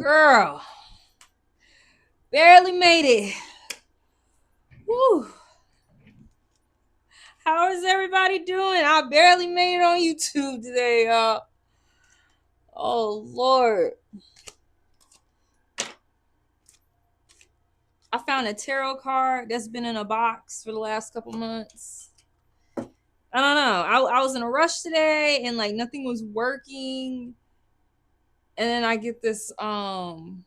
Girl, barely made it. Woo. How is everybody doing? I barely made it on YouTube today, y'all. Oh, Lord. I found a tarot card that's been in a box for the last couple months. I don't know. I was in a rush today and like nothing was working. And then I get this card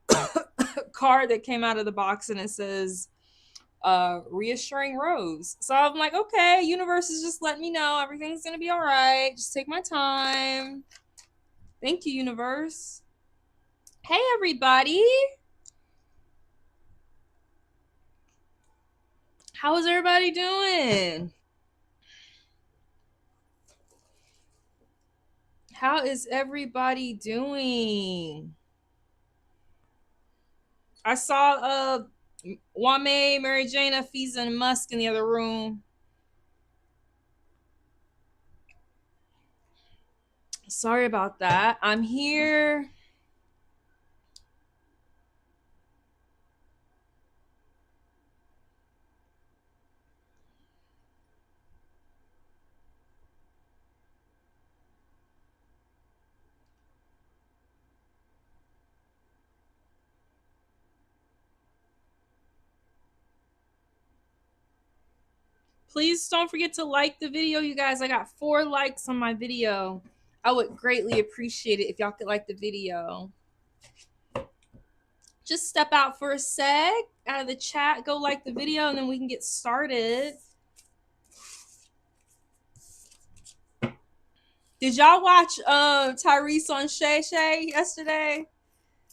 that came out of the box and it says reassuring rose. So I'm like, okay, universe is just letting me know everything's gonna be all right. Just take my time. Thank you, universe. Hey, everybody. How is everybody doing? How is everybody doing? I saw Wame, Mary Jane, Fiza, and Musk in the other room. Sorry about that. I'm here. Please don't forget to like the video, you guys. I got 4 likes on my video. I would greatly appreciate it if y'all could like the video. Just step out for a sec out of the chat, go like the video, and then we can get started. Did y'all watch Tyrese on Shay Shay yesterday?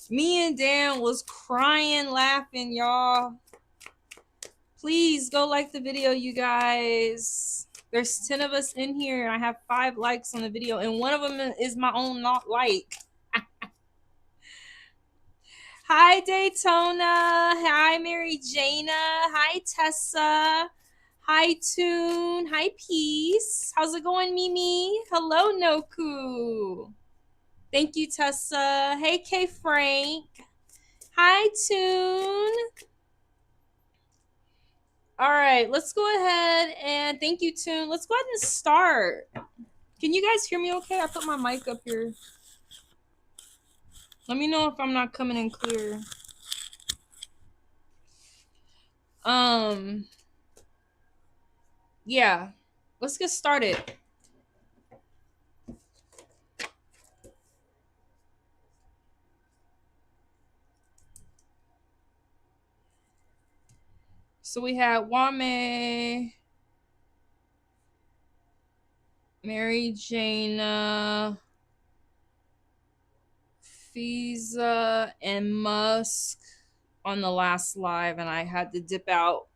Me and Dan was crying, laughing, y'all. Please go like the video, you guys. There's 10 of us in here, and I have 5 likes on the video, and one of them is my own not like. Hi, Daytona. Hi, Mary Jana. Hi, Tessa. Hi, Toon. Hi, Peace. How's it going, Mimi? Hello, Noku. Thank you, Tessa. Hey, K Frank. Hi, Toon. All right, let's go ahead and thank you, Toon. Let's go ahead and start. Can you guys hear me okay? I put my mic up here. Let me know if I'm not coming in clear. Yeah, let's get started. So we had Wame, Mary Jana, Fiza, and Musk on the last live, and I had to dip out.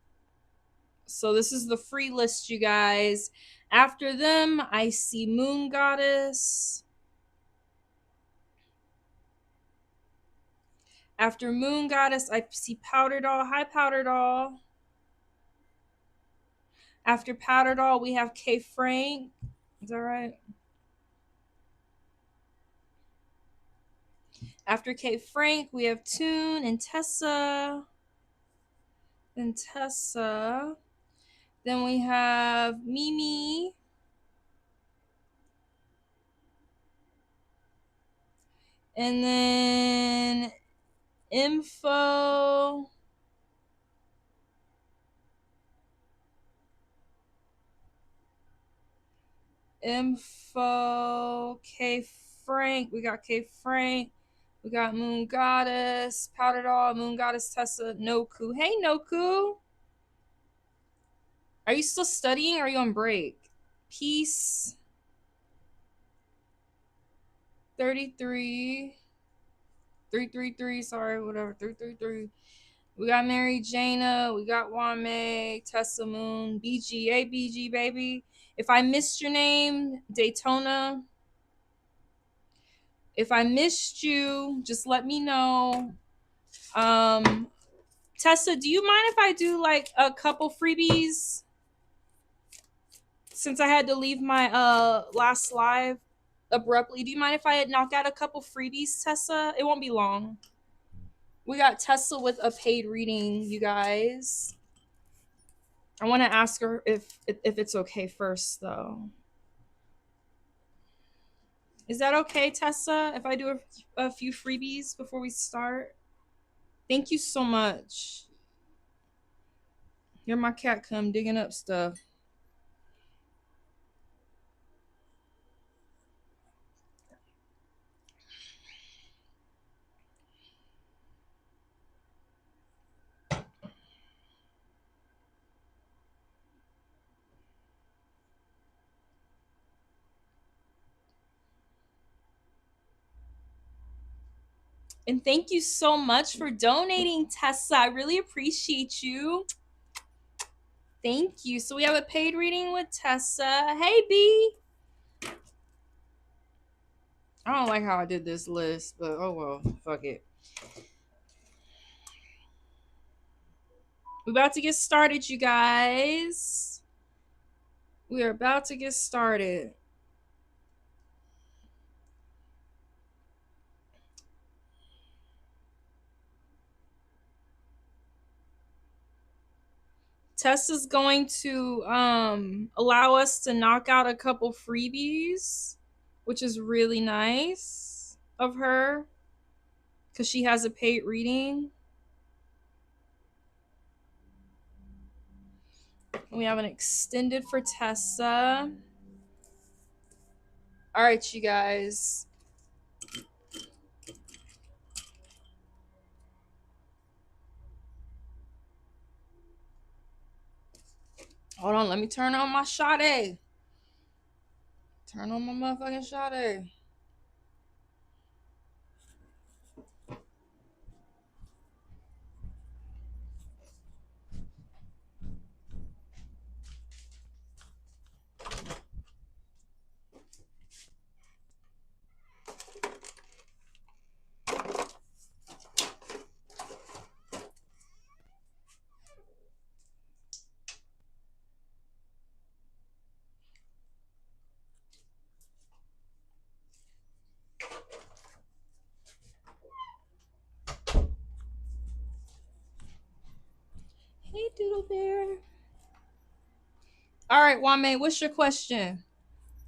So this is the free list, you guys. After them, I see Moon Goddess. After Moon Goddess, I see Powder Doll. Hi, Powder Doll. After Powder Doll, we have K Frank. Is that right? After K Frank, we have Toon and Tessa. Then Tessa. Then we have Mimi. And then Info. K Frank. We got K Frank. We got Moon Goddess, Powder Doll, Moon Goddess, Tessa, Noku. Hey, Noku. Are you still studying or are you on break? Peace. 33. 333, sorry, whatever. 333. We got Mary Jana. We got Wame, Tessa Moon, BG. Hey, BG, baby. If I missed your name, Daytona. If I missed you, just let me know. Tessa, do you mind if I do like a couple freebies? Since I had to leave my last live. abruptly. Do you mind if I knock out a couple freebies, Tessa? It won't be long. We got Tessa with a paid reading, you guys. I want to ask her if it's okay first, though. Is that okay, Tessa, if I do a few freebies before we start? Thank you so much. Here my cat come digging up stuff. And thank you so much for donating, Tessa. I really appreciate you. Thank you. So we have a paid reading with Tessa. Hey, B. I don't like how I did this list, but oh well, fuck it. We're about to get started, you guys. We are about to get started. Tessa's going to allow us to knock out a couple freebies, which is really nice of her because she has a paid reading. We have an extended for Tessa. All right, you guys. Hold on, let me turn on my Sade. Turn on my motherfucking Sade. Hey, Doodle Bear. All right, Wame, what's your question?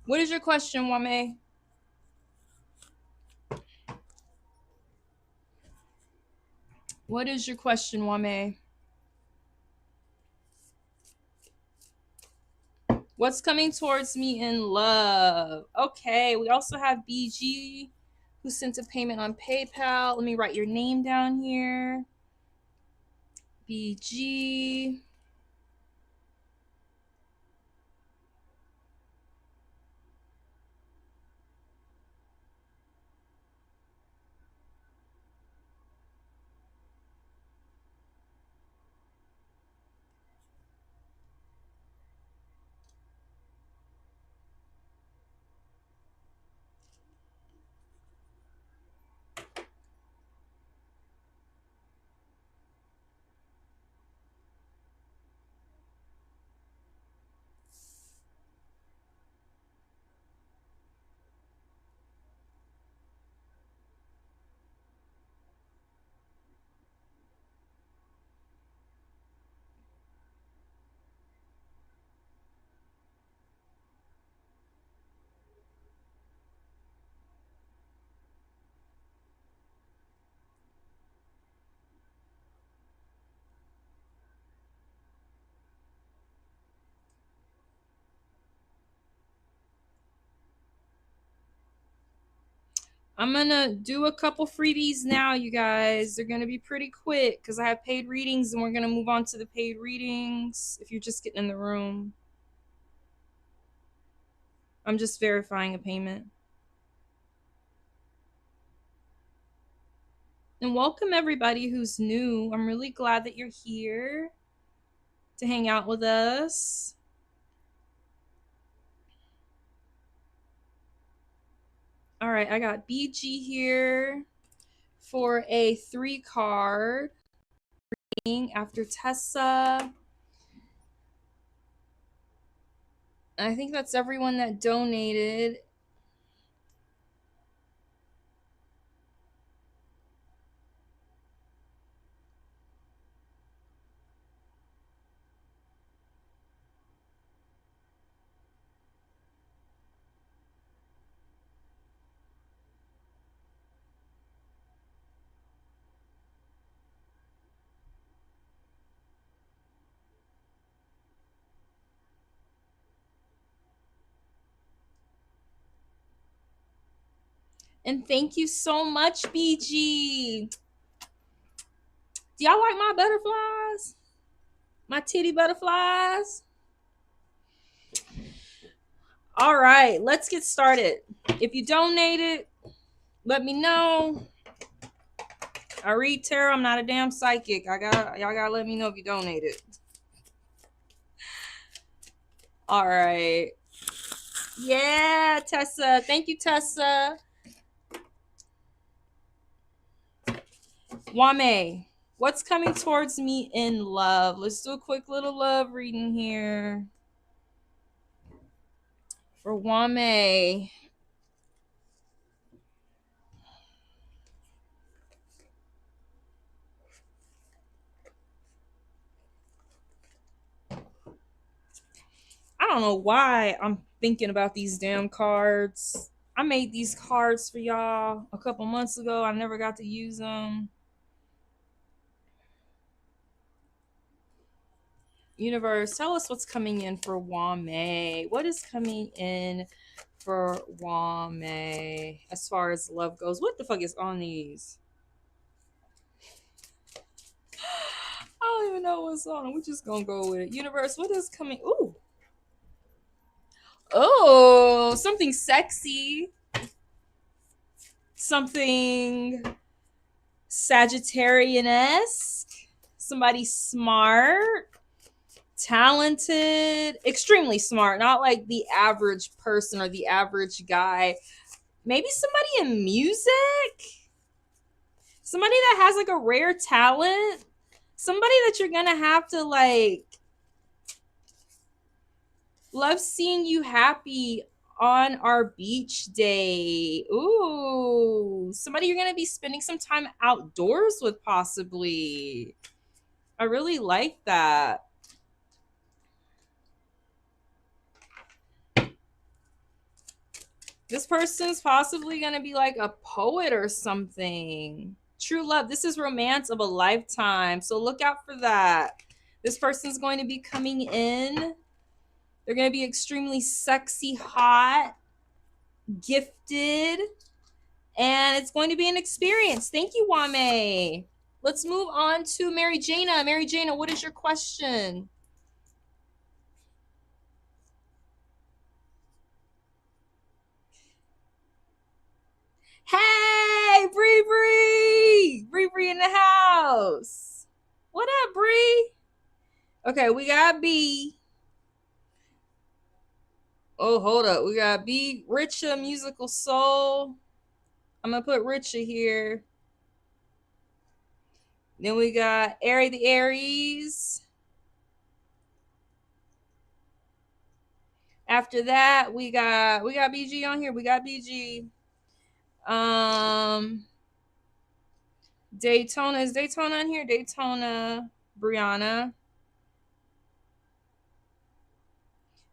What is your question, Wame? What is your question, Wame? What's coming towards me in love? Okay, we also have BG who sent a payment on PayPal. Let me write your name down here. BG. I'm gonna do a couple freebies now, you guys. They're gonna be pretty quick because I have paid readings and we're gonna move on to the paid readings if you're just getting in the room. I'm just verifying a payment. And welcome everybody who's new. I'm really glad that you're here to hang out with us. All right, I got BG here for a 3-card reading after Tessa. I think that's everyone that donated. And thank you so much, BG. Do y'all like my butterflies? My titty butterflies? All right, let's get started. If you donated, let me know. I read tarot. I'm not a damn psychic. Y'all gotta let me know if you donated. All right. Yeah, Tessa. Thank you, Tessa. Wame, what's coming towards me in love? Let's do a quick little love reading here for Wame. I don't know why I'm thinking about these damn cards. I made these cards for y'all a couple months ago. I never got to use them. Universe, tell us what's coming in for Wame. What is coming in for Wame as far as love goes? What the fuck is on these? I don't even know what's on. We're just gonna go with it. Universe, what is coming? Ooh. Oh, something sexy. Something Sagittarian-esque. Somebody smart, talented, extremely smart. Not like the average person or the average guy. Maybe somebody in music. Somebody that has like a rare talent. Somebody that you're gonna have to like love seeing you happy on our beach day. Ooh, somebody you're going to be spending some time outdoors with, possibly. I really like that. This person's possibly going to be like a poet or something. True love. This is romance of a lifetime. So look out for that. This person's going to be coming in. They're going to be extremely sexy, hot, gifted, and it's going to be an experience. Thank you, Wame. Let's move on to Mary Jana. Mary Jana, what is your question? Hey, Bree Bree! Bree Bree in the house. What up, Bree? Okay, we got B. Oh, hold up. We got B. Richa, Musical Soul. I'm going to put Richa here. Then we got Airy the Aries. After that, we got BG on here. We got BG. Daytona. Is Daytona on here? Daytona, Brianna,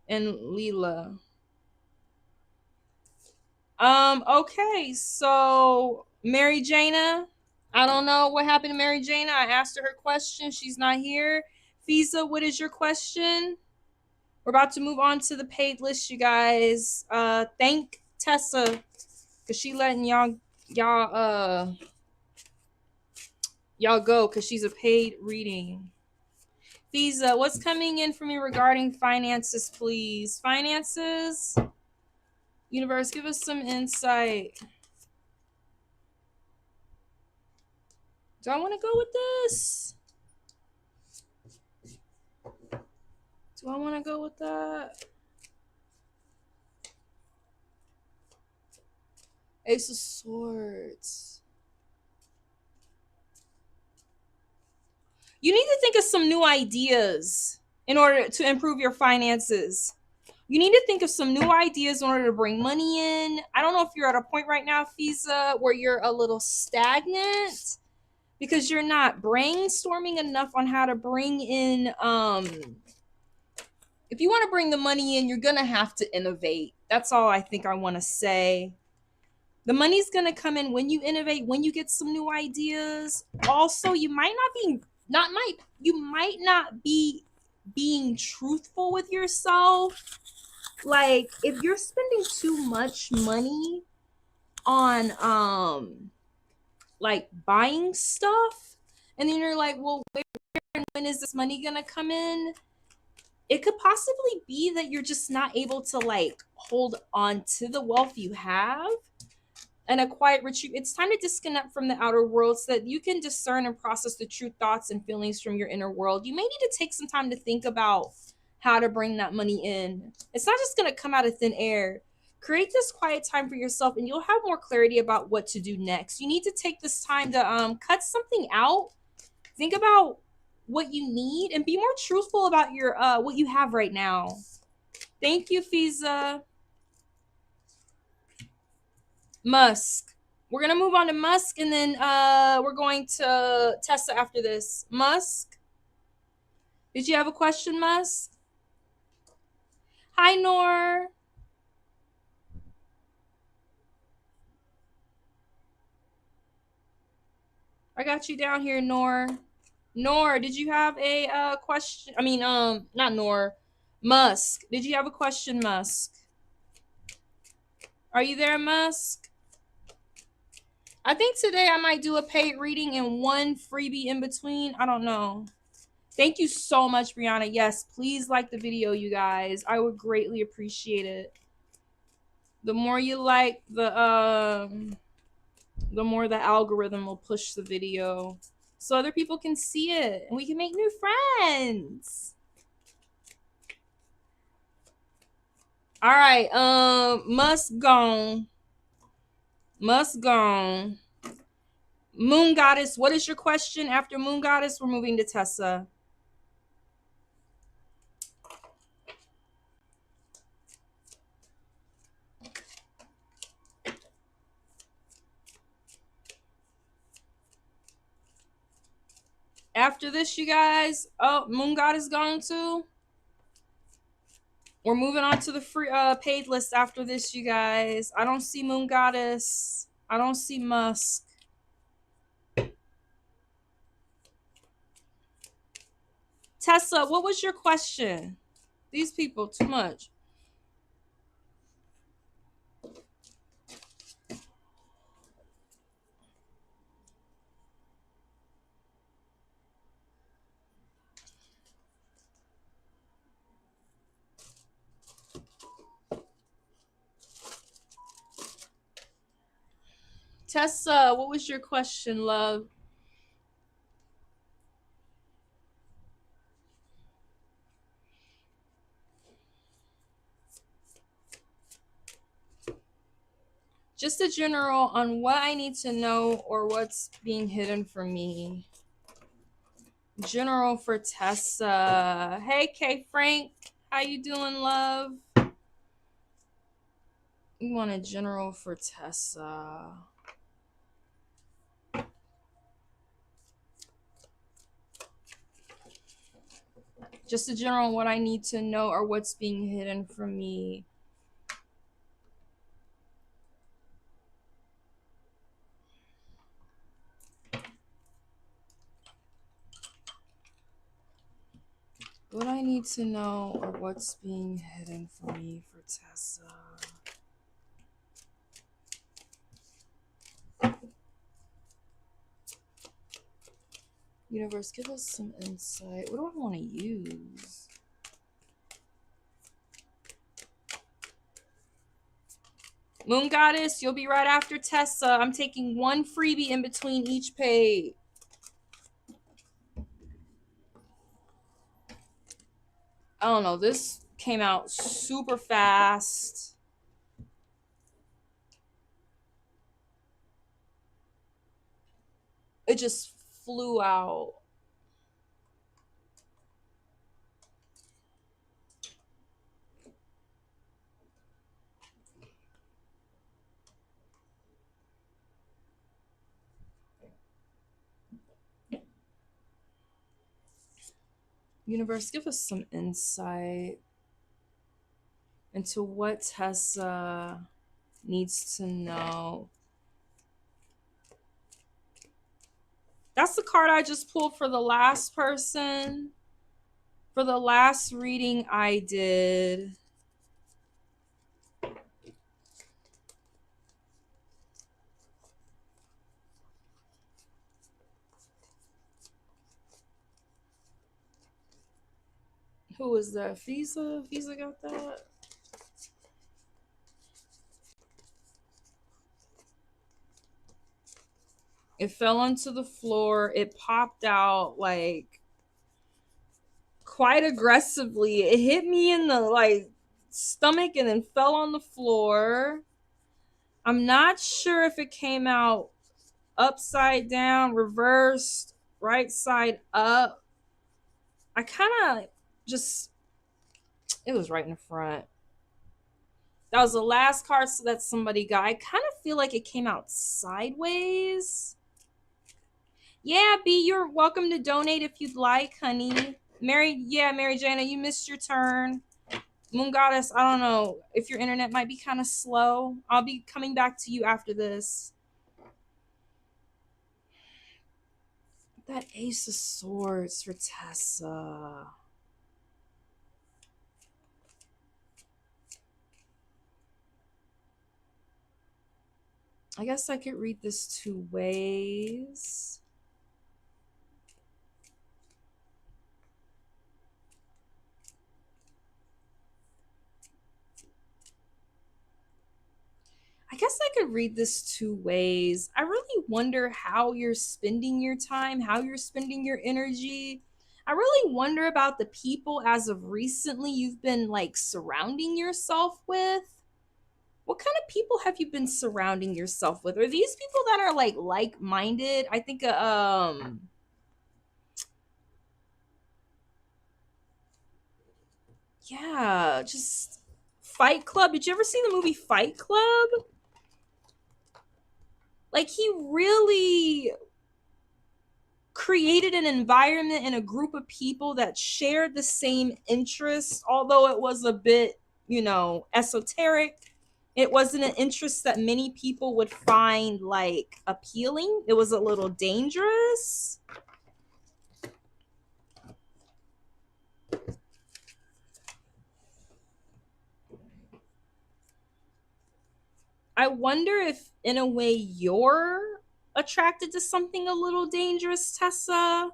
and Leela. Okay, so Mary Jana. I don't know what happened to Mary Jana. I asked her her question. She's not here. Fiza, what is your question? We're about to move on to the paid list, you guys. Thank Tessa, because she letting y'all go, because she's a paid reading. Fiza, what's coming in for me regarding finances, please? Finances? Universe, give us some insight. Do I want to go with this? Do I want to go with that? Ace of Swords. You need to think of some new ideas in order to improve your finances. You need to think of some new ideas in order to bring money in. I don't know if you're at a point right now, Fiza, where you're a little stagnant because you're not brainstorming enough on how to bring in if you want to bring the money in, you're going to have to innovate. That's all I think I want to say. The money's going to come in when you innovate, when you get some new ideas. Also, you might not be being truthful with yourself. Like, if you're spending too much money on like buying stuff, and then you're like, well, where and when is this money gonna come in? It could possibly be that you're just not able to like hold on to the wealth you have. And a quiet retreat. It's time to disconnect from the outer world so that you can discern and process the true thoughts and feelings from your inner world. You may need to take some time to think about how to bring that money in. It's not just going to come out of thin air. Create this quiet time for yourself and you'll have more clarity about what to do next. You need to take this time to cut something out. Think about what you need and be more truthful about your what you have right now. Thank you, Fiza. Musk. We're gonna move on to Musk, and then we're going to Tessa after this. Musk, did you have a question, Musk? Hi, Nor. I got you down here, Nor. Nor, did you have a question? I mean, not Nor. Musk, did you have a question, Musk? Are you there, Musk? I think today I might do a paid reading and one freebie in between. I don't know. Thank you so much, Brianna. Yes, please like the video, you guys. I would greatly appreciate it. The more you like, the more the algorithm will push the video so other people can see it and we can make new friends. All right, Must gone. Must gone. Moon Goddess, what is your question? After Moon Goddess, we're moving to Tessa. After this, you guys, oh, Moon Goddess is gone too. We're moving on to the free paid list after this, you guys. I don't see Moon Goddess. I don't see Musk. Tessa, what was your question? These people, too much. Tessa, what was your question, love? Just a general on what I need to know or what's being hidden from me. General for Tessa. Hey, K Frank. How you doing, love? You want a general for Tessa. Just a general what I need to know or what's being hidden from me. What I need to know or what's being hidden from me for Tessa. Universe, give us some insight. What do I want to use? Moon Goddess, you'll be right after Tessa. I'm taking one freebie in between each page. I don't know. This came out super fast. It just flew out. Universe, give us some insight into what Tessa needs to know. That's the card I just pulled for the last person. For the last reading I did. Who was that? Visa? Visa got that? It fell onto the floor. It popped out like quite aggressively. It hit me in the like stomach and then fell on the floor. I'm not sure if it came out upside down, reversed, right side up. I kind of just, it was right in the front. That was the last card that somebody got. I kind of feel like it came out sideways. Yeah, B, you're welcome to donate if you'd like, honey. Mary Jana, you missed your turn. Moon Goddess, I don't know if your internet might be kind of slow. I'll be coming back to you after this. That Ace of Swords for Tessa. I guess I could read this two ways. I guess I could read this two ways. I really wonder how you're spending your time, how you're spending your energy. I really wonder about the people as of recently you've been like surrounding yourself with. What kind of people have you been surrounding yourself with? Are these people that are like-minded? I think yeah, just Fight Club. Did you ever see the movie Fight Club? Like he really created an environment and a group of people that shared the same interests, although it was a bit, esoteric. It wasn't an interest that many people would find like appealing. It was a little dangerous. I wonder if, in a way, you're attracted to something a little dangerous, Tessa.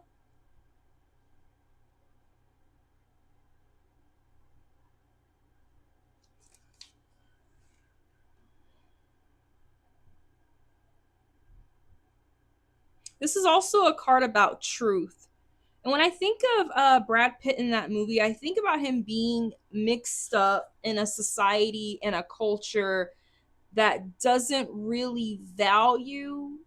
This is also a card about truth. And when I think of Brad Pitt in that movie, I think about him being mixed up in a society and a culture that doesn't really value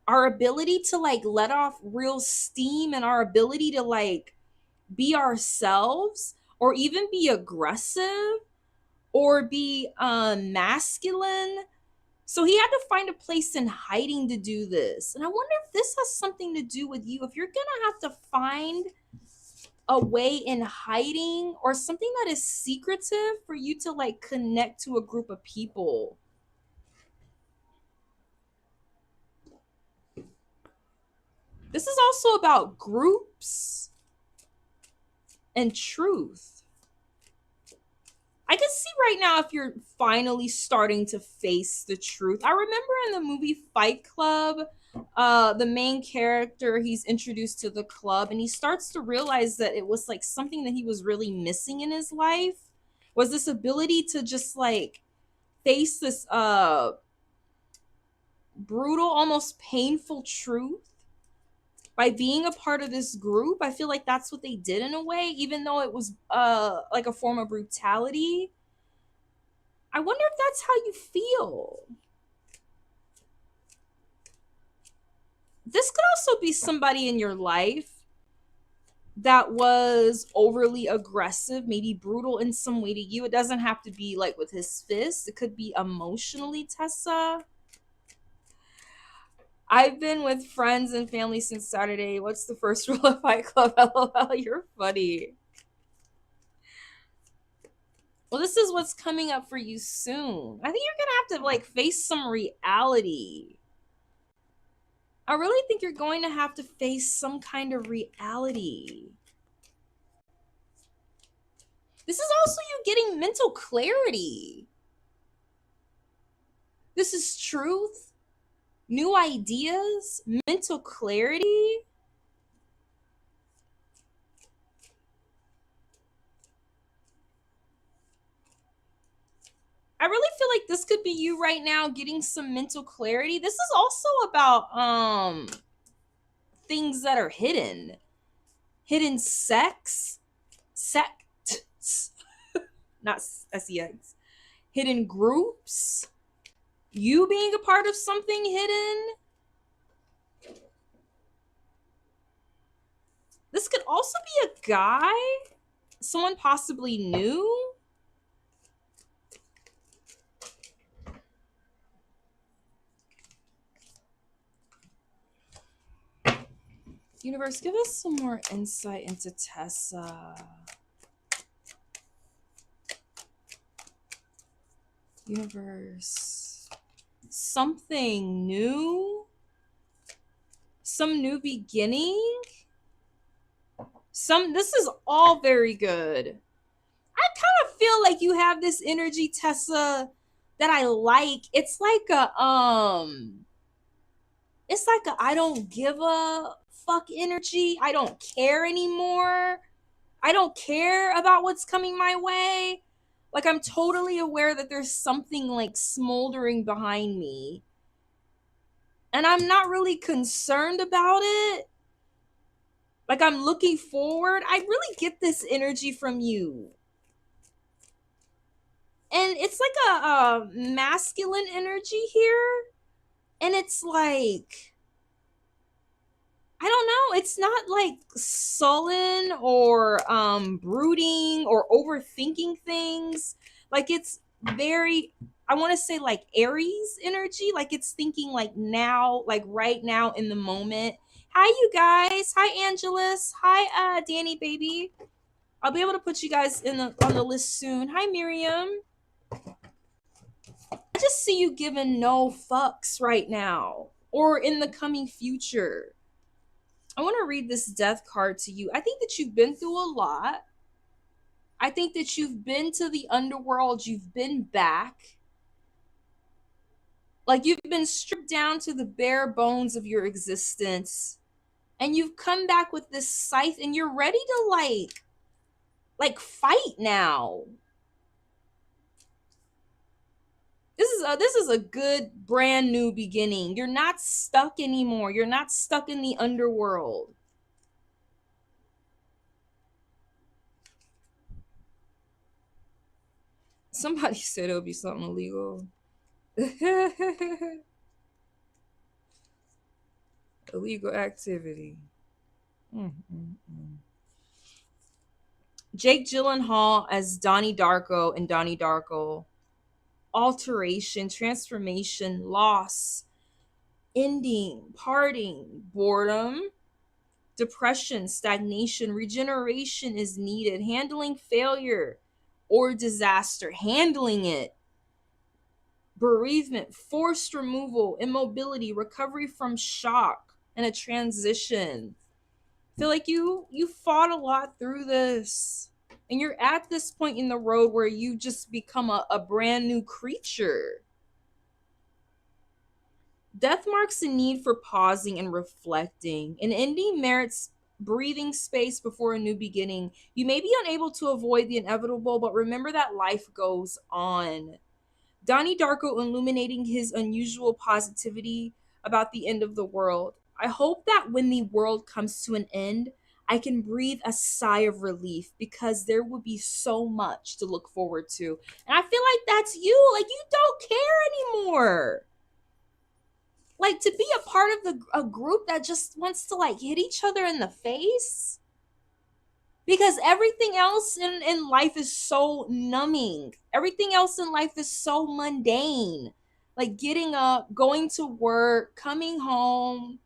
our ability to like let off real steam and our ability to like be ourselves or even be aggressive or be masculine. So he had to find a place in hiding to do this. And I wonder if this has something to do with you. If you're going to have to find a way in hiding or something that is secretive for you to like connect to a group of people. This is also about groups and truth. I can see right now if you're finally starting to face the truth. I remember in the movie Fight Club, the main character, he's introduced to the club and he starts to realize that it was like something that he was really missing in his life was this ability to just like face this brutal, almost painful truth by being a part of this group. I feel like that's what they did in a way, even though it was like a form of brutality. I wonder if that's how you feel. This could also be somebody in your life that was overly aggressive, maybe brutal in some way to you. It doesn't have to be like with his fists. It could be emotionally, Tessa. I've been with friends and family since Saturday. What's the first rule of Fight Club? LOL, you're funny. Well, this is what's coming up for you soon. I think you're gonna have to like face some reality. I really think you're going to have to face some kind of reality. This is also you getting mental clarity. This is truth, new ideas, mental clarity. this could be you right now getting some mental clarity. This is also about things that are hidden. Hidden sects, not sex. Hidden groups. You being a part of something hidden. This could also be a guy, someone possibly new. Universe, give us some more insight into Tessa. Universe. Something new? Some new beginning? This is all very good. I kind of feel like you have this energy, Tessa, that I like. It's like a I don't give a fuck energy. I don't care anymore. I don't care about what's coming my way. Like, I'm totally aware that there's something like smoldering behind me. And I'm not really concerned about it. Like, I'm looking forward. I really get this energy from you. And it's like a masculine energy here. And it's like, I don't know. It's not like sullen or brooding or overthinking things. Like, it's very, I want to say like Aries energy. Like, it's thinking like now, like right now in the moment. Hi, you guys. Hi, Angelus. Hi, Danny, baby. I'll be able to put you guys on the list soon. Hi, Miriam. I just see you giving no fucks right now or in the coming future. I want to read this death card to you. I think that you've been through a lot. I think that you've been to the underworld. You've been back. Like, you've been stripped down to the bare bones of your existence. And you've come back with this scythe and you're ready to like fight now. This is a good brand new beginning. You're not stuck anymore. You're not stuck in the underworld. Somebody said it'll be something illegal. Illegal activity. Jake Gyllenhaal as Donnie Darko and Donnie Darko. Alteration, transformation, loss, ending, parting, boredom, depression, stagnation, regeneration is needed, handling failure or disaster, handling it, bereavement, forced removal, immobility, recovery from shock, and a transition. I feel like you fought a lot through this. And you're at this point in the road where you just become a brand new creature. Death marks a need for pausing and reflecting. An ending merits breathing space before a new beginning. You may be unable to avoid the inevitable, but remember that life goes on. Donnie Darko illuminating his unusual positivity about the end of the world. I hope that when the world comes to an end, I can breathe a sigh of relief because there will be so much to look forward to. And I feel like that's you. Like, you don't care anymore. Like, to be a part of a group that just wants to like hit each other in the face. Because everything else in life is so numbing. Everything else in life is so mundane. Like, getting up, going to work, coming home.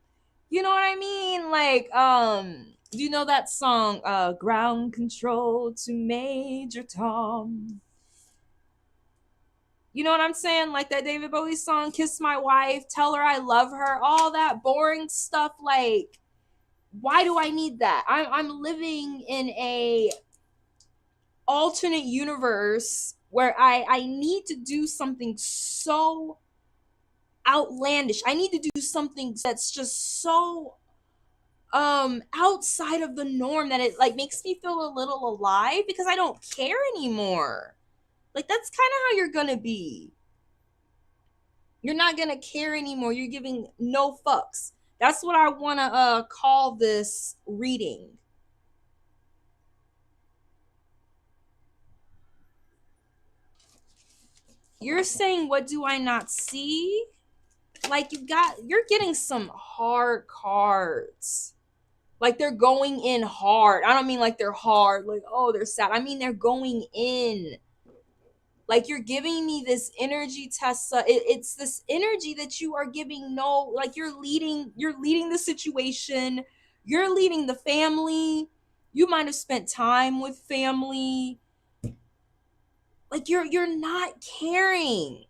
You know what I mean? Like, do you know that song, Ground Control to Major Tom? You know what I'm saying? Like that David Bowie song, Kiss My Wife, Tell Her I Love Her, all that boring stuff. Like, why do I need that? I'm living in a alternate universe where I need to do something so outlandish. I need to do something that's just so outside of the norm that it like makes me feel a little alive because I don't care anymore. Like, that's kind of how you're gonna be. You're not gonna care anymore. You're giving no fucks. That's what I want to call this reading. You're saying, what do I not see? Like, you're getting some hard cards. Like, they're going in hard. I don't mean like they're hard, like, oh, they're sad. I mean they're going in. Like, you're giving me this energy, Tessa. It's this energy that you are giving no, like, you're leading the situation. You're leading the family. You might have spent time with family. Like, you're not caring.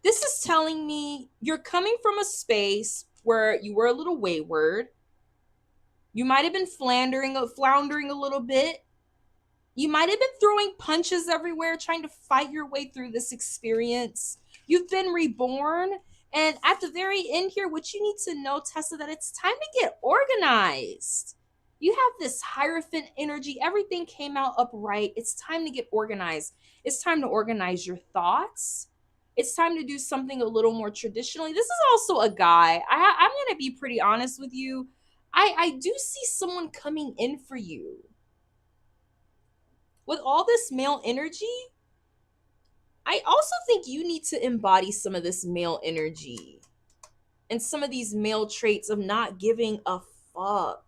This is telling me you're coming from a space where you were a little wayward. You might have been floundering a little bit. You might have been throwing punches everywhere, trying to fight your way through this experience. You've been reborn. And at the very end here, what you need to know, Tessa, that it's time to get organized. You have this Hierophant energy. Everything came out upright. It's time to get organized. It's time to organize your thoughts. It's time to do something a little more traditionally. This is also a guy. I'm going to be pretty honest with you. I do see someone coming in for you. With all this male energy, I also think you need to embody some of this male energy and some of these male traits of not giving a fuck.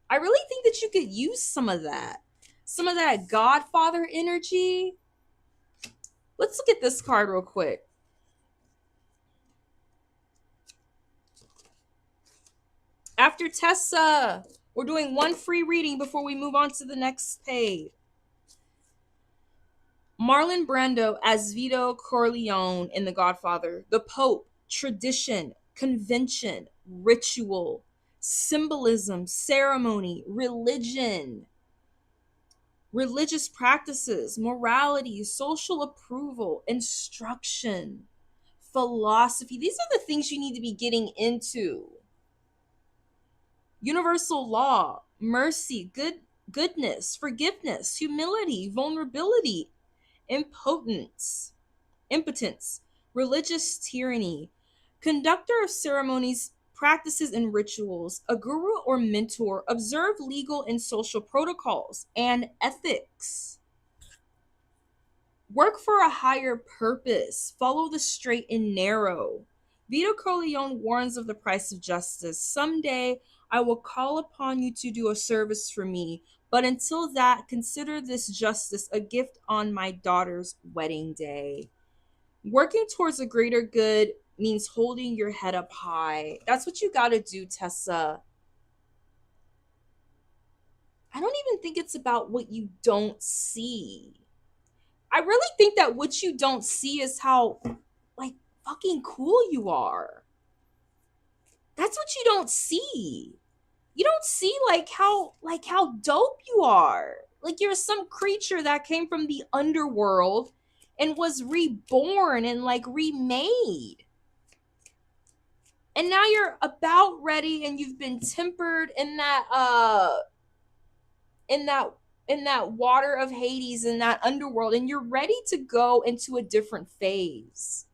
I really think that you could use some of that. Some of that Godfather energy. Let's look at this card real quick. After Tessa, we're doing one free reading before we move on to the next page. Marlon Brando as Vito Corleone in The Godfather. The Pope, tradition, convention, ritual, symbolism, ceremony, religion, religious practices, morality, social approval, instruction, philosophy. These are the things you need to be getting into. Universal law, mercy, goodness, forgiveness, humility, vulnerability, impotence, religious tyranny, conductor of ceremonies, practices, and rituals, a guru or mentor, observe legal and social protocols and ethics. Work for a higher purpose, follow the straight and narrow. Vito Corleone warns of the price of justice. Someday I will call upon you to do a service for me, but until that, consider this justice a gift on my daughter's wedding day. Working towards a greater good means holding your head up high. That's what you gotta do, Tessa. I don't even think it's about what you don't see. I really think that what you don't see is how, like, fucking cool you are. That's what you don't see. You don't see how dope you are. Like, you're some creature that came from the underworld and was reborn and like remade. And now you're about ready, and you've been tempered in that water of Hades, in that underworld, and you're ready to go into a different phase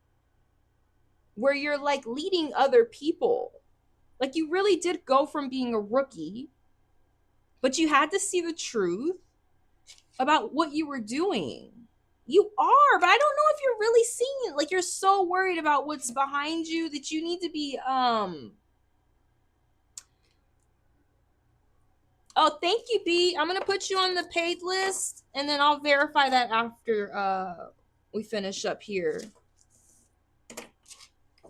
where you're like leading other people. Like, you really did go from being a rookie, but you had to see the truth about what you were doing. You are, but I don't know if you're really seeing it. Like, you're so worried about what's behind you that you need to be Oh, thank you, B. I'm gonna put you on the paid list, and then I'll verify that after we finish up here.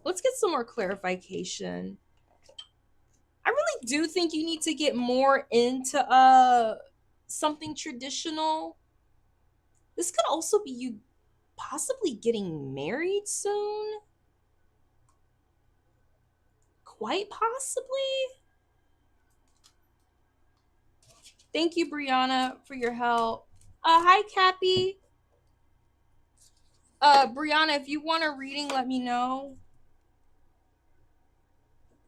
Let's get some more clarification. I really do think you need to get more into something traditional. This could also be you possibly getting married soon. Quite possibly. Thank you, Brianna, for your help. Hi, Cappy. Brianna, if you want a reading, let me know.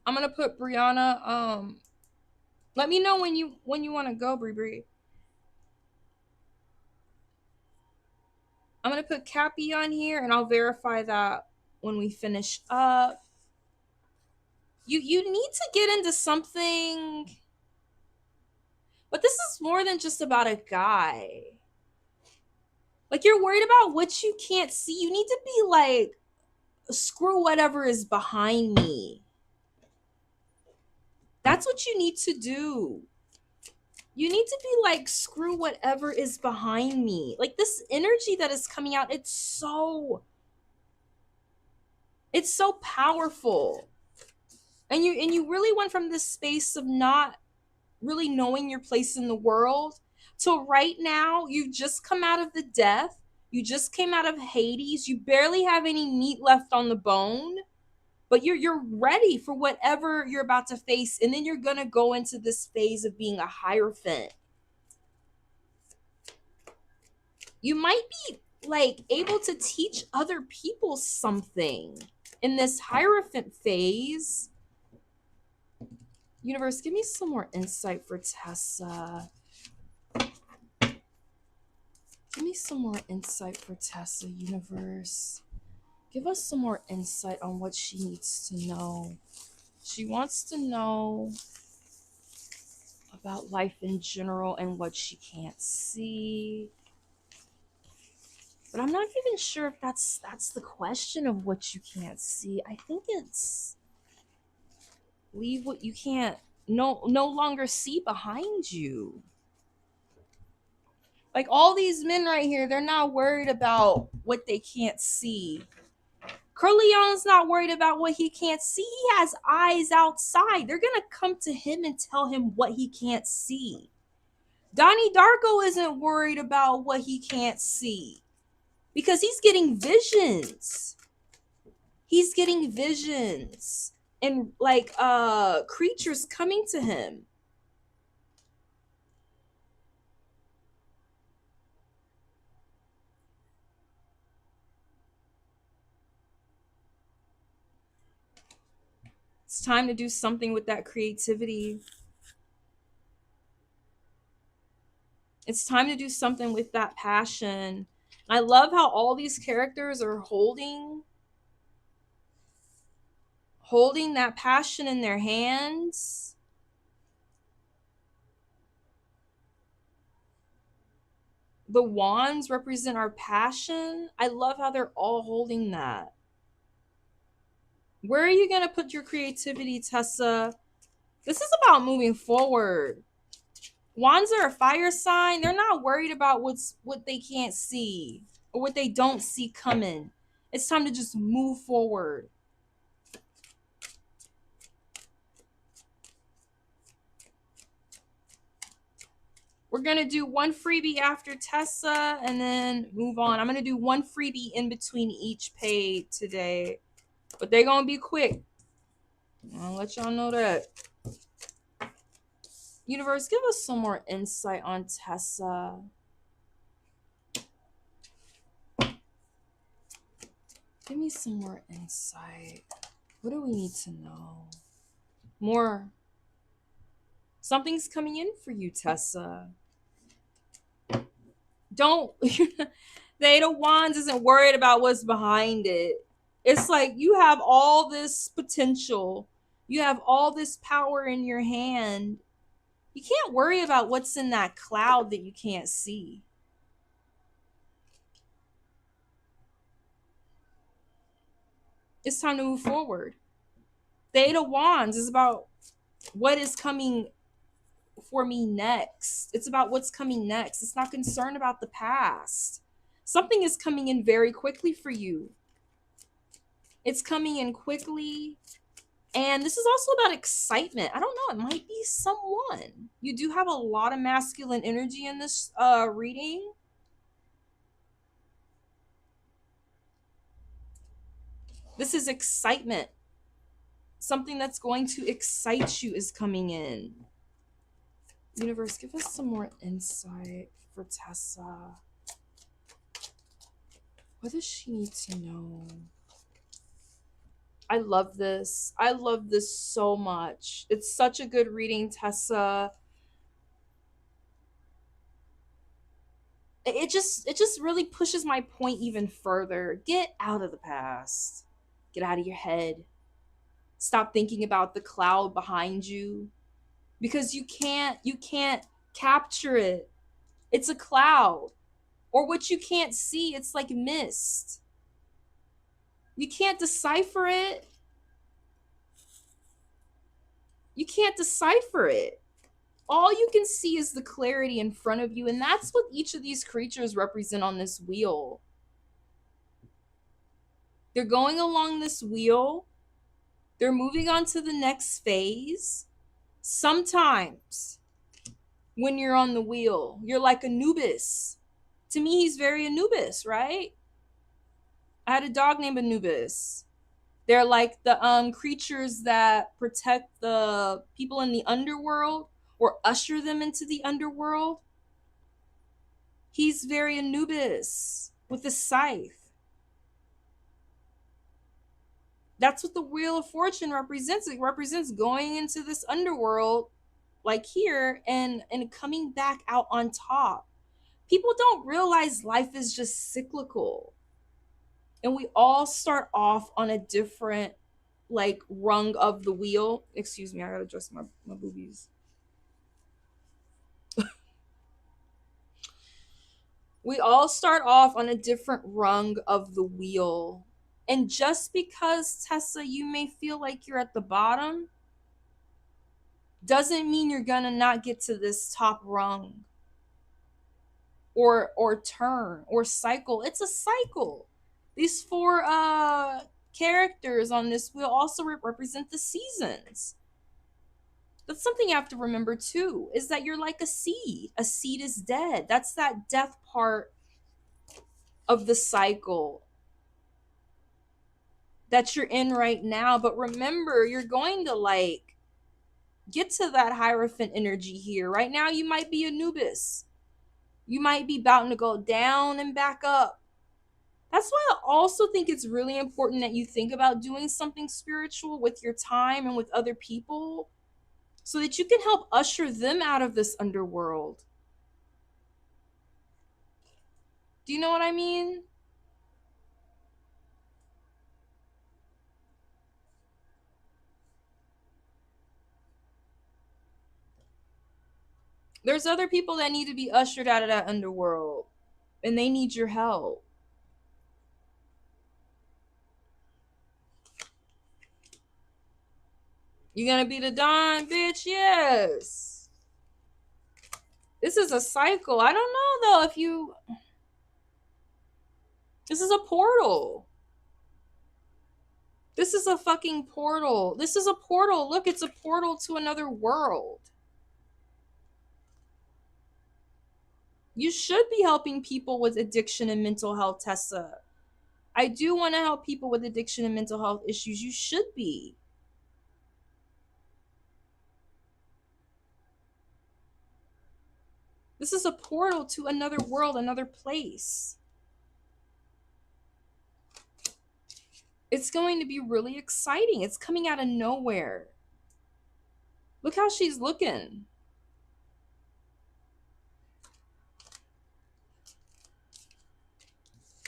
I'm gonna put Brianna. Let me know when you want to go, Bri Bri. I'm going to put Cappy on here and I'll verify that when we finish up. You need to get into something, but this is more than just about a guy. Like, you're worried about what you can't see. You need to be like, screw whatever is behind me. That's what you need to do. You need to be like, screw whatever is behind me. Like, this energy that is coming out, it's so powerful. And you really went from this space of not really knowing your place in the world to right now you've just come out of the death. You just came out of Hades. You barely have any meat left on the bone, but you're ready for whatever you're about to face. And then you're going to go into this phase of being a Hierophant. You might be like able to teach other people something in this Hierophant phase. Universe, give me some more insight for Tessa. Give me some more insight for Tessa, universe. Give us some more insight on what she needs to know. She wants to know about life in general and what she can't see. But I'm not even sure if that's the question of what you can't see. I think it's leave what you can't no longer see behind you. Like, all these men right here, they're not worried about what they can't see. Corleone's not worried about what he can't see. He has eyes outside. They're going to come to him and tell him what he can't see. Donnie Darko isn't worried about what he can't see because he's getting visions. He's getting visions and like creatures coming to him. It's time to do something with that creativity. It's time to do something with that passion. I love how all these characters are holding that passion in their hands. The wands represent our passion. I love how they're all holding that. Where are you going to put your creativity, Tessa? This is about moving forward. Wands are a fire sign. They're not worried about what they can't see or what they don't see coming. It's time to just move forward. We're going to do one freebie after Tessa and then move on. I'm going to do one freebie in between each paid today, but they're going to be quick. I'll let y'all know that. Universe, give us some more insight on Tessa. Give me some more insight. What do we need to know? More. Something's coming in for you, Tessa. Don't. The Eight of Wands isn't worried about what's behind it. It's like you have all this potential. You have all this power in your hand. You can't worry about what's in that cloud that you can't see. It's time to move forward. The Eight of Wands is about what is coming for me next. It's about what's coming next. It's not concerned about the past. Something is coming in very quickly for you. It's coming in quickly. And this is also about excitement. I don't know. It might be someone. You do have a lot of masculine energy in this reading. This is excitement. Something that's going to excite you is coming in. Universe, give us some more insight for Tessa. What does she need to know? I love this. I love this so much. It's such a good reading, Tessa. It just really pushes my point even further. Get out of the past. Get out of your head. Stop thinking about the cloud behind you, because you can't capture it. It's a cloud. Or what you can't see, it's like mist. You can't decipher it. You can't decipher it. All you can see is the clarity in front of you, and that's what each of these creatures represent on this wheel. They're going along this wheel. They're moving on to the next phase. Sometimes when you're on the wheel, you're like Anubis. To me, he's very Anubis, right? I had a dog named Anubis. They're like the creatures that protect the people in the underworld or usher them into the underworld. He's very Anubis with the scythe. That's what the Wheel of Fortune represents. It represents going into this underworld like here and coming back out on top. People don't realize life is just cyclical. And we all start off on a different like rung of the wheel. Excuse me, I gotta adjust my boobies. We all start off on a different rung of the wheel. And just because, Tessa, you may feel like you're at the bottom, doesn't mean you're gonna not get to this top rung or turn or cycle. It's a cycle. These four characters on this wheel also represent the seasons. That's something you have to remember too, is that you're like a seed. A seed is dead. That's that death part of the cycle that you're in right now. But remember, you're going to like get to that Hierophant energy here. Right now, you might be Anubis. You might be about to go down and back up. That's why I also think it's really important that you think about doing something spiritual with your time and with other people so that you can help usher them out of this underworld. Do you know what I mean? There's other people that need to be ushered out of that underworld, and they need your help. You gonna be the Don, bitch? Yes. This is a cycle. I don't know though if you. This is a portal. This is a fucking portal. This is a portal. Look, it's a portal to another world. You should be helping people with addiction and mental health, Tessa. I do want to help people with addiction and mental health issues. You should be. This is a portal to another world, another place. It's going to be really exciting. It's coming out of nowhere. Look how she's looking.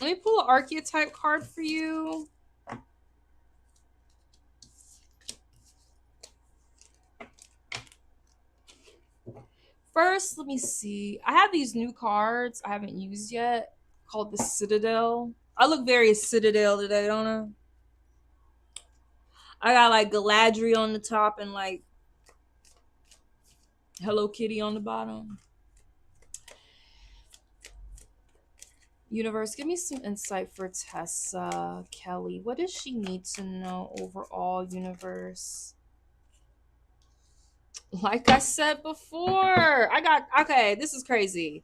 Let me pull an archetype card for you. First, let me see. I have these new cards I haven't used yet called the Citadel. I look very Citadel today, don't I? I got like Galadriel on the top and like Hello Kitty on the bottom. Universe, give me some insight for Tessa Kelly. What does she need to know overall, universe? Like I said before, okay, this is crazy.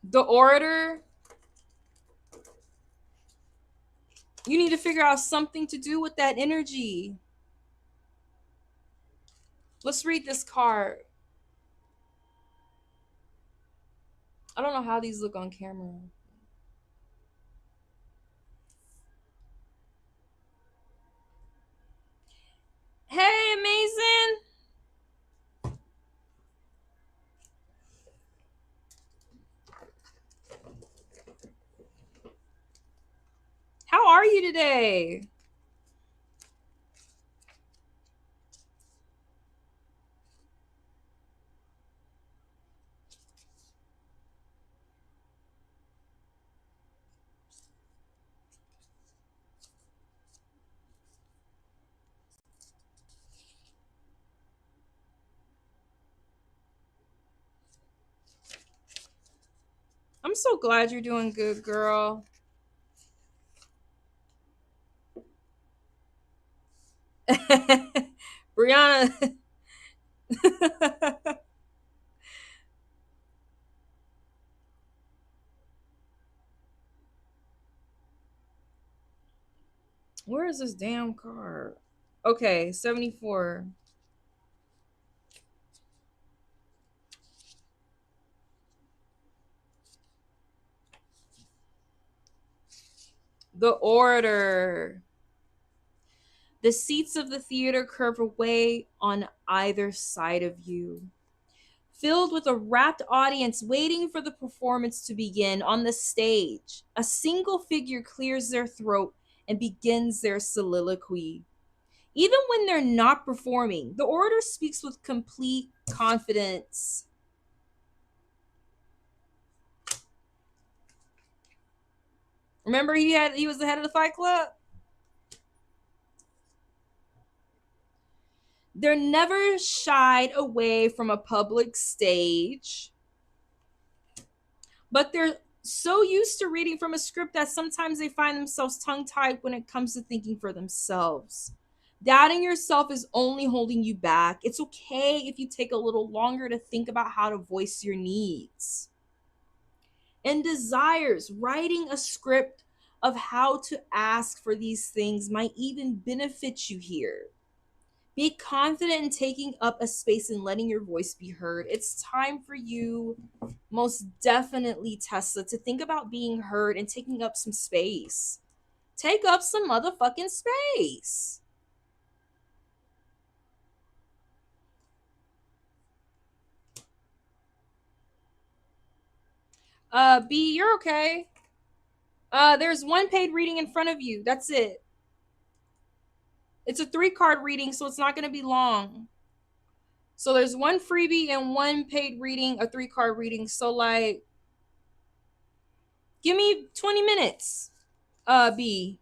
The Orator, you need to figure out something to do with that energy. Let's read this card. I don't know how these look on camera. Hey, amazing. are you today? I'm so glad you're doing good, girl. Brianna. Where is this damn card? Okay, 74. The Order. The seats of the theater curve away on either side of you, filled with a rapt audience waiting for the performance to begin. On the stage, a single figure clears their throat and begins their soliloquy. Even when they're not performing, the Order speaks with complete confidence. Remember, he was the head of the Fight Club? They're never shied away from a public stage, but they're so used to reading from a script that sometimes they find themselves tongue-tied when it comes to thinking for themselves. Doubting yourself is only holding you back. It's okay if you take a little longer to think about how to voice your needs and desires. Writing a script of how to ask for these things might even benefit you here. Be confident in taking up a space and letting your voice be heard. It's time for you, most definitely, Tesla, to think about being heard and taking up some space. Take up some motherfucking space. B, you're okay. There's one paid reading in front of you. That's it. It's a 3-card reading, so it's not going to be long. So there's one freebie and one paid reading, a 3-card reading. So, like, give me 20 minutes, B.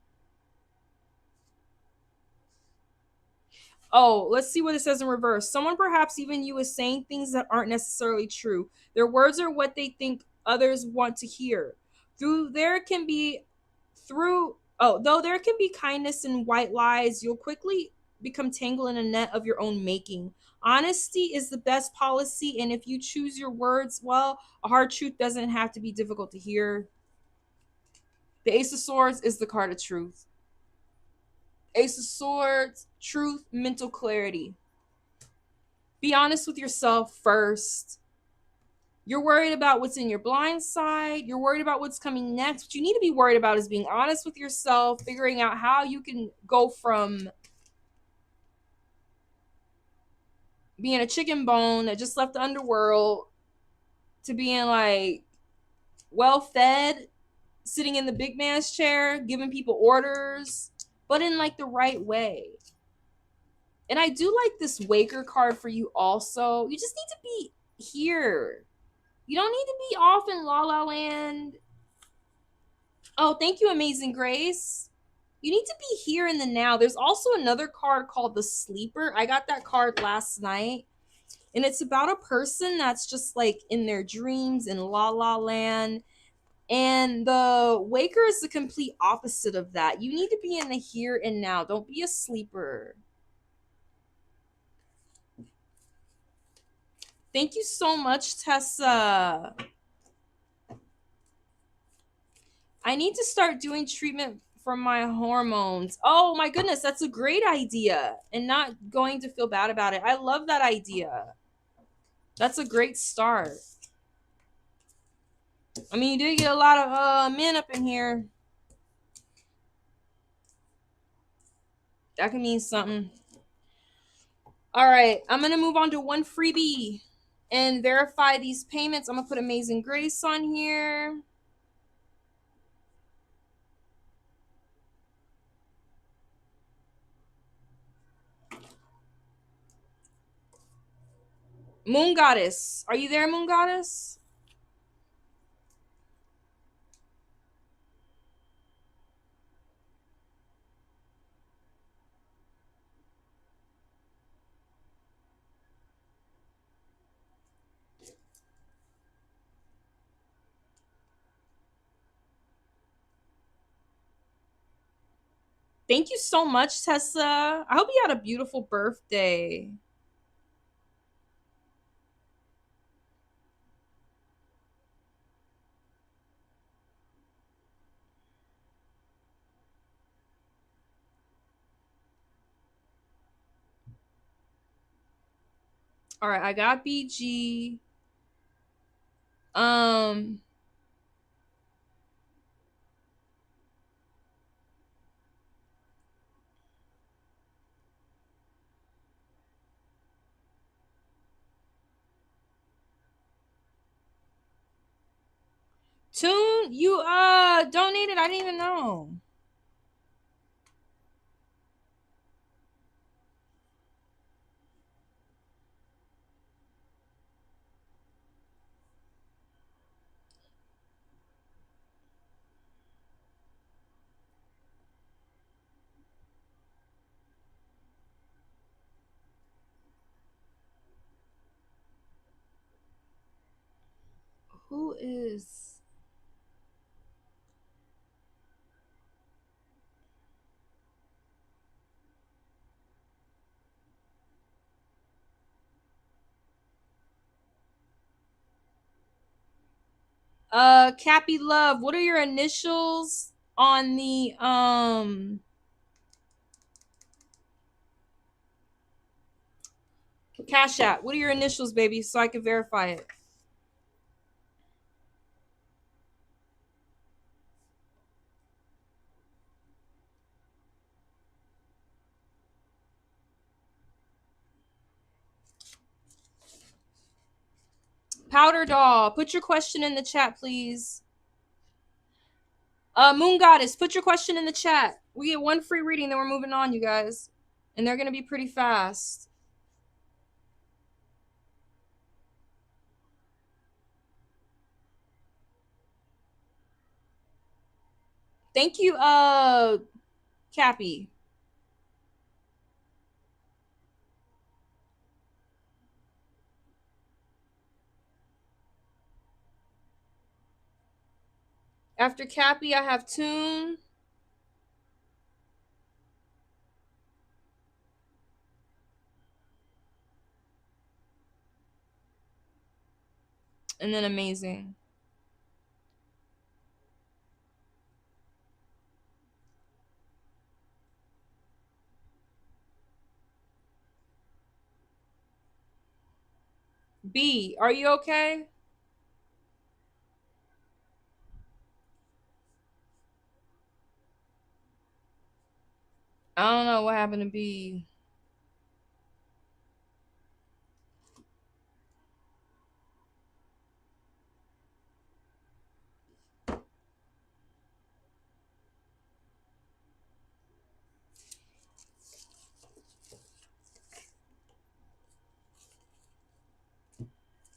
Oh, let's see what it says in reverse. Someone, perhaps even you, is saying things that aren't necessarily true. Their words are what they think others want to hear. Though there can be kindness in white lies, you'll quickly become tangled in a net of your own making. Honesty is the best policy, and if you choose your words well, a hard truth doesn't have to be difficult to hear. The Ace of Swords is the card of truth. Ace of Swords, truth, mental clarity. Be honest with yourself first. You're worried about what's in your blind side. You're worried about what's coming next. What you need to be worried about is being honest with yourself, figuring out how you can go from being a chicken bone that just left the underworld to being like well fed, sitting in the big man's chair, giving people orders, but in like the right way. And I do like this Waker card for you also. You just need to be here. You don't need to be off in La La Land. Oh, thank you, Amazing Grace. You need to be here in the now. There's also another card called the Sleeper. I got that card last night. And it's about a person that's just like in their dreams in La La Land. And the Waker is the complete opposite of that. You need to be in the here and now. Don't be a sleeper. Thank you so much, Tessa. I need to start doing treatment for my hormones. Oh my goodness, that's a great idea. And not going to feel bad about it. I love that idea. That's a great start. I mean, you did get a lot of men up in here. That can mean something. All right, I'm going to move on to one freebie and verify these payments. I'm going to put Amazing Grace on here. Moon Goddess. Are you there, Moon Goddess? Thank you so much, Tessa. I hope you had a beautiful birthday. All right, I got BG. Um, Tune, you donated. I didn't even know. Who is Cappy Love? What are your initials on the Cash App? What are your initials, baby, so I can verify it? Powder Doll, put your question in the chat, please. Moon Goddess, put your question in the chat. We get one free reading, then we're moving on, you guys. And they're gonna be pretty fast. Thank you, Cappy. After Cappy, I have Tune. And then Amazing. B, are you okay? I don't know what happened to B.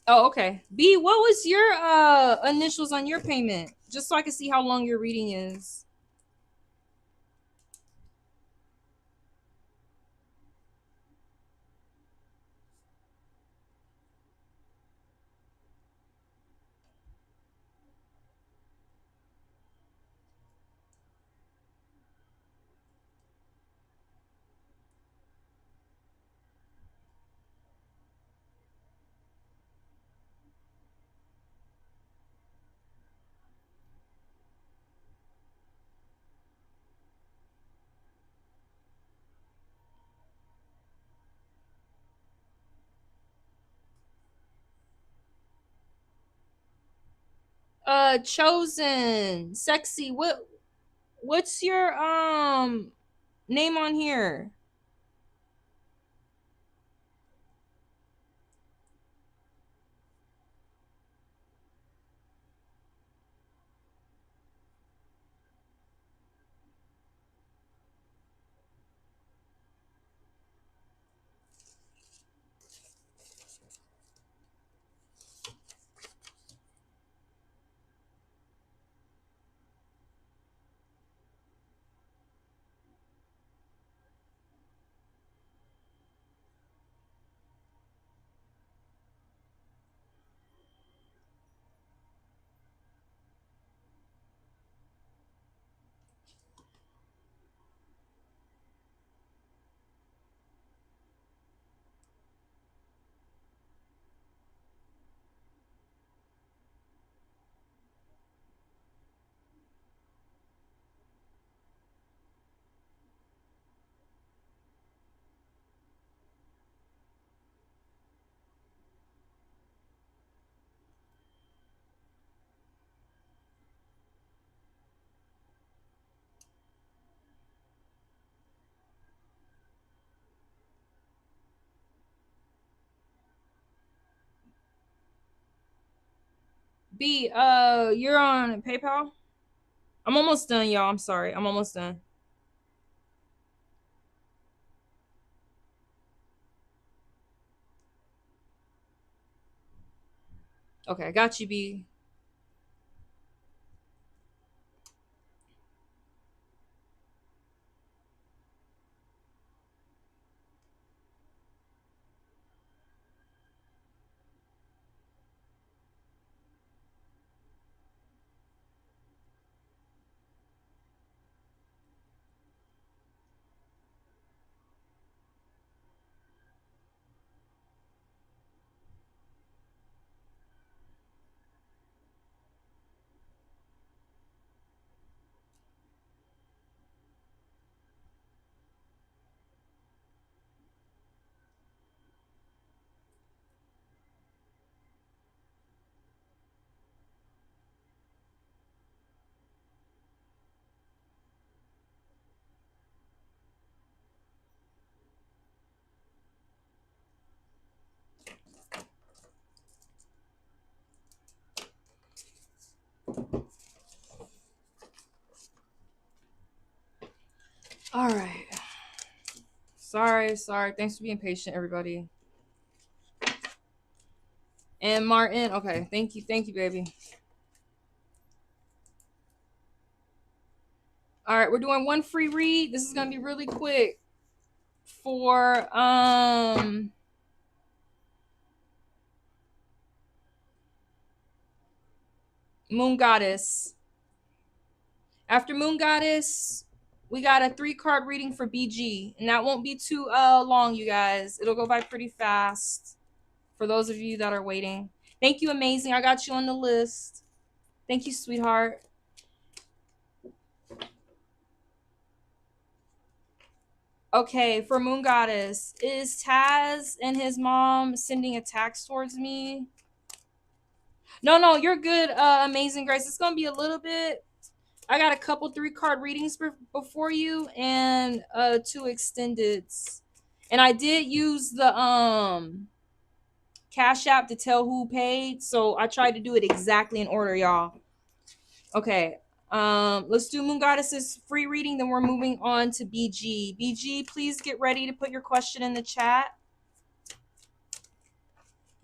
Oh, okay. B, what was your initials on your payment? Just so I can see how long your reading is. Chosen, Sexy, what's your name on here? B, you're on PayPal? I'm almost done, y'all. I'm sorry. I'm almost done. Okay, I got you, B. All right. Sorry. Thanks for being patient, everybody. And Martin, okay. Thank you, baby. All right, we're doing one free read. This is gonna be really quick for Moon Goddess. After Moon Goddess, we got a 3-card reading for BG, and that won't be too long, you guys. It'll go by pretty fast for those of you that are waiting. Thank you, amazing. I got you on the list. Thank you, sweetheart. Okay, for Moon Goddess, is Taz and his mom sending attacks towards me? No, you're good, amazing Grace. It's gonna be a little bit. I got a couple 3-card readings before you and 2 extendeds. And I did use the Cash App to tell who paid, so I tried to do it exactly in order, y'all. Okay. Let's do Moon Goddess's free reading, then we're moving on to BG. BG, please get ready to put your question in the chat.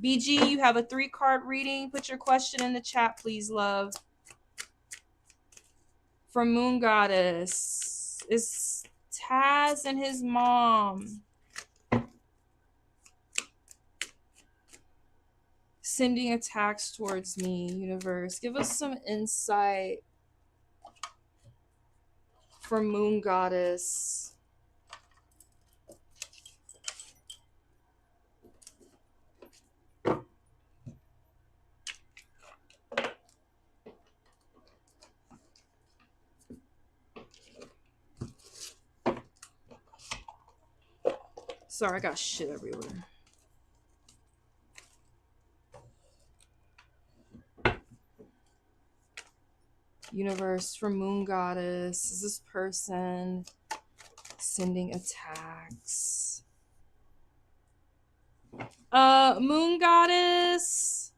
BG, you have a 3-card reading. Put your question in the chat, please, love. From Moon Goddess, is Taz and his mom sending attacks towards me, universe? Give us some insight for Moon Goddess. Sorry, I got shit everywhere. Universe, for Moon Goddess, is this person sending attacks? Moon Goddess,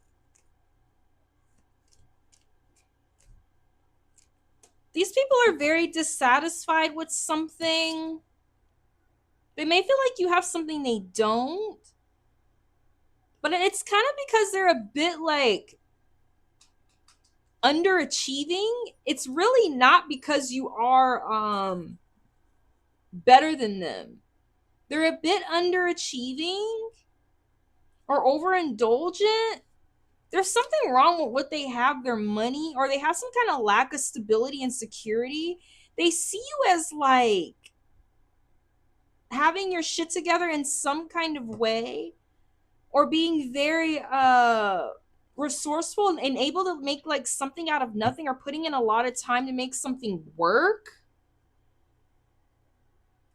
these people are very dissatisfied with something. They may feel like you have something they don't, but it's kind of because they're a bit like underachieving. It's really not because you are better than them. They're a bit underachieving or overindulgent. There's something wrong with what they have, their money, or they have some kind of lack of stability and security. They see you as like having your shit together in some kind of way, or being very resourceful and able to make like something out of nothing, or putting in a lot of time to make something work.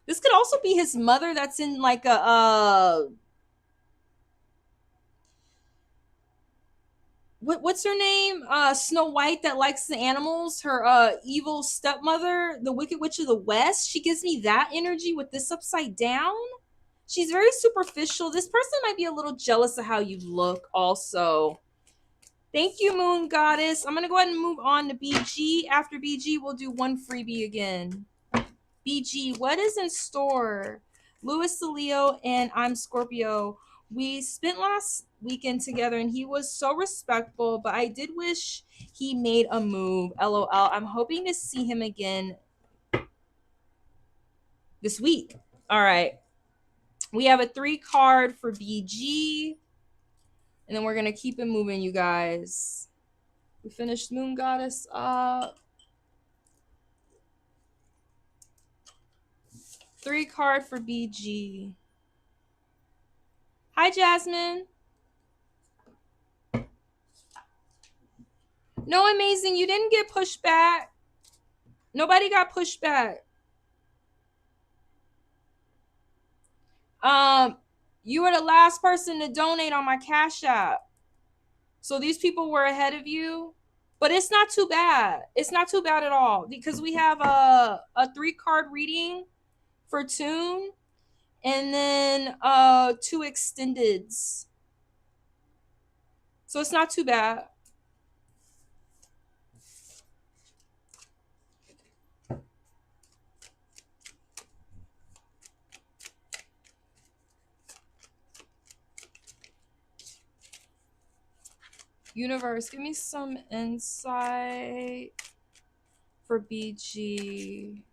This could also be his mother that's in like a what's her name? Snow White that likes the animals. Her evil stepmother, the Wicked Witch of the West. She gives me that energy with this upside down. She's very superficial. This person might be a little jealous of how you look also. Thank you, Moon Goddess. I'm going to go ahead and move on to BG. After BG, we'll do one freebie again. BG, what is in store? Louis the Leo and I'm Scorpio. We spent last weekend together and he was so respectful, but I did wish he made a move. LOL. I'm hoping to see him again this week. All right. We have a 3 card for BG. And then we're going to keep it moving, you guys. We finished Moon Goddess up. 3 card for BG. Hi, Jasmine. No, amazing. You didn't get pushed back. Nobody got pushed back. You were the last person to donate on my Cash App. So these people were ahead of you. But it's not too bad. It's not too bad at all. Because we have a 3 card reading for Tune. And then 2 extendeds. So it's not too bad. Universe, give me some insight for BG.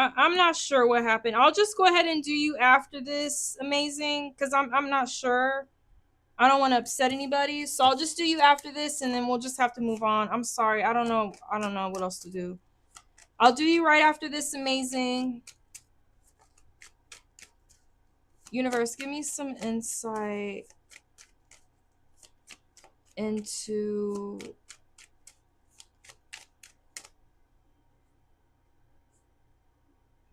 I'm not sure what happened. I'll just go ahead and do you after this, amazing, because I'm not sure. I don't want to upset anybody, so I'll just do you after this, and then we'll just have to move on. I'm sorry. I don't know what else to do. I'll do you right after this, amazing. Universe, give me some insight into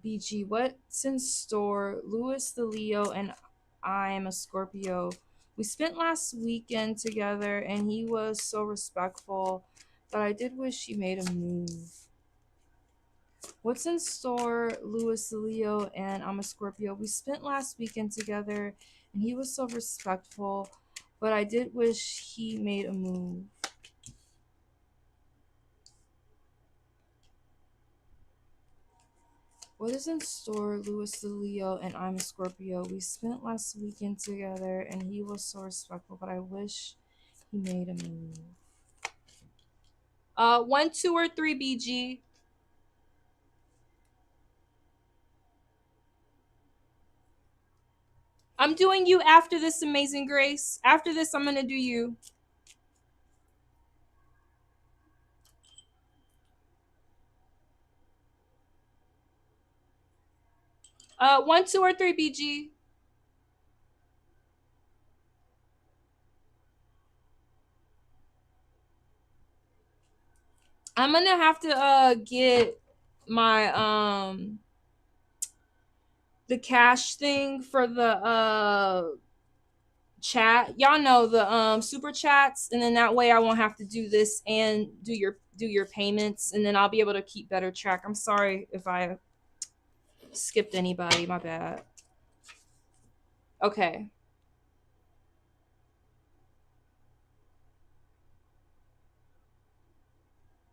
BG. What's in store? Louis the Leo and I'm a Scorpio. We spent last weekend together and he was so respectful, but I did wish he made a move. What's in store? Louis the Leo and I'm a Scorpio. We spent last weekend together and he was so respectful, but I did wish he made a move. What is in store? Louis the Leo and I'm a Scorpio. We spent last weekend together and he was so respectful, but I wish he made a move. 1, 2, or 3 BG. I'm doing you after this, amazing Grace. After this, I'm gonna do you. One, 2, or 3 BG. I'm gonna have to get my the cash thing for the chat. Y'all know the super chats, and then that way I won't have to do this and do your payments, and then I'll be able to keep better track. I'm sorry if I skipped anybody, my bad. Okay.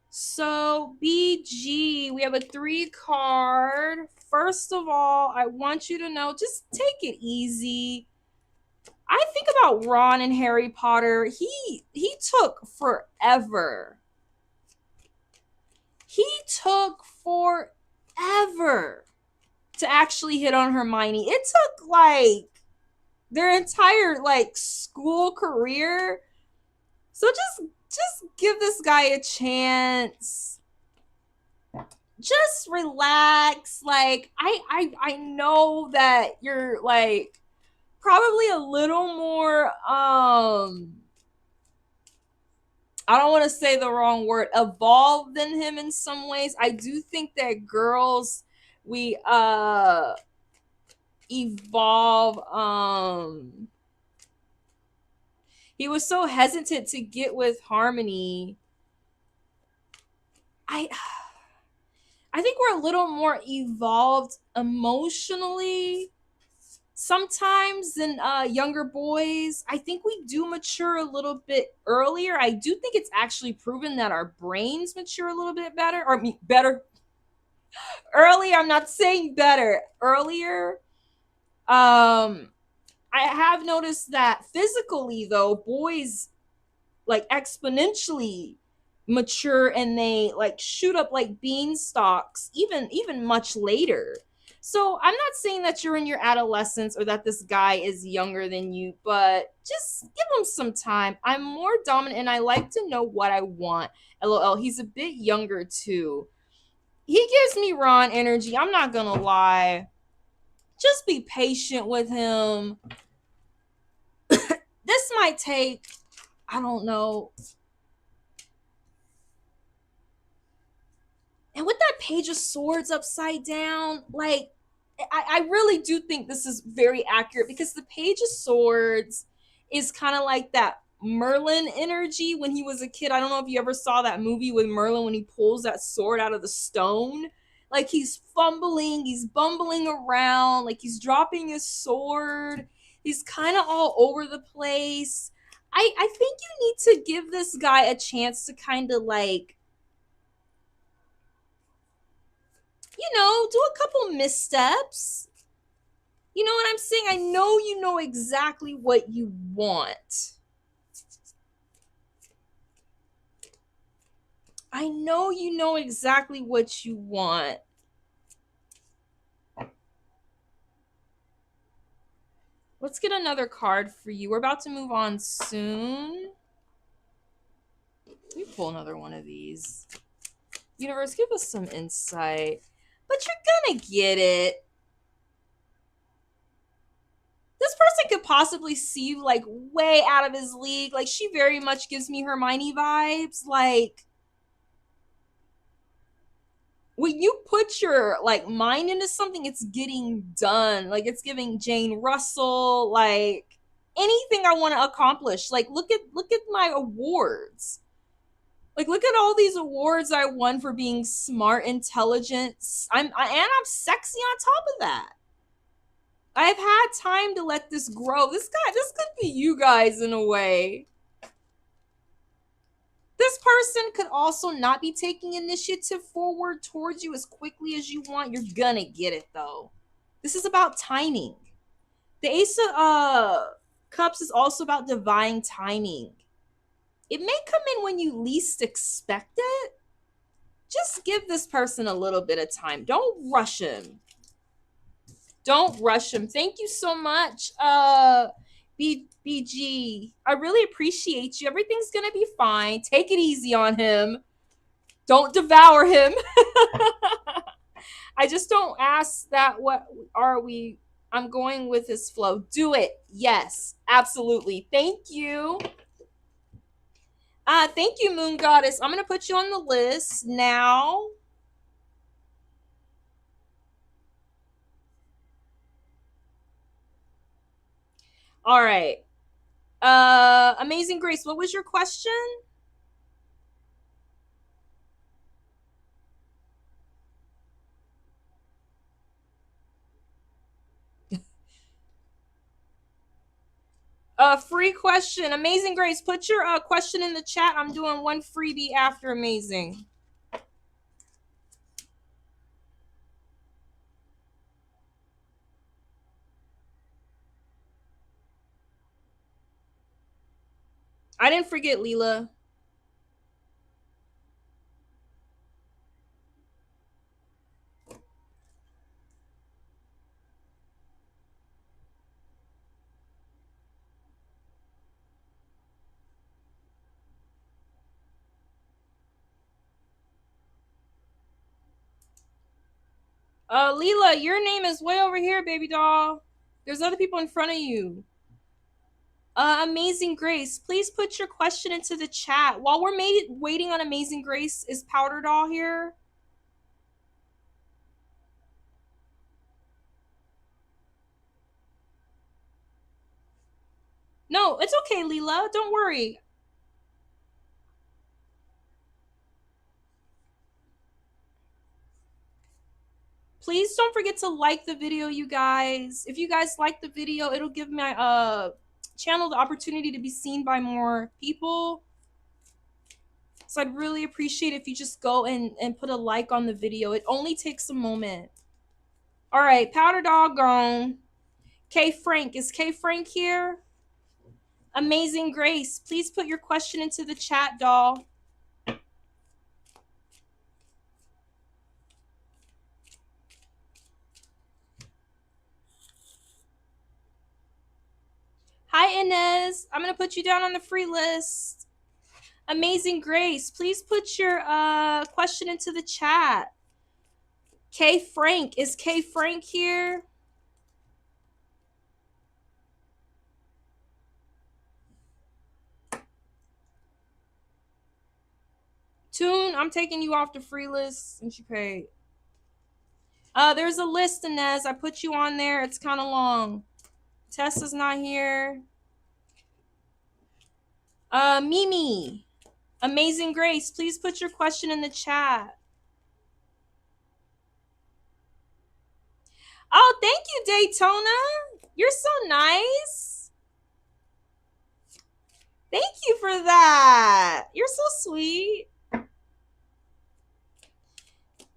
So BG, we have a 3 card. First of all, I want you to know, just take it easy. I think about Ron and Harry Potter. He took forever. He took forever to actually hit on Hermione. It took like their entire like school career. So just give this guy a chance. Just relax. Like I know that you're like probably a little more I don't want to say the wrong word, evolved than him in some ways. I do think that girls we evolve. He was so hesitant to get with Harmony. I think we're a little more evolved emotionally sometimes than younger boys. I think we do mature a little bit earlier. I do think it's actually proven that our brains mature a little bit better, or better earlier. I'm not saying better, earlier. I have noticed that physically though, boys like exponentially mature and they like shoot up like beanstalks even much later. So I'm not saying that you're in your adolescence or that this guy is younger than you, but just give him some time. I'm more dominant and I like to know what I want. LOL. He's a bit younger too. He gives me Ron energy. I'm not gonna lie. Just be patient with him. This might take, I don't know. And with that Page of Swords upside down, like, I really do think this is very accurate because the Page of Swords is kind of like that Merlin energy when he was a kid. I don't know if you ever saw that movie with Merlin when he pulls that sword out of the stone. Like he's fumbling, he's bumbling around, like he's dropping his sword. He's kind of all over the place. I think you need to give this guy a chance to kind of like, do a couple missteps. You know what I'm saying? I know you know exactly what you want. I know you know exactly what you want. Let's get another card for you. We're about to move on soon. Let me pull another one of these. Universe, give us some insight. But you're gonna get it. This person could possibly see you like way out of his league. Like she very much gives me Hermione vibes. Like when you put your like mind into something, it's getting done. Like it's giving Jane Russell, like anything I want to accomplish. Like look at my awards. Like look at all these awards I won for being smart, intelligent. I'm sexy on top of that. I've had time to let this grow. This could be you guys in a way. This person could also not be taking initiative forward towards you as quickly as you want. You're gonna get it though. This is about timing. The Ace of Cups is also about divine timing. It may come in when you least expect it. Just give this person a little bit of time. Don't rush him. Don't rush him. Thank you so much, BG. I really appreciate you. Everything's gonna be fine. Take it easy on him. Don't devour him. I just don't ask that. What are we? I'm going with his flow. Do it. Yes, absolutely. Thank you. Thank you, Moon Goddess. I'm gonna put you on the list now. All right. Amazing Grace, what was your question? Free question. Amazing Grace, put your question in the chat. I'm doing one freebie after Amazing. I didn't forget, Leela. Leela, your name is way over here, baby doll. There's other people in front of you. Amazing Grace, please put your question into the chat. While we're waiting on Amazing Grace, is Powder Doll here? No, it's okay, Leela. Don't worry. Please don't forget to like the video, you guys. If you guys like the video, it'll give my channel the opportunity to be seen by more people. So I'd really appreciate if you just go and put a like on the video. It only takes a moment. All right, Powder Dog gone. K Frank, is K Frank here? Amazing Grace, please put your question into the chat, doll. Hi, Inez. I'm going to put you down on the free list. Amazing Grace, please put your question into the chat. K Frank, is K Frank here? Toon, I'm taking you off the free list since you paid. There's a list, Inez. I put you on there. It's kind of long. Tessa's not here. Mimi. Amazing Grace, please put your question in the chat. Oh, thank you, Daytona. You're so nice. Thank you for that. You're so sweet.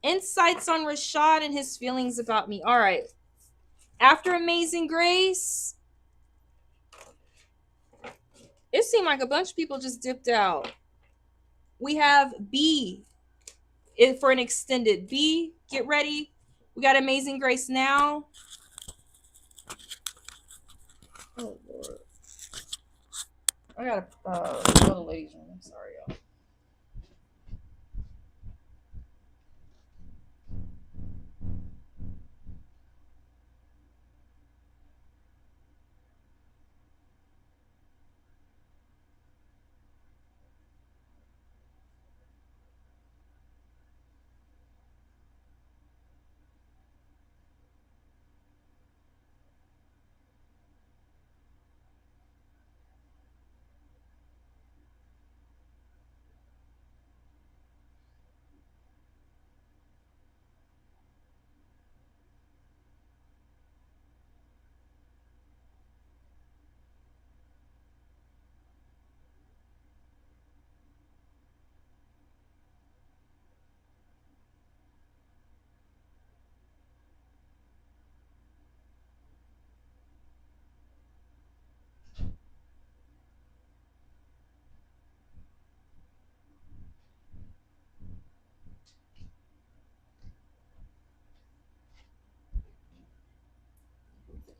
Insights on Rashad and his feelings about me. All right. After Amazing Grace, it seemed like a bunch of people just dipped out. We have B for an extended. B, get ready. We got Amazing Grace now. Oh, Lord. I gotta go to the ladies' room. I'm sorry, y'all.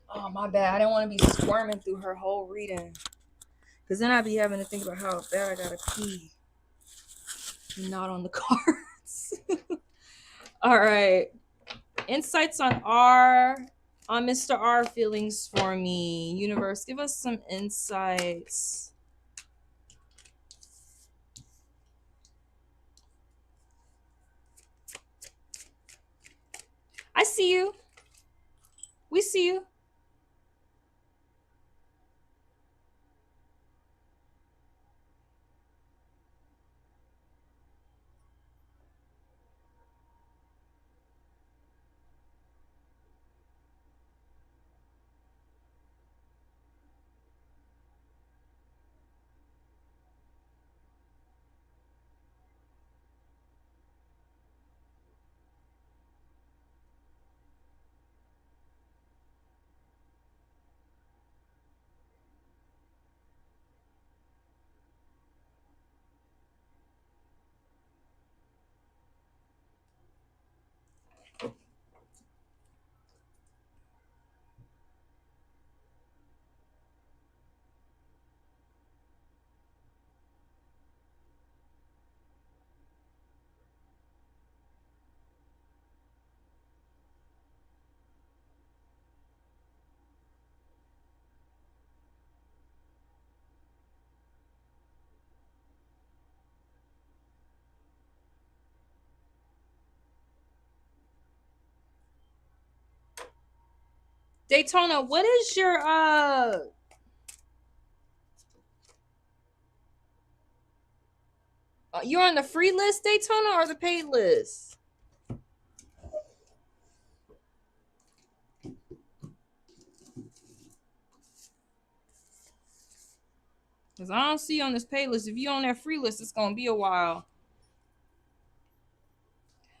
Oh, my bad. I didn't want to be squirming through her whole reading. Because then I'd be having to think about how bad I gotta pee. Not on the cards. All right. Insights on Mr. R feelings for me. Universe, give us some insights. I see you. We see you. Daytona, what is your you're on the free list, Daytona, or the paid list? Because I don't see on this paid list. If you're on that free list, it's going to be a while.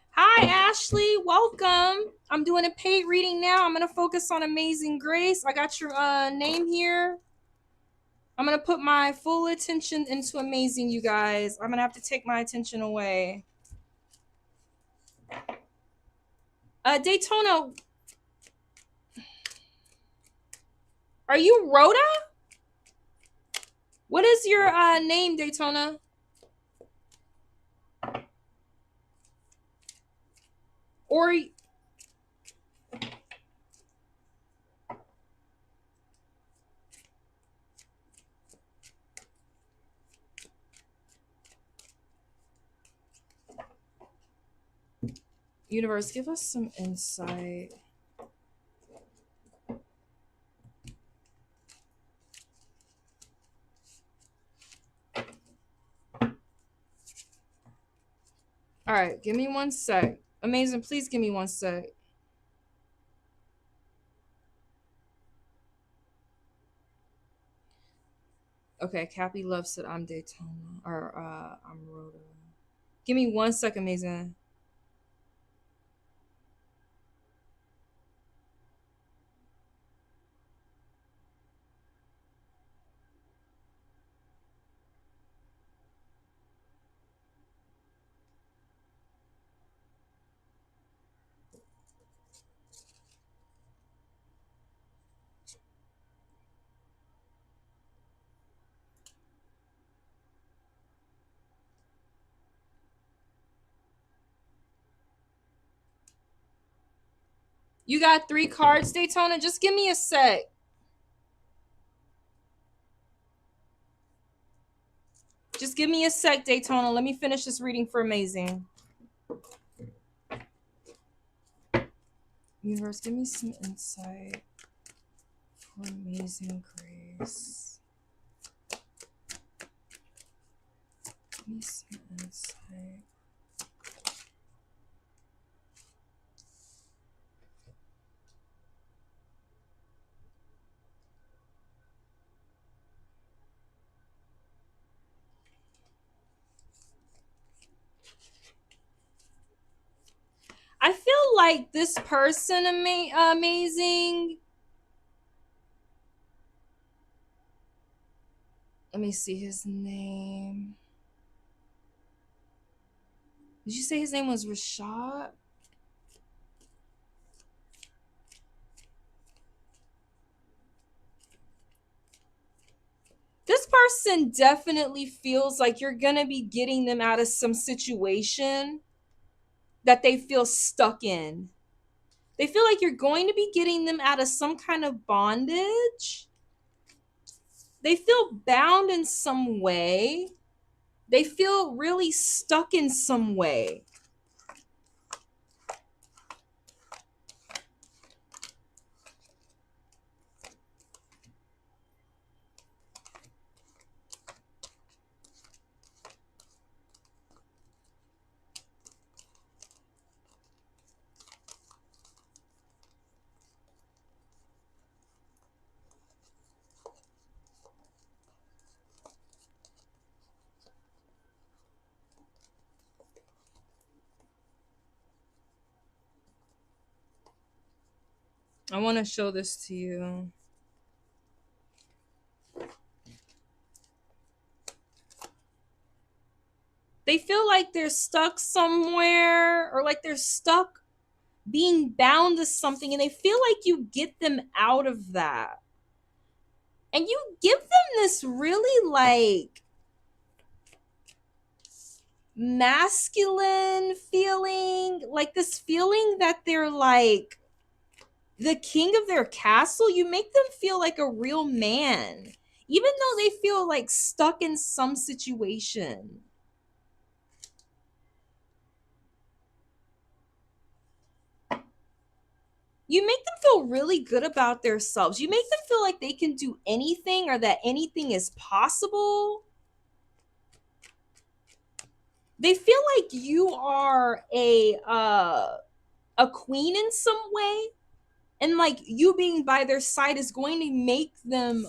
Hi, Ashley. Welcome. I'm doing a paid reading now. I'm going to focus on Amazing Grace. I got your name here. I'm going to put my full attention into Amazing, you guys. I'm going to have to take my attention away. Daytona, are you Rhoda? What is your name, Daytona? Or universe, give us some insight. All right, give me one sec. Amazing, please give me one sec. Okay, Cappy Love said I'm Daytona, or I'm Rhoda. Give me one sec, Amazing. You got 3 cards, Daytona? Just give me a sec. Just give me a sec, Daytona. Let me finish this reading for Amazing. Universe, give me some insight for Amazing Grace. Give me some insight. I feel like this person amazing. Let me see his name. Did you say his name was Rashad? This person definitely feels like you're going to be getting them out of some situation that they feel stuck in. They feel like you're going to be getting them out of some kind of bondage. They feel bound in some way. They feel really stuck in some way. I want to show this to you. They feel like they're stuck somewhere, or like they're stuck being bound to something, and they feel like you get them out of that. And you give them this really like masculine feeling, like this feeling that they're like the king of their castle. You make them feel like a real man, even though they feel like stuck in some situation. You make them feel really good about themselves. You make them feel like they can do anything or that anything is possible. They feel like you are a queen in some way, and like you being by their side is going to make them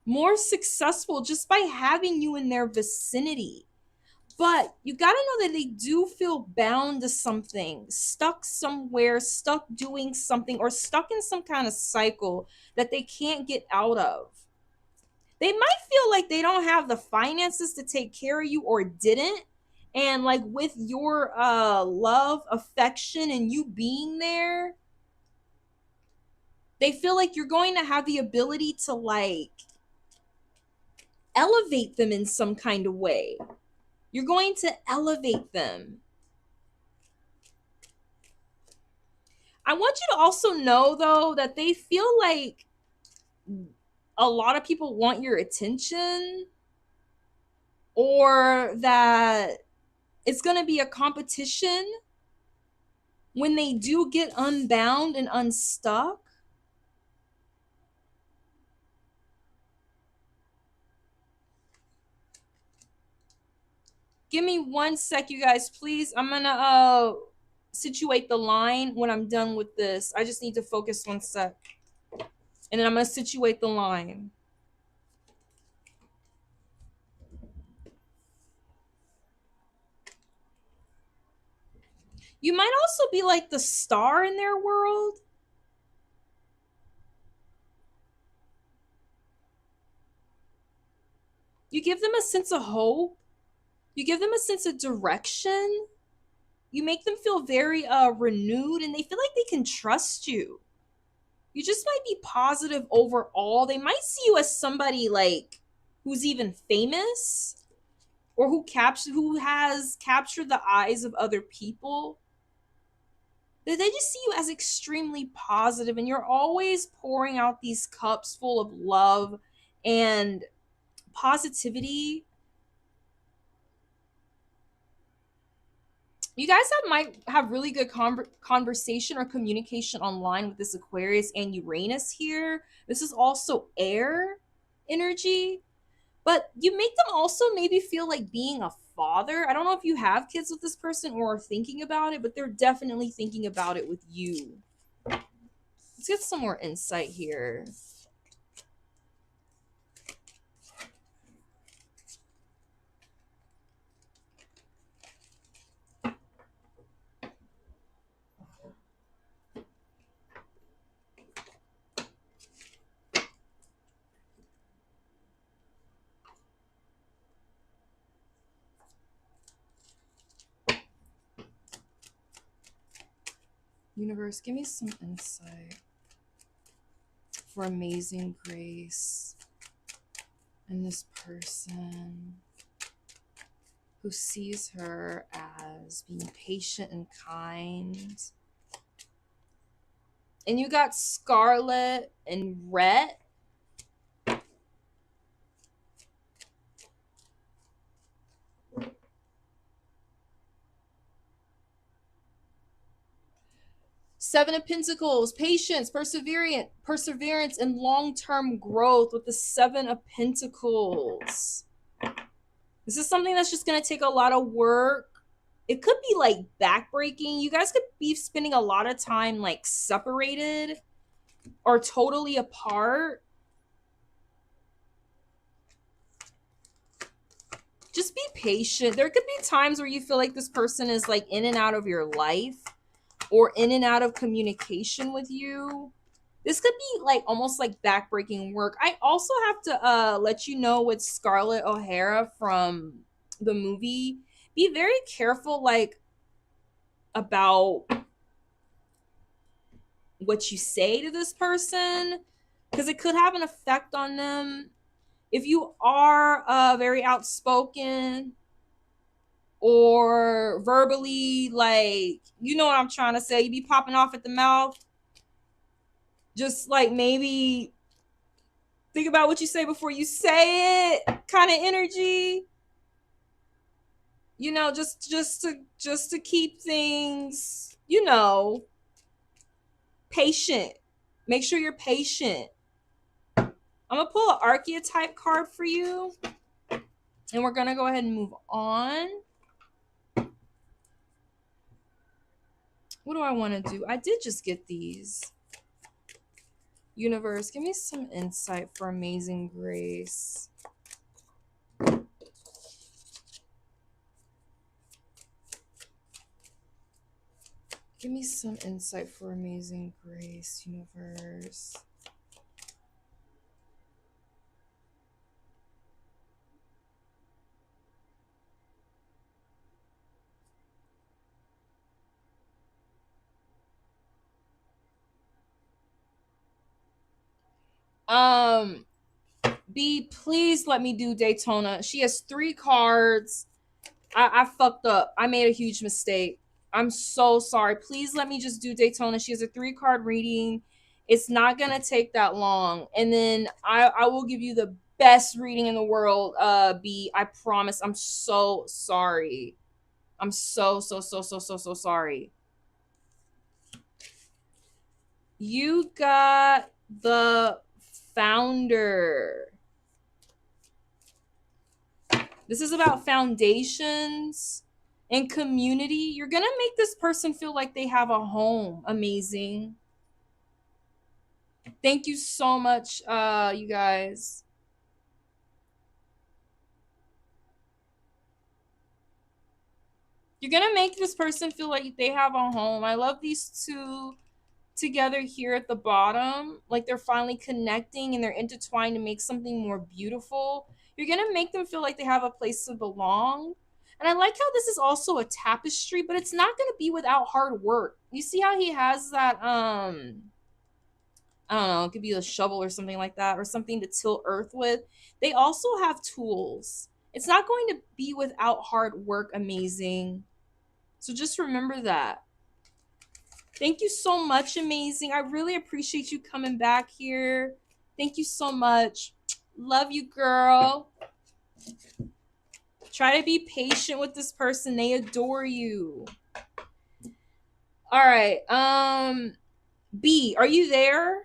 more successful just by having you in their vicinity. But you got to know that they do feel bound to something, stuck somewhere, stuck doing something, or stuck in some kind of cycle that they can't get out of. They might feel like they don't have the finances to take care of you or didn't. And like with your love, affection, and you being there, they feel like you're going to have the ability to like elevate them in some kind of way. You're going to elevate them. I want you to also know, though, that they feel like a lot of people want your attention, or that it's going to be a competition when they do get unbound and unstuck. Give me 1 sec, you guys, please. I'm going to situate the line when I'm done with this. I just need to focus 1 sec. And then I'm going to situate the line. You might also be like the star in their world. You give them a sense of hope. You give them a sense of direction. You make them feel very renewed, and they feel like they can trust you. You just might be positive overall. They might see you as somebody like who's even famous, or who has captured the eyes of other people. They just see you as extremely positive, and you're always pouring out these cups full of love and positivity. You guys might have really good conversation or communication online with this Aquarius and Uranus here. This is also air energy, but you make them also maybe feel like being a father. I don't know if you have kids with this person or are thinking about it, but they're definitely thinking about it with you. Let's get some more insight here. Universe, give me some insight for amazing grace and this person who sees her as being patient and kind. And you got Scarlet and Rhett. Seven of Pentacles, patience, perseverance, and long-term growth with the Seven of Pentacles. This is something that's just going to take a lot of work. It could be like backbreaking. You guys could be spending a lot of time like separated or totally apart. Just be patient. There could be times where you feel like this person is like in and out of your life, or in and out of communication with you. This could be like almost like backbreaking work. I also have to let you know with Scarlett O'Hara from the movie, be very careful like about what you say to this person, because it could have an effect on them. If you are very outspoken or verbally, like, you know what I'm trying to say, you be popping off at the mouth, just like maybe think about what you say before you say it kind of energy, you know, just to keep things, you know, Patient. Make sure you're patient. I'm gonna pull an archetype card for you, and we're gonna go ahead and move on. What do I want to do? I did just get these. Universe, give me some insight for Amazing Grace. Give me some insight for Amazing Grace, universe. B, please let me do Daytona. She has 3 cards. I fucked up. I made a huge mistake. I'm so sorry. Please let me just do Daytona. She has a 3-card reading. It's not gonna take that long. And then I will give you the best reading in the world, B. I promise. I'm so sorry. I'm so sorry. You got the Founder. This is about foundations and community. You're going to make this person feel like they have a home. Amazing. Thank you so much, you guys. You're going to make this person feel like they have a home. I love these 2 together here at the bottom. Like they're finally connecting and they're intertwined to make something more beautiful. You're going to make them feel like they have a place to belong. And I like how this is also a tapestry, but it's not going to be without hard work. You see how he has that, I don't know, it could be a shovel or something like that, or something to till earth with. They also have tools. It's not going to be without hard work. Amazing. So just remember that. Thank you so much, Amazing. I really appreciate you coming back here. Thank you so much. Love you, girl. Try to be patient with this person. They adore you. All right. B, are you there?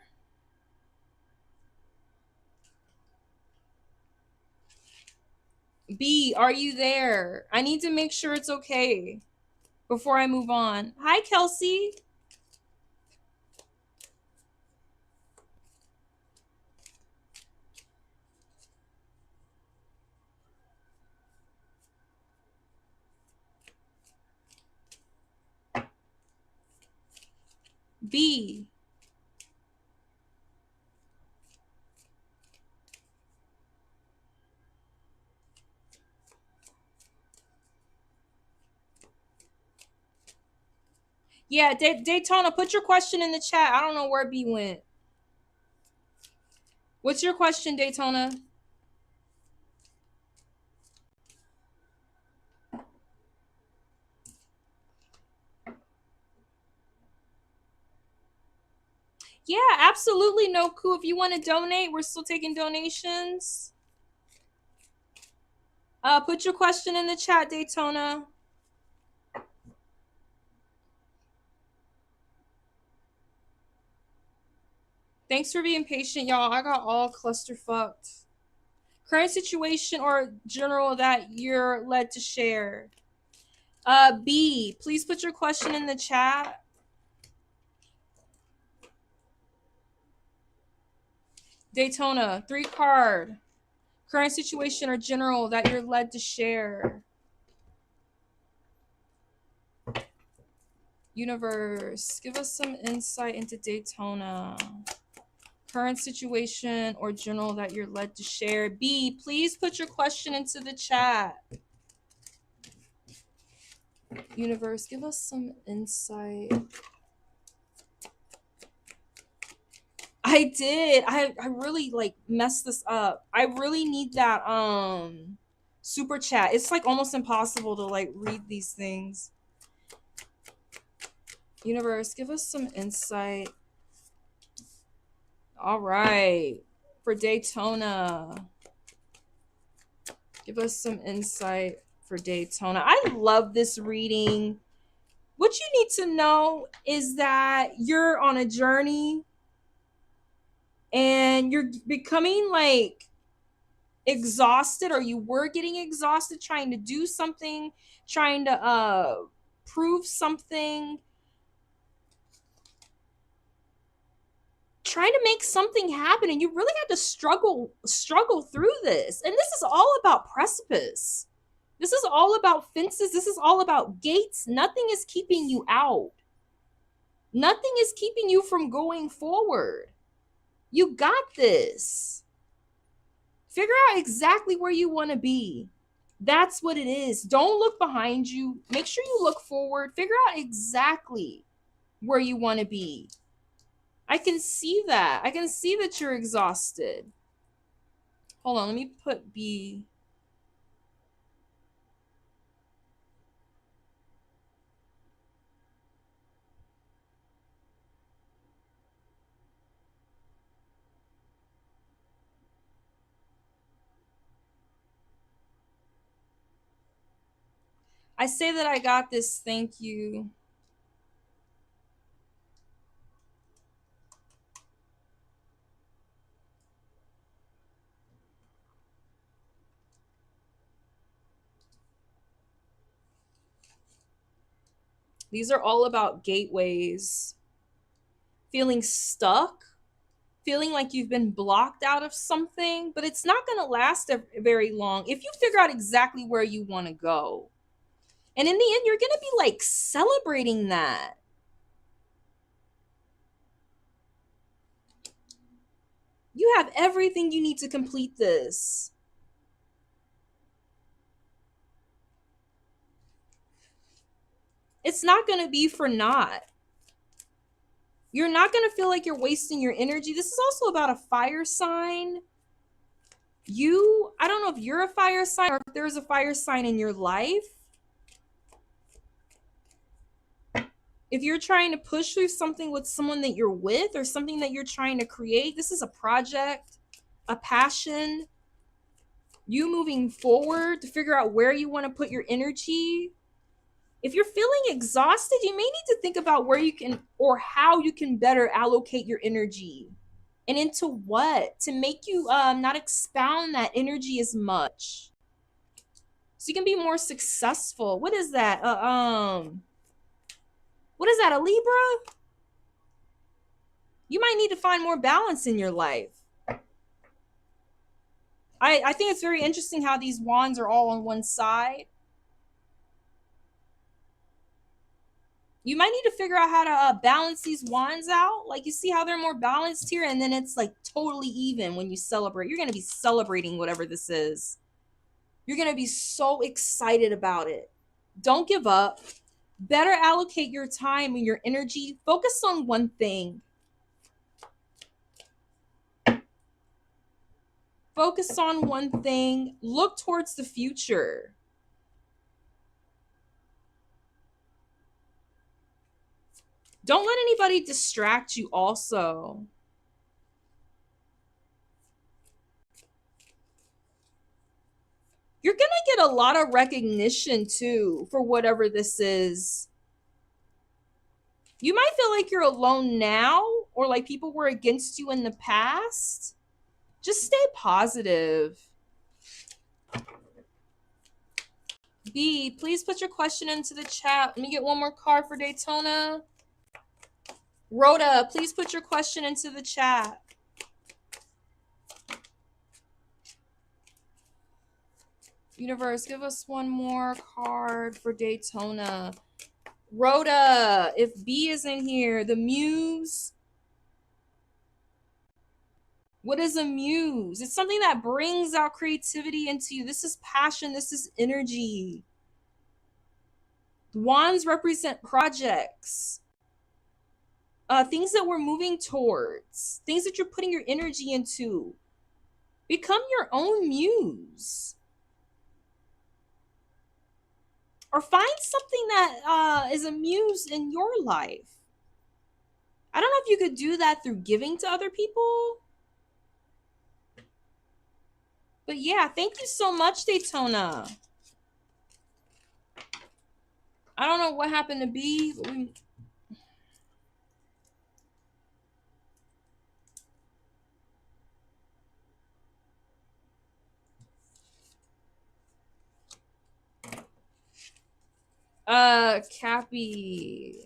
B, are you there? I need to make sure it's okay before I move on. Hi, Kelsey. B. Yeah, Daytona, put your question in the chat. I don't know where B went. What's your question, Daytona? Yeah, absolutely, Noku. If you want to donate, we're still taking donations. Put your question in the chat, Daytona. Thanks for being patient, y'all. I got all clusterfucked. Current situation or general that you're led to share. B, please put your question in the chat. Daytona, 3-card. Current situation or general that you're led to share. Universe, give us some insight into Daytona. Current situation or general that you're led to share. B, please put your question into the chat. Universe, give us some insight. I did. I really like messed this up. I really need that super chat. It's like almost impossible to like read these things. Universe, give us some insight. All right. For Daytona. Give us some insight for Daytona. I love this reading. What you need to know is that you're on a journey and you're becoming like exhausted, or you were getting exhausted trying to do something, trying to prove something, trying to make something happen, and you really had to struggle through this. And this is all about precipice. This is all about fences. This is all about gates. Nothing is keeping you out. Nothing is keeping you from going forward. You got this. Figure out exactly where you want to be. That's what it is. Don't look behind you. Make sure you look forward. Figure out exactly where you want to be. I can see that. I can see that you're exhausted. Hold on, let me put B. I say that I got this. Thank you. These are all about gateways. Feeling stuck, feeling like you've been blocked out of something, but it's not going to last very long if you figure out exactly where you want to go. And in the end, you're going to be like celebrating that. You have everything you need to complete this. It's not going to be for naught. You're not going to feel like you're wasting your energy. This is also about a fire sign. I don't know if you're a fire sign or if there's a fire sign in your life. If you're trying to push through something with someone that you're with or something that you're trying to create, this is a project, a passion, you moving forward to figure out where you want to put your energy. If you're feeling exhausted, you may need to think about where you can or how you can better allocate your energy and into what to make you not expound that energy as much. So you can be more successful. What is that? What is that, a Libra? You might need to find more balance in your life. I think it's very interesting how these wands are all on one side. You might need to figure out how to balance these wands out. Like, you see how they're more balanced here, and then it's like totally even when you celebrate. You're going to be celebrating whatever this is. You're going to be so excited about it. Don't give up. Better allocate your time and your energy. Focus on one thing. Focus on one thing. Look towards the future. Don't let anybody distract you also. You're going to get a lot of recognition too for whatever this is. You might feel like you're alone now, or like people were against you in the past. Just stay positive. B, please put your question into the chat. Let me get one more card for Daytona. Rhoda, please put your question into the chat. Universe, give us one more card for Daytona. Rhoda, if B is in here, the muse. What is a muse? It's something that brings out creativity into you. This is passion. This is energy. Wands represent projects. Things that we're moving towards. Things that you're putting your energy into. Become your own muse. Or find something that is a muse in your life. I don't know if you could do that through giving to other people. But yeah, thank you so much, Daytona. I don't know what happened to B, but we... Cappy.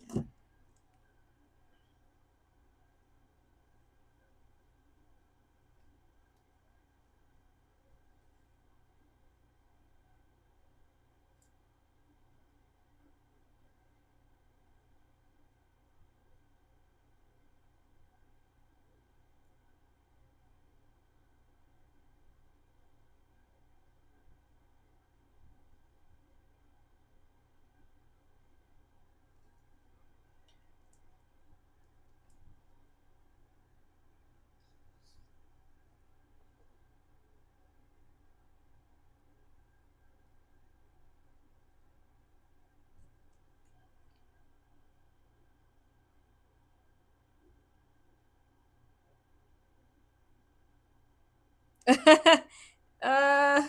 uh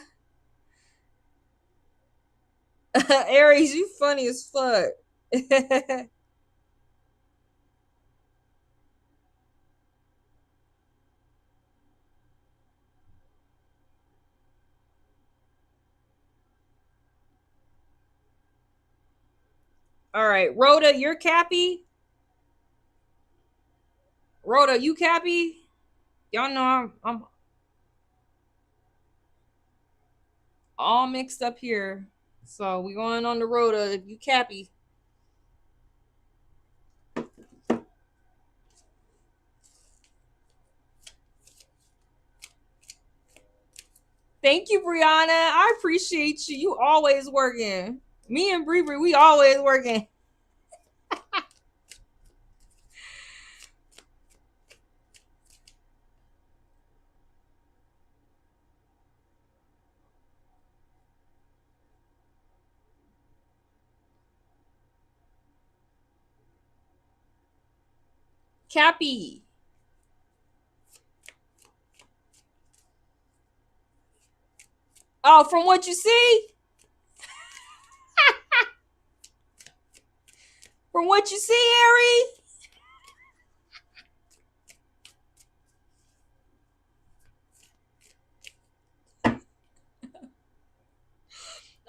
Aries, you funny as fuck. All right, Rhoda, you're Cappy. Rhoda, you Cappy. Y'all know I'm all mixed up here. So we going on the Rhoda. You Cappy. Thank you, Brianna. I appreciate you. You always working. Me and Bree, we always working. Cappy. Oh, from what you see? From what you see, Harry?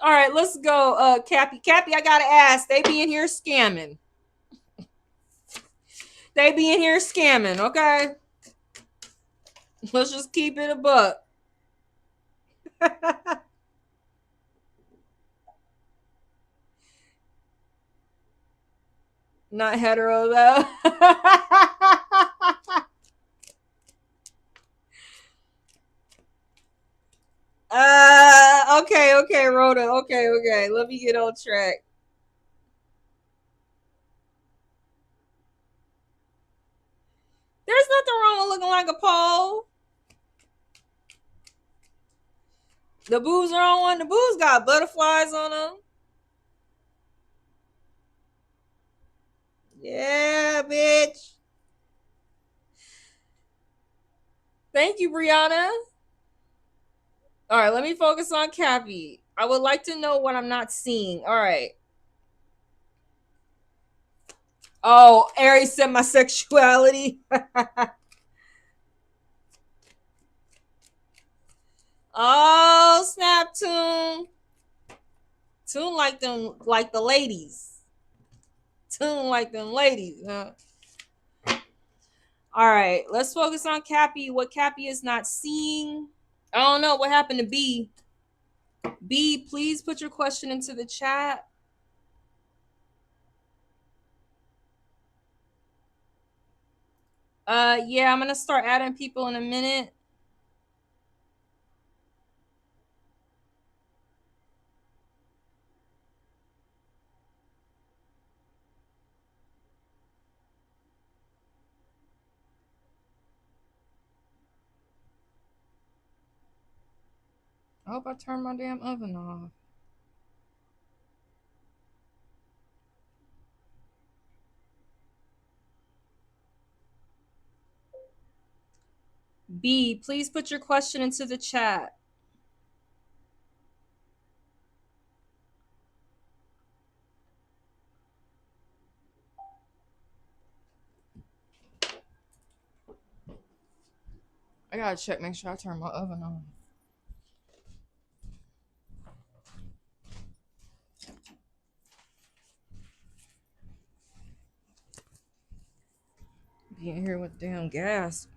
All right, let's go. Cappy. Cappy, I gotta ask. They be in here scamming. They be in here scamming, okay? Let's just keep it a buck. Not hetero though. Okay, Rhoda. Okay. Let me get on track. There's nothing wrong with looking like a pole. The boobs are on one. The boobs got butterflies on them. Yeah, bitch. Thank you, Brianna. All right, let me focus on Cappy. I would like to know what I'm not seeing. All right. Oh, Aries said my sexuality. Oh, snap, Tune. Tune like them, like the ladies. Tune like them ladies. Huh? All right, let's focus on Cappy. What Cappy is not seeing. I don't know what happened to B. B, please put your question into the chat. Yeah, I'm gonna start adding people in a minute. I hope I turned my damn oven off. B, please put your question into the chat. I gotta check, make sure I turn my oven on. Being here with damn gas.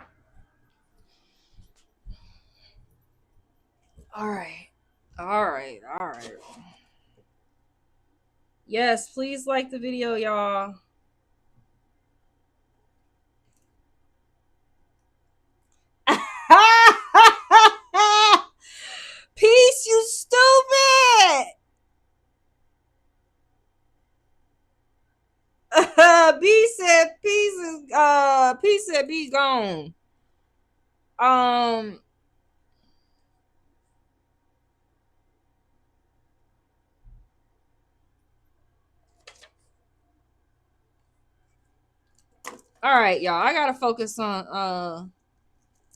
Alright. Alright. Alright. Yes, please like the video, y'all. Peace, you stupid! B said peace is P said be gone. All right, y'all. I gotta focus on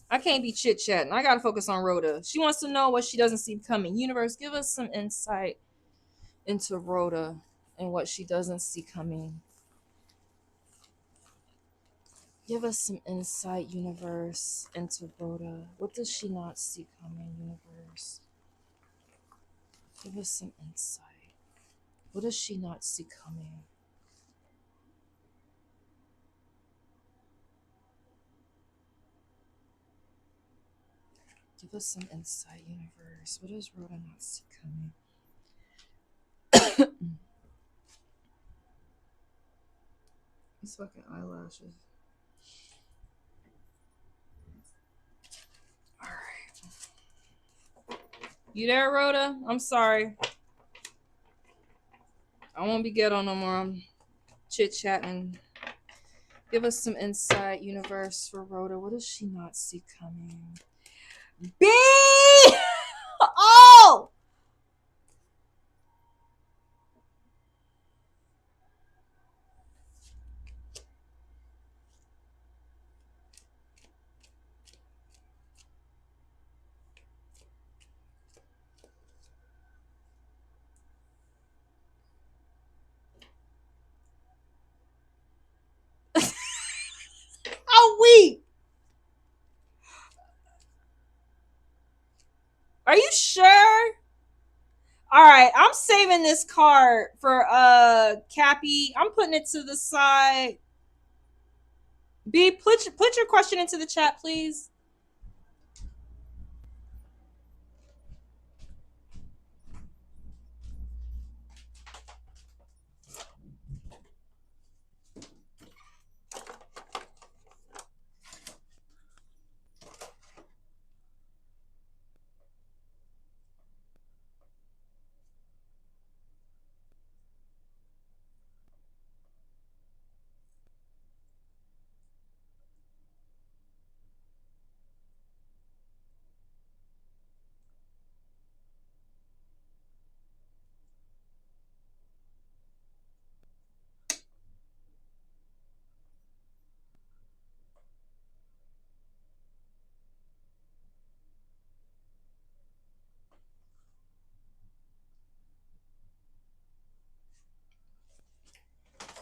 I can't be chit chatting. I gotta focus on Rhoda. She wants to know what she doesn't see coming. Universe, give us some insight into Rhoda and what she doesn't see coming. Give us some insight, universe, into Rhoda. What does she not see coming, universe? Give us some insight. What does she not see coming? Give us some insight, universe. What does Rhoda not see coming? These fucking eyelashes. Alright. You there, Rhoda? I'm sorry. I won't be ghetto no more. I'm chit-chatting. Give us some insight, universe, for Rhoda. What does she not see coming? B! Oh! I'm weak. Are you sure? All right, I'm saving this card for Cappy. I'm putting it to the side. B, put your question into the chat, please.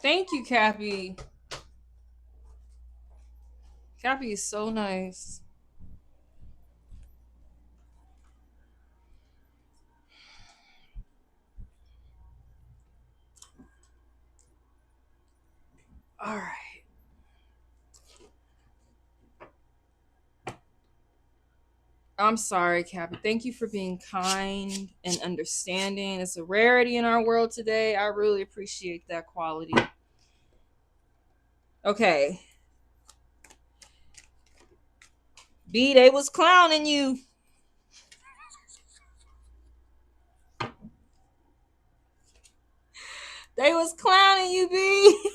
Thank you, Cappy. Cappy is so nice. All right. I'm sorry, Cappy. Thank you for being kind and understanding. It's a rarity in our world today. I really appreciate that quality. Okay. B, they was clowning you. They was clowning you, B.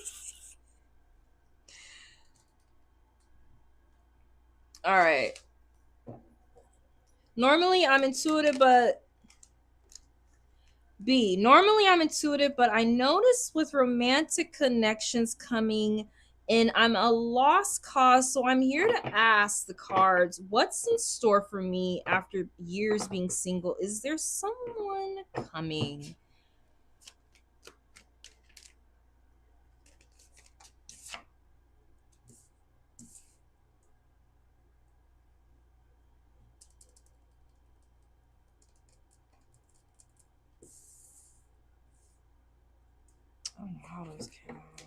All right. Normally I'm intuitive, but B, normally I'm intuitive, but I notice with romantic connections coming in, I'm a lost cause. So I'm here to ask the cards, what's in store for me after years being single? Is there someone coming? how those came out.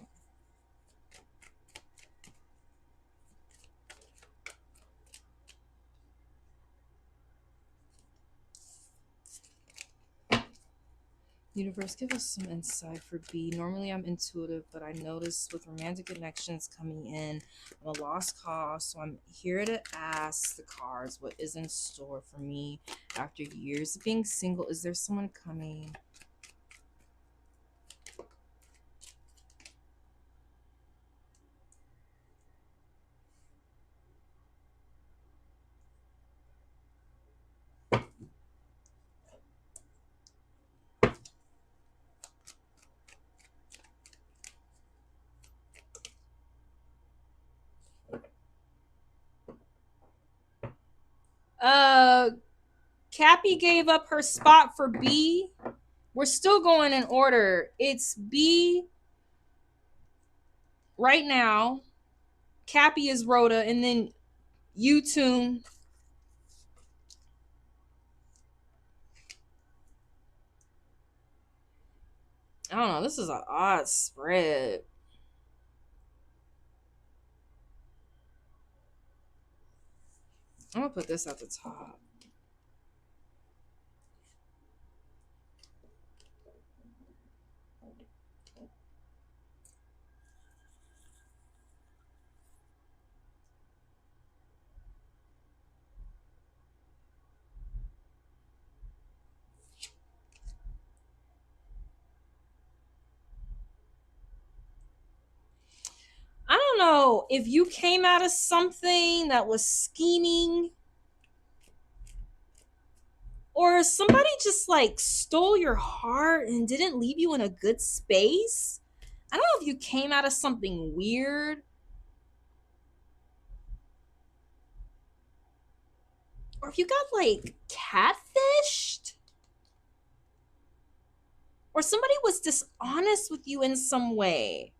Universe, give us some insight for B. Normally I'm intuitive, but I notice with romantic connections coming in, I'm a lost cause. So I'm here to ask the cards what is in store for me after years of being single. Is there someone coming? Cappy gave up her spot for B. We're still going in order. It's B right now. Cappy is Rhoda, and then you tune. I don't know. This is an odd spread. I'm gonna put this at the top. I don't know if you came out of something that was scheming, or somebody just like stole your heart and didn't leave you in a good space. I don't know if you came out of something weird, or if you got like catfished, or somebody was dishonest with you in some way.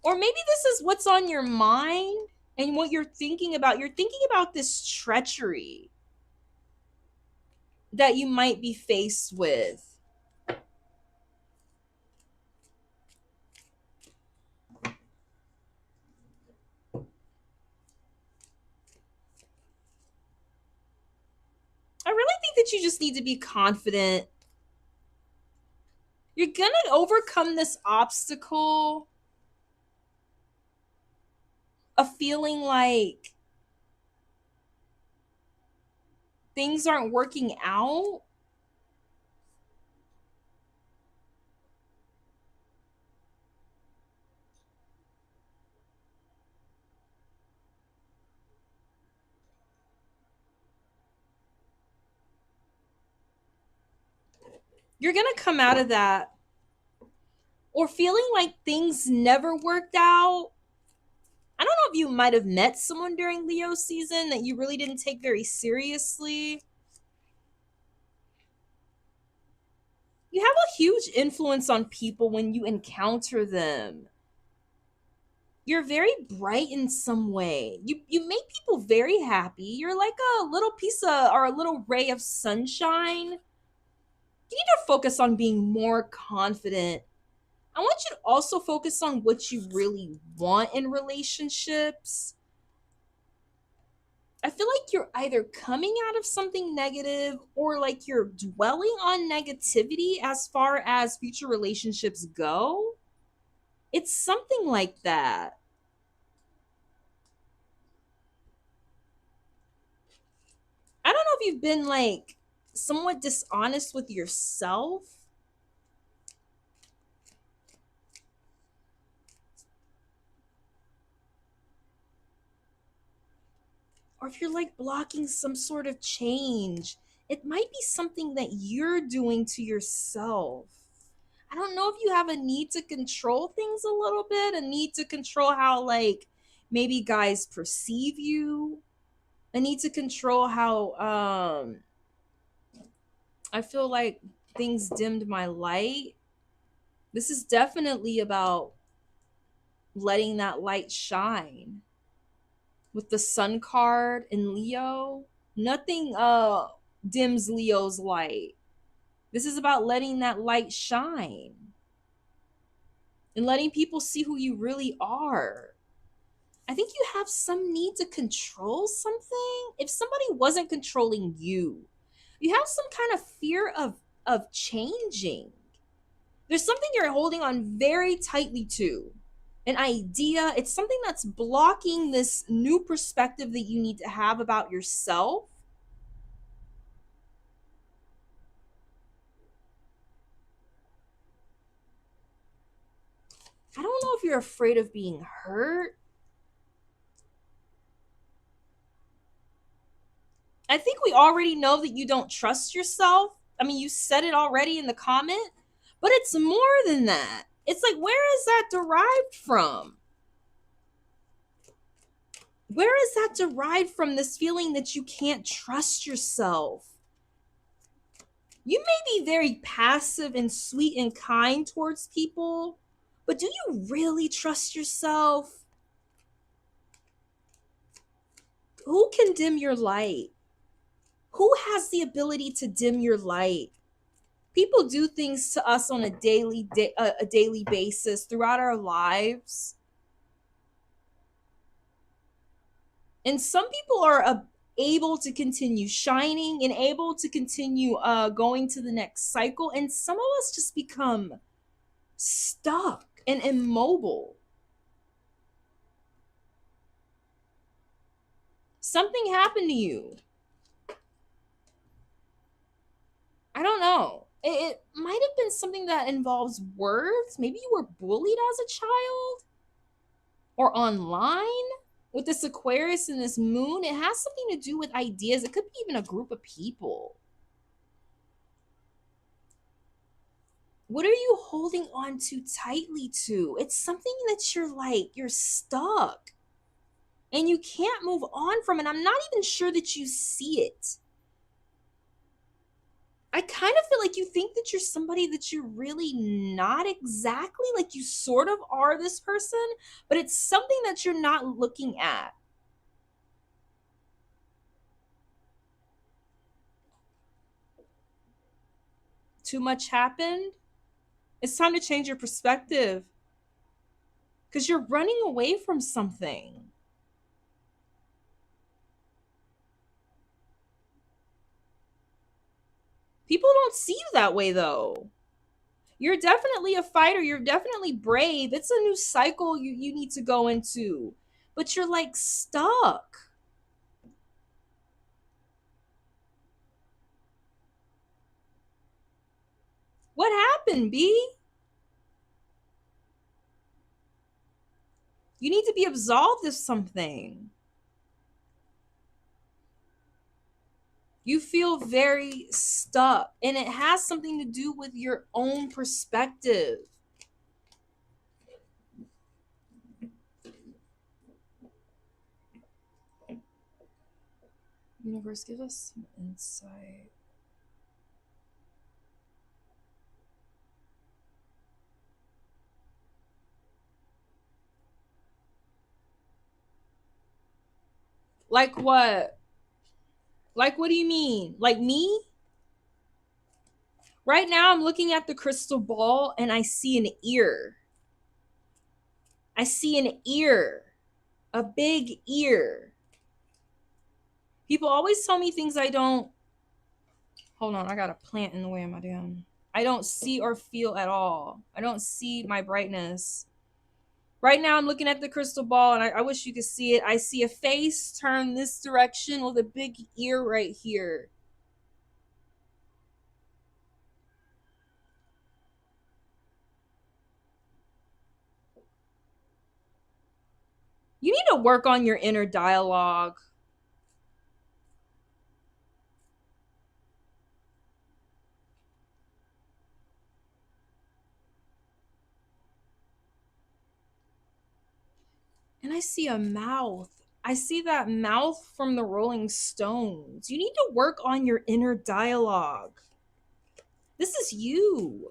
Or maybe this is what's on your mind and what you're thinking about. You're thinking about this treachery that you might be faced with. I really think that you just need to be confident. You're gonna overcome this obstacle of feeling like things aren't working out. You're gonna come out of that, or feeling like things never worked out. I don't know if you might have met someone during Leo season that you really didn't take very seriously. You have a huge influence on people when you encounter them. You're very bright in some way. You make people very happy. You're like a little piece of, or a little ray of sunshine. You need to focus on being more confident. I want you to also focus on what you really want in relationships. I feel like you're either coming out of something negative, or like you're dwelling on negativity as far as future relationships go. It's something like that. I don't know if you've been like somewhat dishonest with yourself, or if you're like blocking some sort of change. It might be something that you're doing to yourself. I don't know if you have a need to control things a little bit, a need to control how like maybe guys perceive you, a need to control how I feel like things dimmed my light. This is definitely about letting that light shine. With the sun card in Leo, nothing dims Leo's light. This is about letting that light shine. and letting people see who you really are. I think you have some need to control something. If somebody wasn't controlling you, you have some kind of fear of changing. There's something you're holding on very tightly to. An idea, it's something that's blocking this new perspective that you need to have about yourself. I don't know if you're afraid of being hurt. I think we already know that you don't trust yourself. I mean, you said it already in the comment, but it's more than that. It's like, where is that derived from? Where is that derived from, this feeling that you can't trust yourself? You may be very passive and sweet and kind towards people, but do you really trust yourself? Who can dim your light? Who has the ability to dim your light? People do things to us on a daily basis throughout our lives. And some people are able to continue shining and able to continue going to the next cycle. And some of us just become stuck and immobile. Something happened to you. I don't know. It might have been something that involves words. Maybe you were bullied as a child or online with this Aquarius and this moon. It has something to do with ideas. It could be even a group of people. What are you holding on too tightly to? It's something that you're stuck and you can't move on from it. I'm not even sure that you see it. I kind of feel like you think that you're somebody that you're really not exactly. Like you sort of are this person, but it's something that you're not looking at. Too much happened. It's time to change your perspective because you're running away from something. People don't see you that way though. You're definitely a fighter. You're definitely brave. It's a new cycle you need to go into, but you're like stuck. What happened, B? You need to be absolved of something. You feel very stuck, and it has something to do with your own perspective. Universe, give us some insight. Like what? Like, what do you mean? Like me? Right now, I'm looking at the crystal ball and I see an ear. I see an ear, a big ear. People always tell me things I don't. Hold on, I got a plant in the way of my damn. I don't see or feel at all. I don't see my brightness. Right now, I'm looking at the crystal ball and I wish you could see it. I see a face turn this direction with a big ear right here. You need to work on your inner dialogue. And I see a mouth. I see that mouth from the Rolling Stones. You need to work on your inner dialogue. This is you.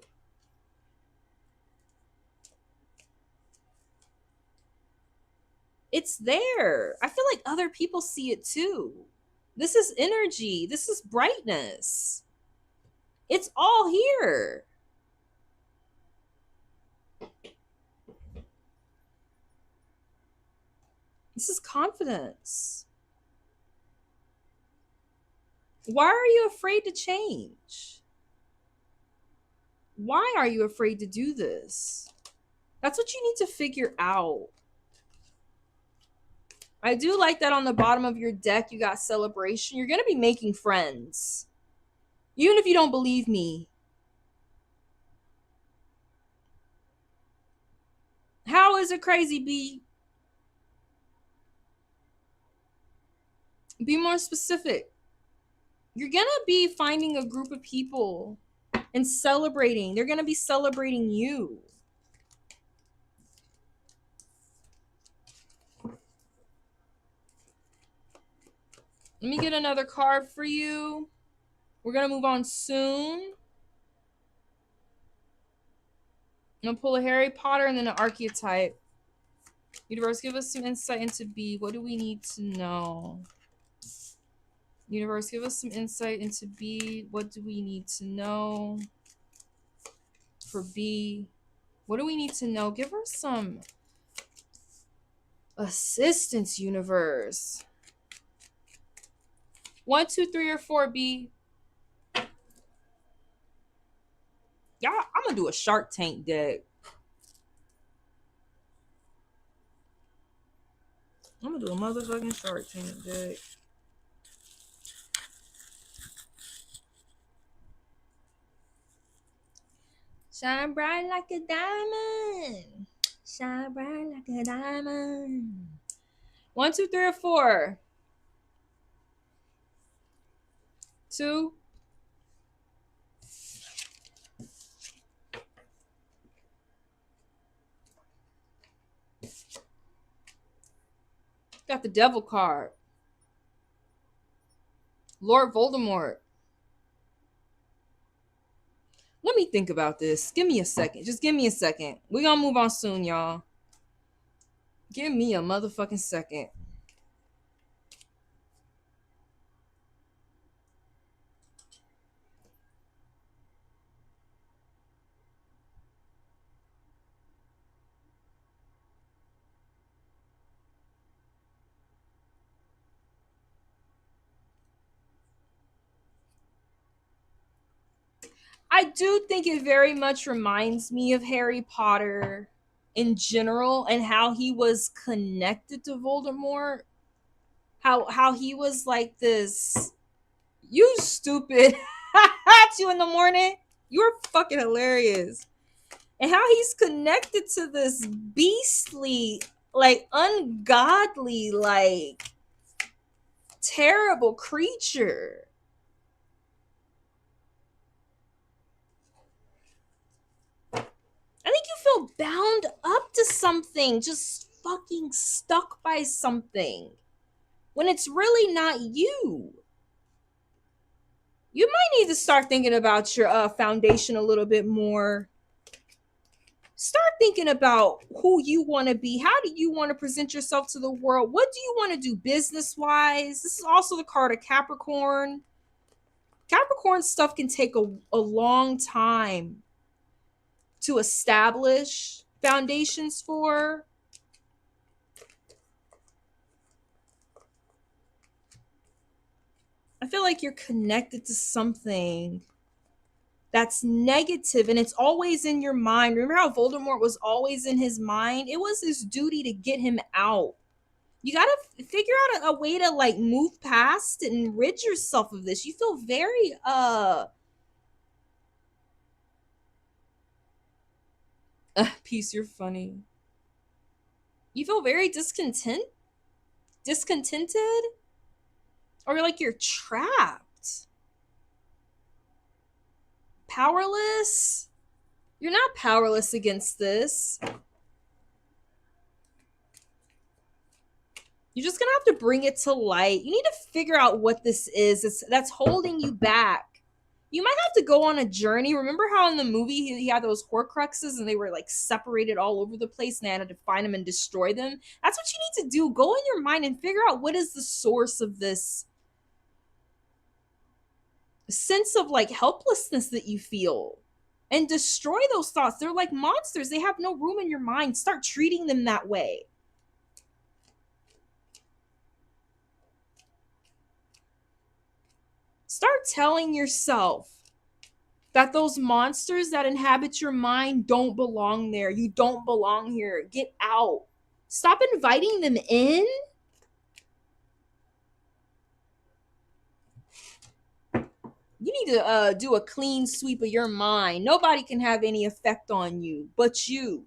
It's there. I feel like other people see it too. This is energy. This is brightness. It's all here. confidence. Why are you afraid to change? Why are you afraid to do this? That's what you need to figure out. I do like that on the bottom of your deck, you got celebration. You're going to be making friends. Even if you don't believe me. How is it crazy, B? Be more specific. You're going to be finding a group of people and celebrating. They're going to be celebrating you. Let me get another card for you. We're going to move on soon. I'm going to pull a Harry Potter and then an archetype. Universe, give us some insight into B. What do we need to know? Universe, give us some insight into B. What do we need to know for B? What do we need to know? Give her some assistance, universe. 1, 2, 3, or 4, B. Y'all, I'm gonna do a Shark Tank deck. I'm gonna do a motherfucking Shark Tank deck. Shine bright like a diamond. Shine bright like a diamond. 1, 2, 3, or 4. 2. Got the Devil card. Lord Voldemort. Let me think about this. Give me a second. Just give me a second. We're gonna move on soon, y'all. Give me a motherfucking second. I do think it very much reminds me of Harry Potter in general and how he was connected to Voldemort. How he was like this, you stupid at 2 in the morning. You're fucking hilarious. And how he's connected to this beastly, like ungodly, like terrible creature. I think you feel bound up to something, just fucking stuck by something, when it's really not you. You might need to start thinking about your foundation a little bit more. Start thinking about who you want to be. How do you want to present yourself to the world? What do you want to do business-wise? This is also the card of Capricorn. Capricorn stuff can take a long time to establish foundations for. I feel like you're connected to something that's negative and it's always in your mind. Remember how Voldemort was always in his mind? It was his duty to get him out. You gotta figure out a way to like move past it and rid yourself of this. You feel very Peace, you're funny. You feel very discontented, or like you're trapped, powerless. You're not powerless against this. You're just gonna have to bring it to light. You need to figure out what this is that's holding you back. You might have to go on a journey. Remember how in the movie he had those Horcruxes and they were like separated all over the place and they had to find them and destroy them? That's what you need to do. Go in your mind and figure out what is the source of this sense of like helplessness that you feel, and destroy those thoughts. They're like monsters. They have no room in your mind. Start treating them that way. Start telling yourself that those monsters that inhabit your mind don't belong there. You don't belong here. Get out. Stop inviting them in. You need to do a clean sweep of your mind. Nobody can have any effect on you but you.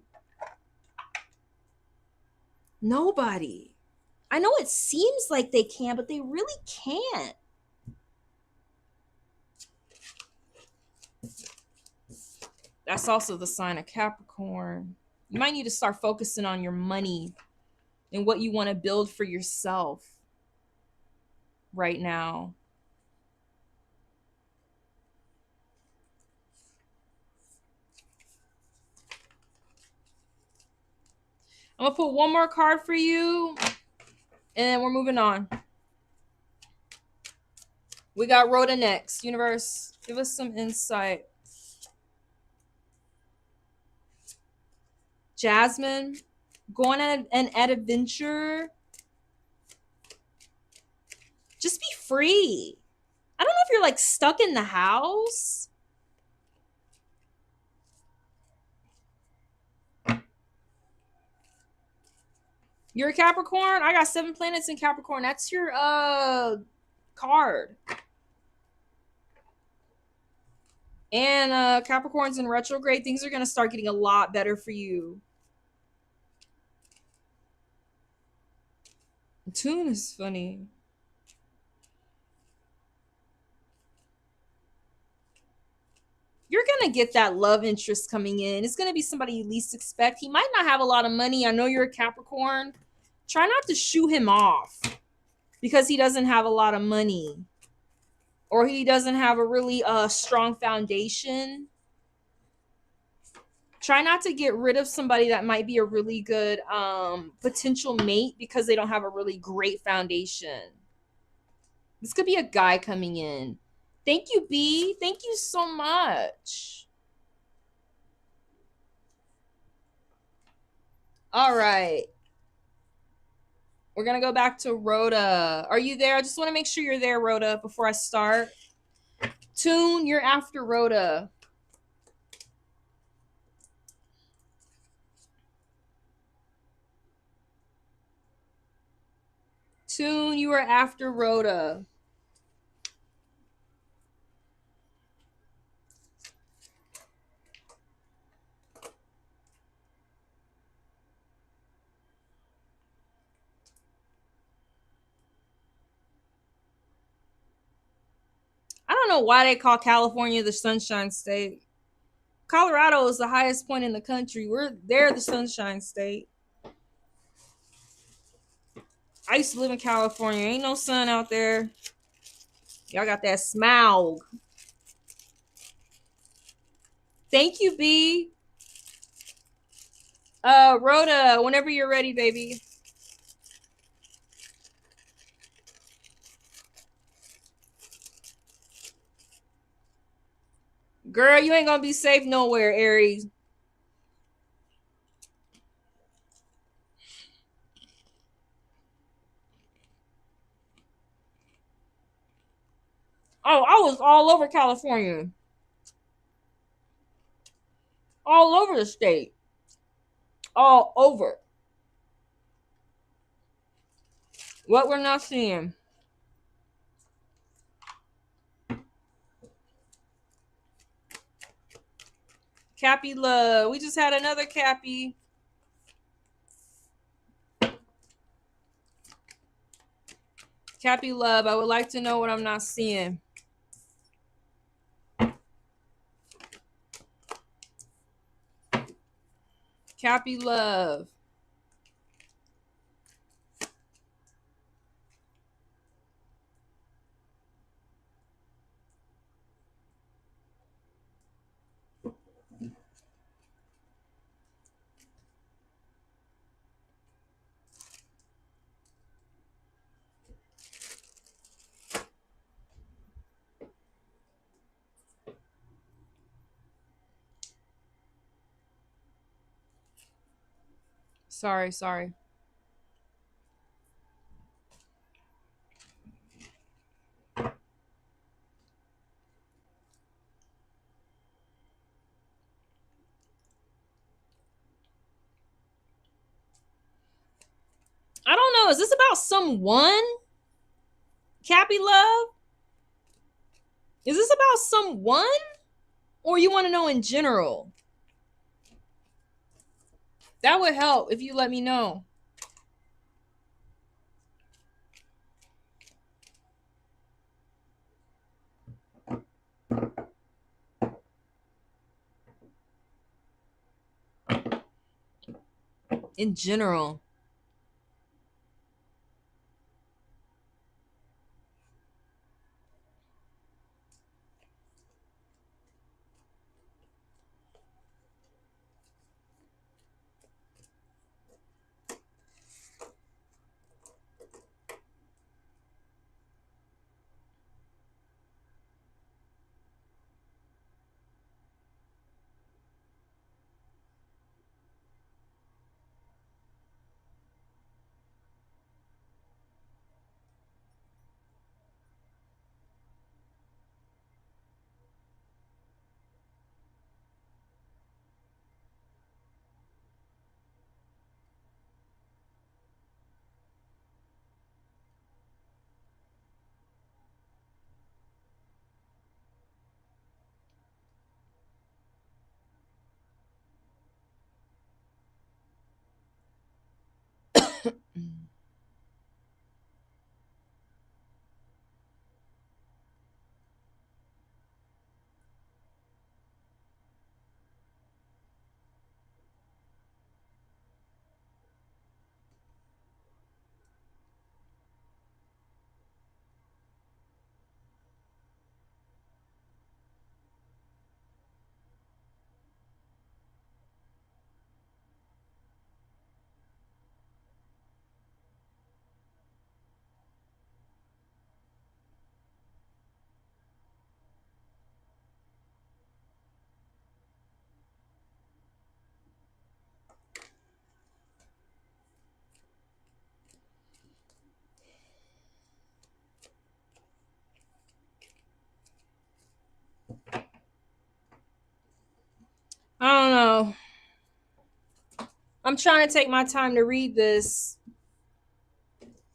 Nobody. I know it seems like they can, but they really can't. That's also the sign of Capricorn. You might need to start focusing on your money and what you want to build for yourself right now. I'm going to put one more card for you, and then we're moving on. We got Rhoda next. Universe, give us some insight. Jasmine, going on an adventure. Just be free. I don't know if you're like stuck in the house. You're a Capricorn? I got 7 planets in Capricorn. That's your card. And Capricorn's in retrograde. Things are going to start getting a lot better for you. The tune is funny. You're going to get that love interest coming in. It's going to be somebody you least expect. He might not have a lot of money. I know you're a Capricorn. Try not to shoo him off because he doesn't have a lot of money or he doesn't have a really strong foundation. Try not to get rid of somebody that might be a really good potential mate because they don't have a really great foundation. This could be a guy coming in. Thank you, B. Thank you so much. All right. We're going to go back to Rhoda. Are you there? I just want to make sure you're there, Rhoda, before I start. Tune, you're after Rhoda. Tune, you are after Rhoda. I don't know why they call California the Sunshine State. Colorado is the highest point in the country. They're the Sunshine State. I used to live in California. Ain't no sun out there. Y'all got that smog. Thank you, B. Rhoda, whenever you're ready, baby. Girl, you ain't gonna be safe nowhere, Aries. Oh, I was all over California. All over the state. All over. What we're not seeing. Cappy love. We just had another Cappy. Cappy love. I would like to know what I'm not seeing. Cappy love. Sorry. know. Is this about someone? Cappy Love? Is this about someone? Or you want to know in general? That would help if you let me know. In general. I don't know. I'm trying to take my time to read this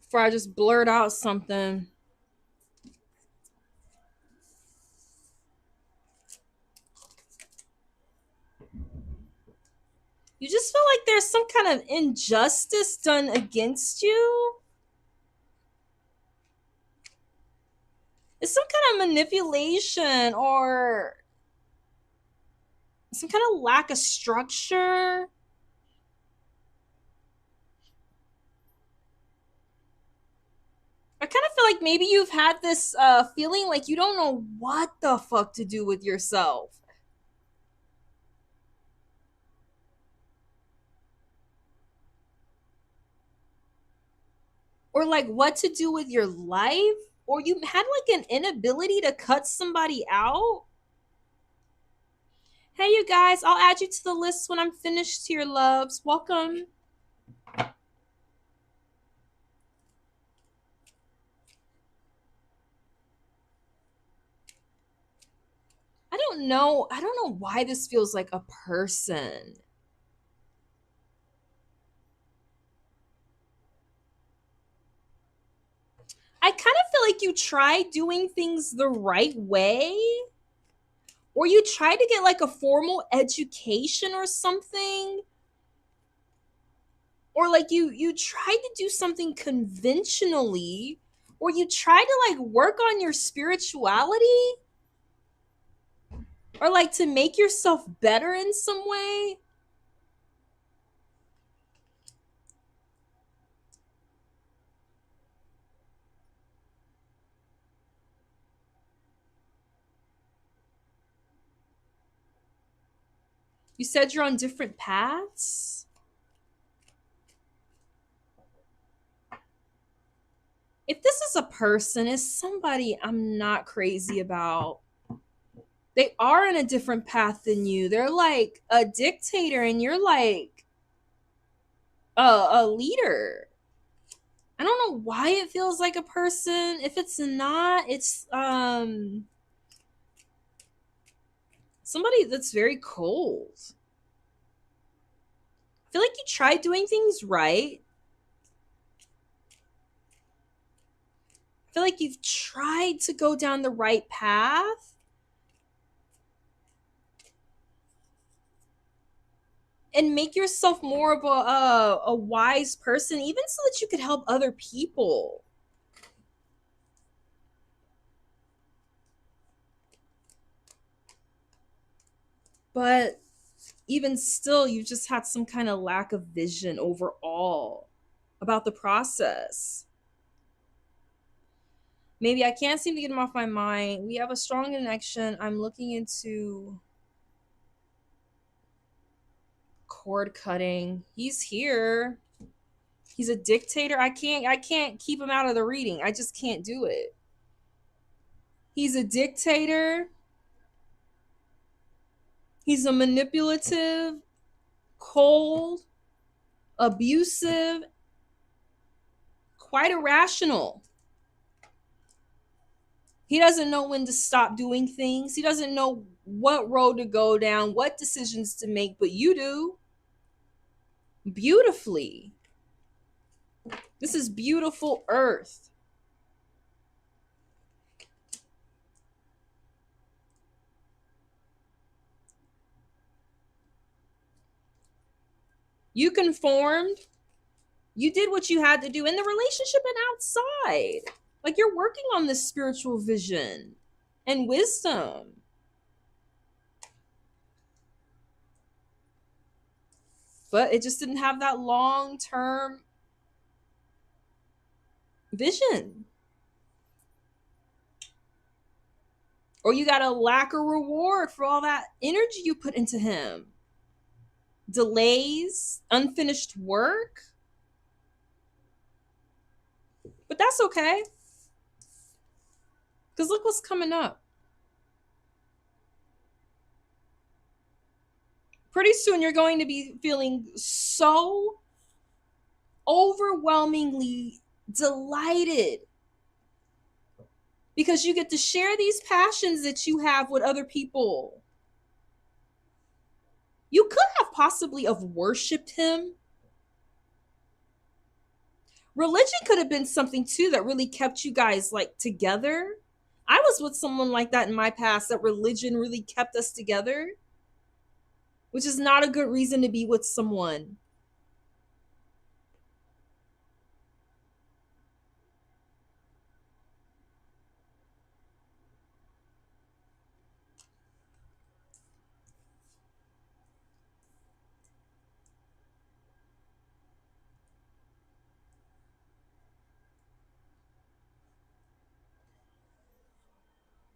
before I just blurt out something. You just feel like there's some kind of injustice done against you. It's some kind of manipulation or some kind of lack of structure. I kind of feel like maybe you've had this feeling like you don't know what the fuck to do with yourself. Or like what to do with your life. Or you had like an inability to cut somebody out. Hey, you guys, I'll add you to the list when I'm finished here, loves. Welcome. I don't know. I don't know why this feels like a person. I kind of feel like you try doing things the right way, or you try to get like a formal education or something, or like you tried to do something conventionally, or you tried to like work on your spirituality, or like to make yourself better in some way. You said you're on different paths. If this is a person, it's somebody I'm not crazy about. They are in a different path than you. They're like a dictator and you're like a leader. I don't know why it feels like a person. If it's not, it's somebody that's very cold. I feel like you tried doing things right. feel like you've tried to go down the right path. And make yourself more of a wise person, even so that you could help other people. But even still, you just had some kind of lack of vision overall about the process. Maybe I can't seem to get him off my mind. We have a strong connection. I'm looking into cord cutting. He's here. He's a dictator. I can't keep him out of the reading. I just can't do it. He's a dictator. He's a manipulative, cold, abusive, quite irrational. He doesn't know when to stop doing things. He doesn't know what road to go down, what decisions to make, but you do. Beautifully. This is beautiful earth. You conformed. You did what you had to do in the relationship and outside. Like, you're working on this spiritual vision and wisdom. But it just didn't have that long-term vision. Or you got a lack of reward for all that energy you put into him. Delays, unfinished work. But that's okay. Because look what's coming up. Pretty soon you're going to be feeling so overwhelmingly delighted because you get to share these passions that you have with other people. You could have possibly have worshipped him. Religion could have been something too that really kept you guys like together. I was with someone like that in my past, that religion really kept us together, which is not a good reason to be with someone.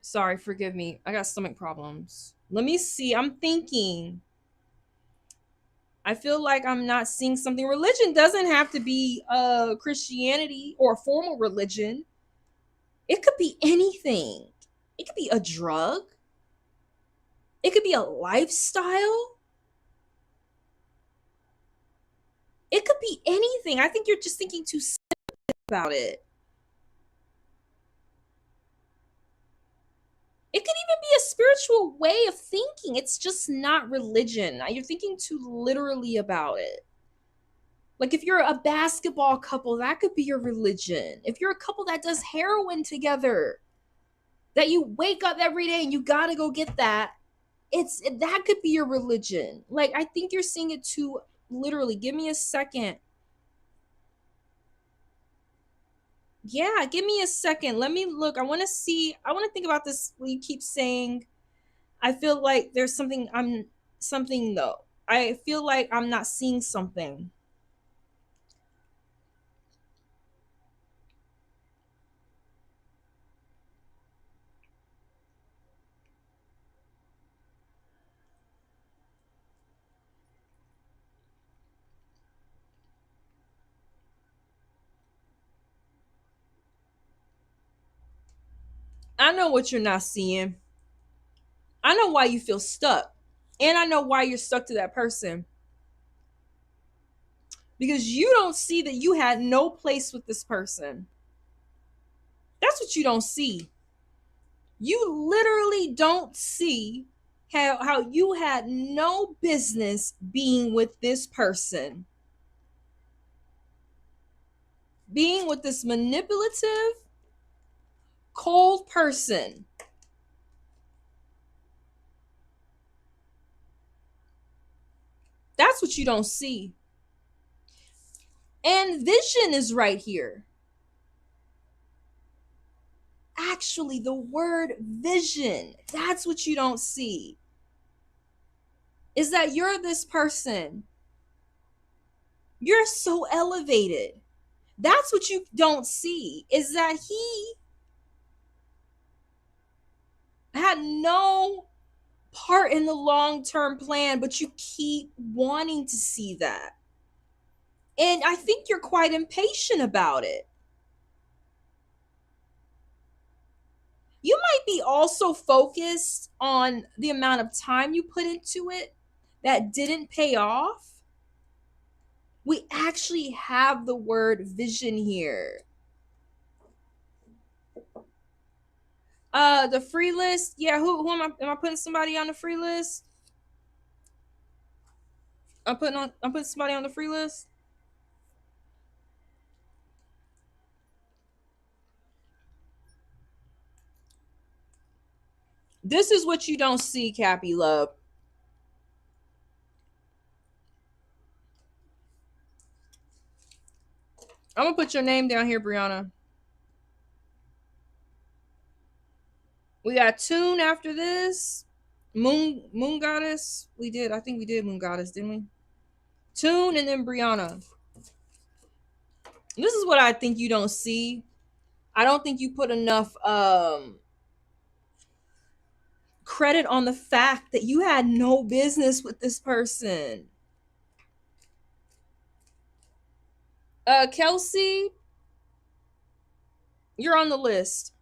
Sorry, forgive me. I got stomach problems. Let me see. I'm thinking. I feel like I'm not seeing something. Religion doesn't have to be Christianity or a formal religion. It could be anything. It could be a drug. It could be a lifestyle. It could be anything. I think you're just thinking too simple about it. It could even be a spiritual way of thinking. It's just not religion. You're thinking too literally about it. Like, if you're a basketball couple, that could be your religion. If you're a couple that does heroin together, that you wake up every day and you gotta go get that, that could be your religion. Like, I think you're seeing it too literally. Give me a second. Yeah, give me a second. Let me look. I want to think about this. You keep saying, I feel like there's something though. I feel like I'm not seeing something. I know what you're not seeing. I know why you feel stuck. And I know why you're stuck to that person. Because you don't see that you had no place with this person. That's what you don't see. You literally don't see how you had no business being with this person. Being with this manipulative, cold person. That's what you don't see. And vision is right here. Actually, the word vision, that's what you don't see. Is that you're this person. You're so elevated. That's what you don't see, is that he had no part in the long-term plan, but you keep wanting to see that. And I think you're quite impatient about it. You might be also focused on the amount of time you put into it that didn't pay off. We actually have the word vision here. The free list. Yeah, who am I putting somebody on the free list? I'm putting somebody on the free list. This is what you don't see, Cappy Love. I'm gonna put your name down here, Brianna. We got Tune after this. Moon Goddess. I think we did Moon Goddess, didn't we? Tune and then Brianna. This is what I think you don't see. I don't think you put enough credit on the fact that you had no business with this person. Kelsey, you're on the list.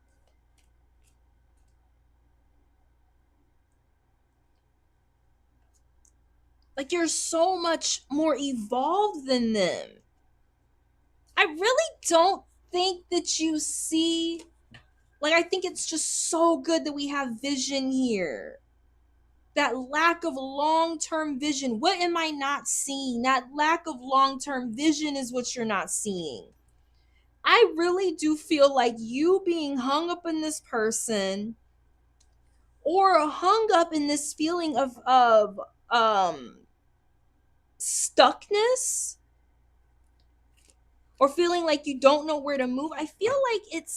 Like, you're so much more evolved than them. I really don't think that you see, like, I think it's just so good that we have vision here. That lack of long-term vision. What am I not seeing? That lack of long-term vision is what you're not seeing. I really do feel like you being hung up in this person, or hung up in this feeling of stuckness, or feeling like you don't know where to move. I feel like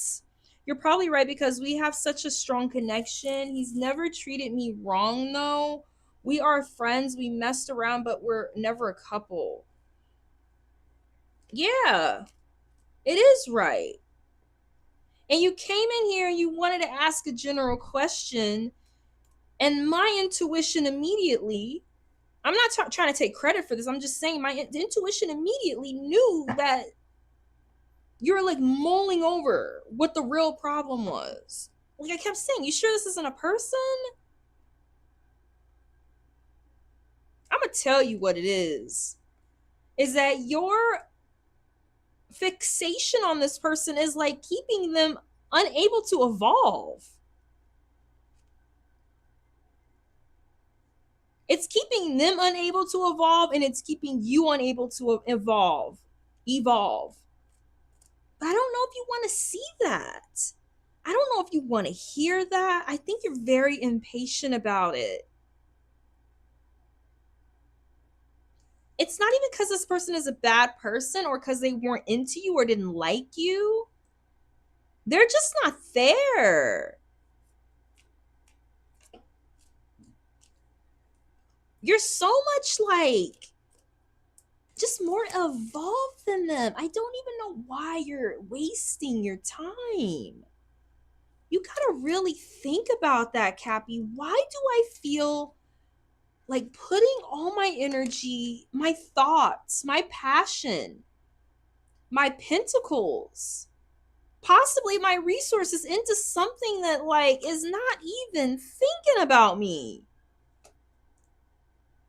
you're probably right, because we have such a strong connection. He's never treated me wrong, though. We are friends. We messed around, but we're never a couple. Yeah, it is right. And you came in here and you wanted to ask a general question, and my intuition immediately, I'm not trying to take credit for this, I'm just saying my intuition immediately knew that you're like mulling over what the real problem was. Like I kept saying, you sure this isn't a person? I'm gonna tell you what it is that your fixation on this person is like keeping them unable to evolve. It's keeping them unable to evolve, and it's keeping you unable to evolve. But I don't know if you want to see that. I don't know if you want to hear that. I think you're very impatient about it. It's not even because this person is a bad person, or because they weren't into you or didn't like you. They're just not there. You're so much like just more evolved than them. I don't even know why you're wasting your time. You gotta really think about that, Cappy. Why do I feel like putting all my energy, my thoughts, my passion, my pentacles, possibly my resources into something that like is not even thinking about me?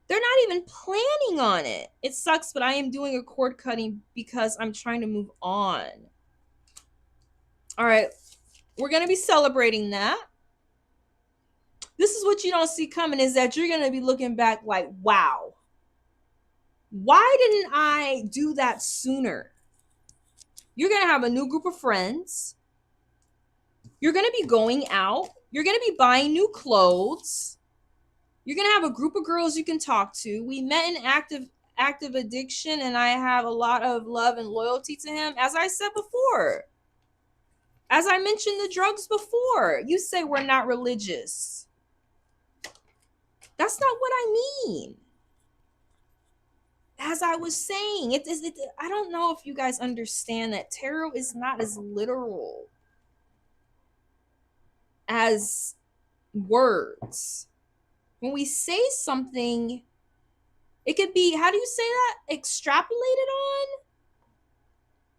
They're not even planning on it. It sucks, but I am doing a cord cutting because I'm trying to move on. All right, we're going to be celebrating that. This is what you don't see coming, is that you're going to be looking back like, wow, why didn't I do that sooner? You're going to have a new group of friends. You're going to be going out. You're going to be buying new clothes. You're going to have a group of girls you can talk to. We met in active addiction, and I have a lot of love and loyalty to him. As I said before, as I mentioned the drugs before, you say we're not religious. That's not what I mean. As I was saying, I don't know if you guys understand that tarot is not as literal as words. When we say something, it could be, how do you say that? Extrapolated on?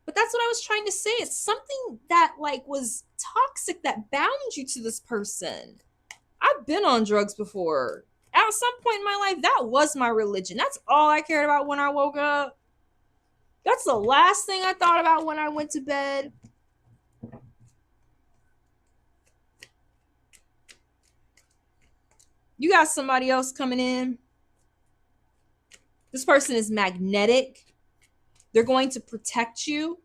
But that's what I was trying to say. It's something that like was toxic that bound you to this person. I've been on drugs before. At some point in my life, that was my religion. That's all I cared about when I woke up. That's the last thing I thought about when I went to bed. You got somebody else coming in. This person is magnetic. They're going to protect you.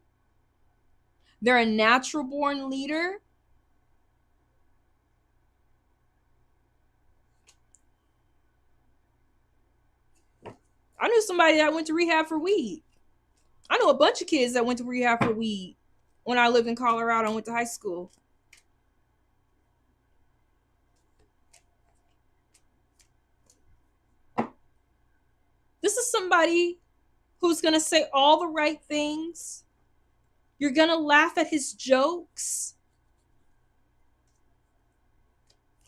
They're a natural born leader. I knew somebody that went to rehab for weed. I know a bunch of kids that went to rehab for weed when I lived in Colorado and went to high school. This is somebody who's going to say all the right things. You're going to laugh at his jokes.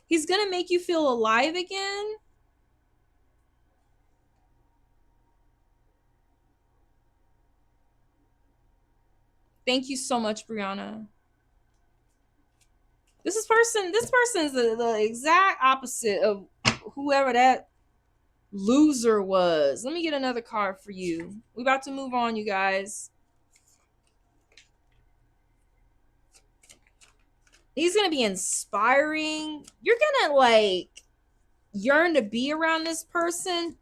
He's going to make you feel alive again. Thank you so much, Brianna. This person's the exact opposite of whoever that loser was. Let me get another card for you. We about to move on, you guys. He's gonna be inspiring. You're gonna like yearn to be around this person.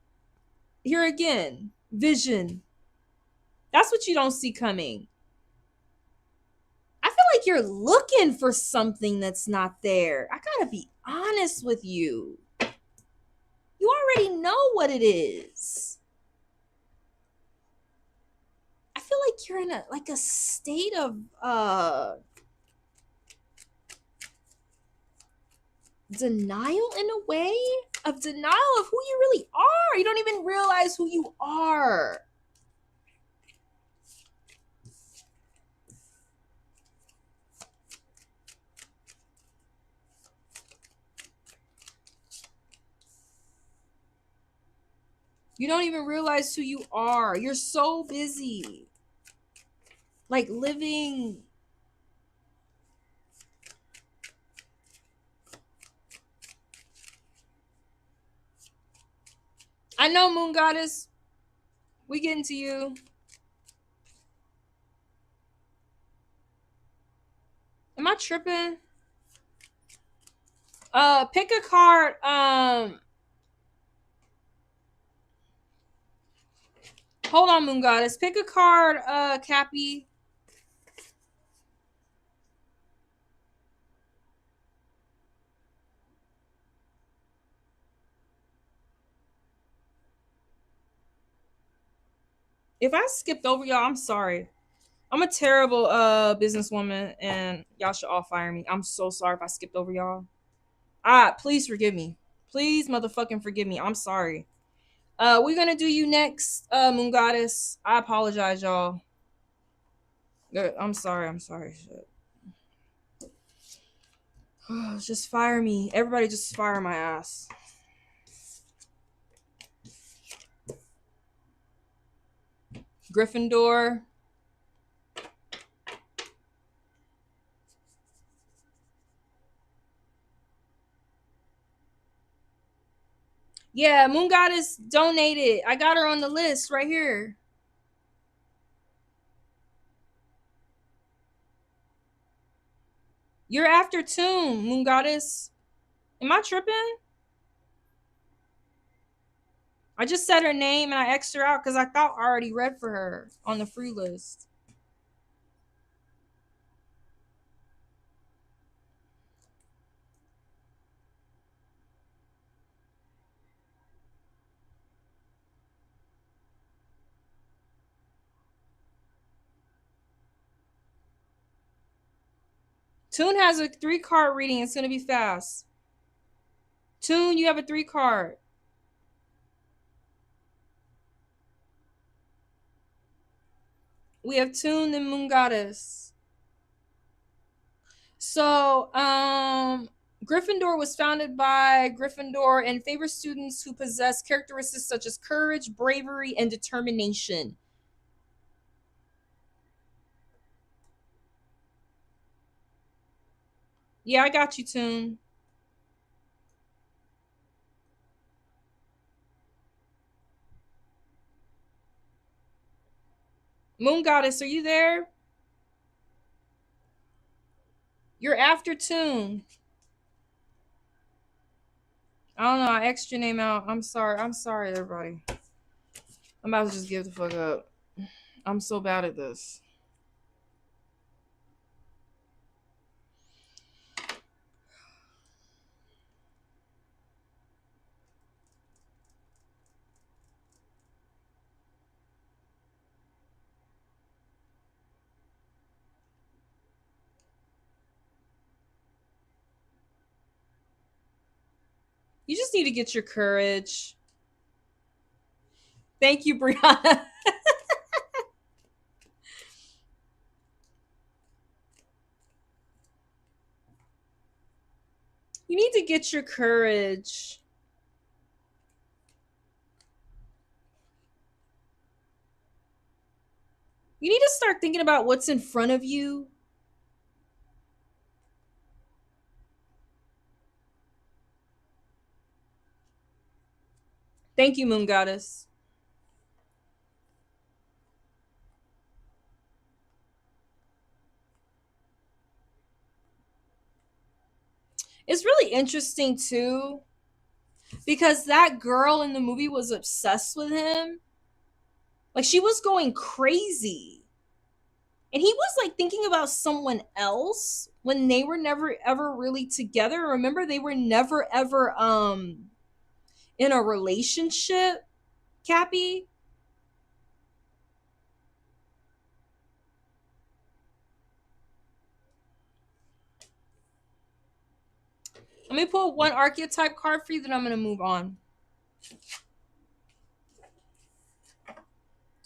Here again, vision. That's what you don't see coming. I feel like you're looking for something that's not there. I gotta be honest with you. You already know what it is. I feel like you're in a state of denial, in a way, of denial of who you really are. You don't even realize who you are. You don't even realize who you are. You're so busy, like living. I know, Moon Goddess. We getting to you. Am I tripping? Pick a card. Hold on, Moon Goddess. Pick a card, Cappy. If I skipped over y'all, I'm sorry. I'm a terrible businesswoman, and y'all should all fire me. I'm so sorry if I skipped over y'all. Please forgive me. Please motherfucking forgive me. I'm sorry. We're gonna do you next, Moon Goddess. I apologize, y'all. I'm sorry. Shit. Just fire me. Everybody just fire my ass. Gryffindor. Yeah, Moon Goddess donated. I got her on the list right here. You're after Tomb, Moon Goddess. Am I tripping? I just said her name and I X'd her out because I thought I already read for her on the free list. Tune has a 3-card reading. It's going to be fast. Tune, you have a 3-card. We have Tune and Moon Goddess. So, Gryffindor was founded by Gryffindor and favors students who possess characteristics such as courage, bravery, and determination. Yeah, I got you, Tune. Moon Goddess, are you there? You're after Tune. I don't know. I X'd your name out. I'm sorry. I'm sorry, everybody. I'm about to just give the fuck up. I'm so bad at this. You just need to get your courage. Thank you, Brianna. You need to get your courage. You need to start thinking about what's in front of you. Thank you, Moon Goddess. It's really interesting, too, because that girl in the movie was obsessed with him. Like, she was going crazy. And he was, like, thinking about someone else when they were never, ever really together. Remember, they were never, ever, in a relationship, Cappy? Let me pull one archetype card for you, then I'm going to move on.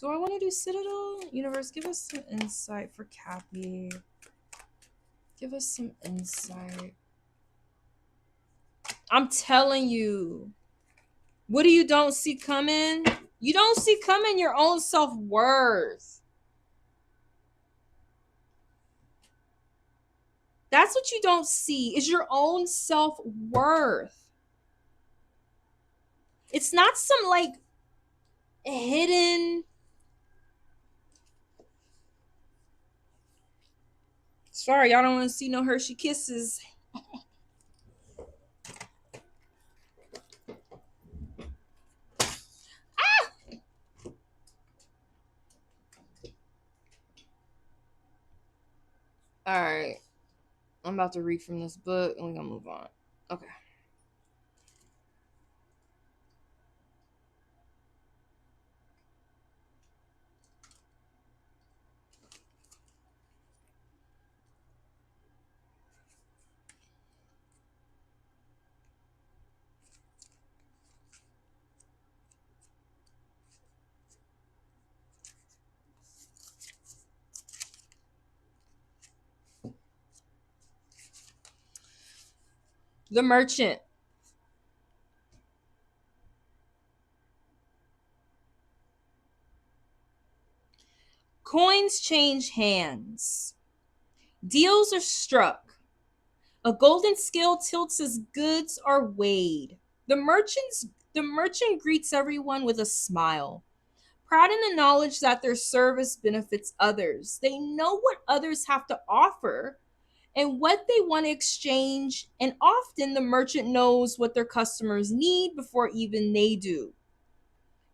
Do I want to do Citadel? Universe, give us some insight for Cappy. Give us some insight. I'm telling you. What do you don't see coming? You don't see coming your own self-worth. That's what you don't see, is your own self-worth. It's not some, like, hidden... Sorry, y'all don't want to see no Hershey Kisses. All right. I'm about to read from this book and we're going to move on. Okay. The Merchant. Coins change hands. Deals are struck. A golden scale tilts as goods are weighed. The merchant greets everyone with a smile, proud in the knowledge that their service benefits others. They know what others have to offer and what they want to exchange, and often the merchant knows what their customers need before even they do.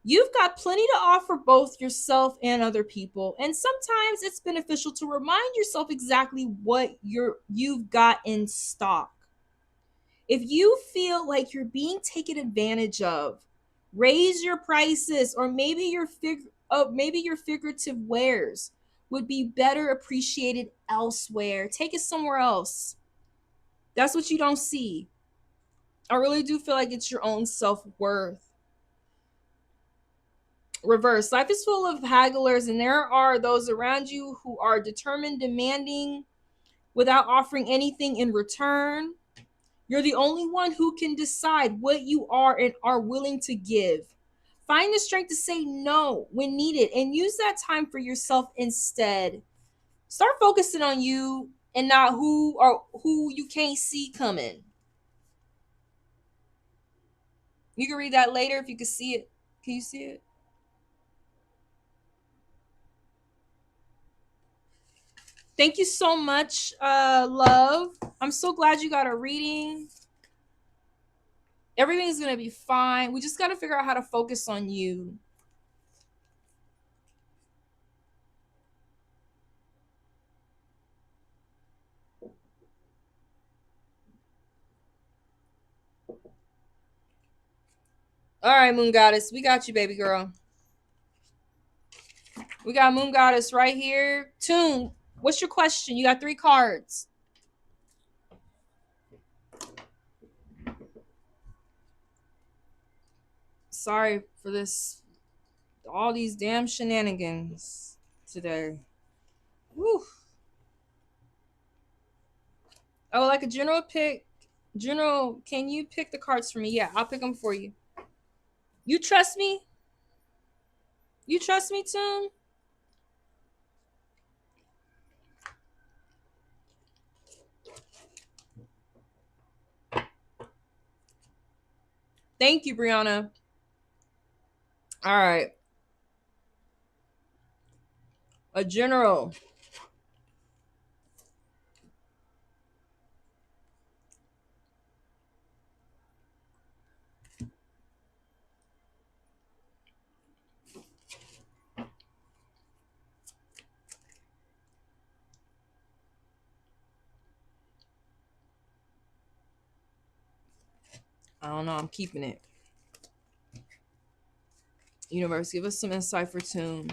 You've got plenty to offer both yourself and other people, and sometimes it's beneficial to remind yourself exactly what you've got in stock. If you feel like you're being taken advantage of, raise your prices, or maybe your figurative wares. would be better appreciated elsewhere. Take it somewhere else. That's what you don't see. I really do feel like it's your own self-worth. Reverse. Life is full of hagglers, and there are those around you who are determined, demanding, without offering anything in return. You're the only one who can decide what you are and are willing to give. Find the strength to say no when needed and use that time for yourself instead. Start focusing on you and not who you can't see coming. You can read that later if you can see it. Can you see it? Thank you so much, love. I'm so glad you got a reading. Everything's gonna be fine. We just gotta figure out how to focus on you. All right, Moon Goddess, we got you, baby girl. We got Moon Goddess right here. Tune, what's your question? You got 3 cards. Sorry for this, all these damn shenanigans today. Whew. Oh, like a general pick. General, can you pick the cards for me? Yeah, I'll pick them for you. You trust me? You trust me, Tune? Thank you, Brianna. All right. A general. I don't know. I'm keeping it. Universe, give us some insight for Tune.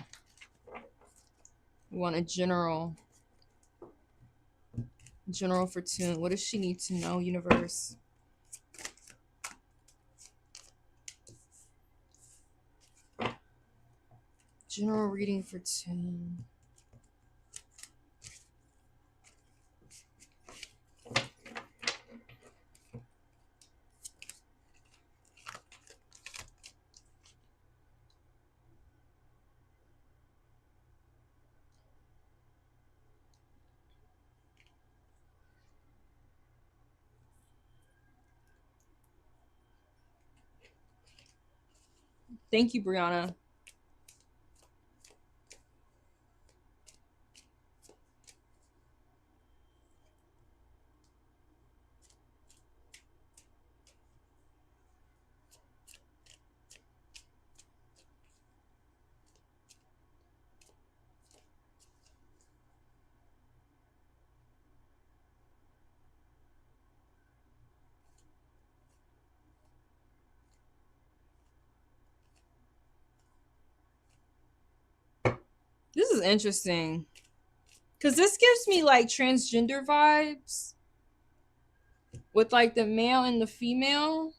We want a general. General for Tune. What does she need to know, Universe? General reading for Tune. Thank you, Brianna. This is interesting. Because this gives me like transgender vibes. With like the male and the female.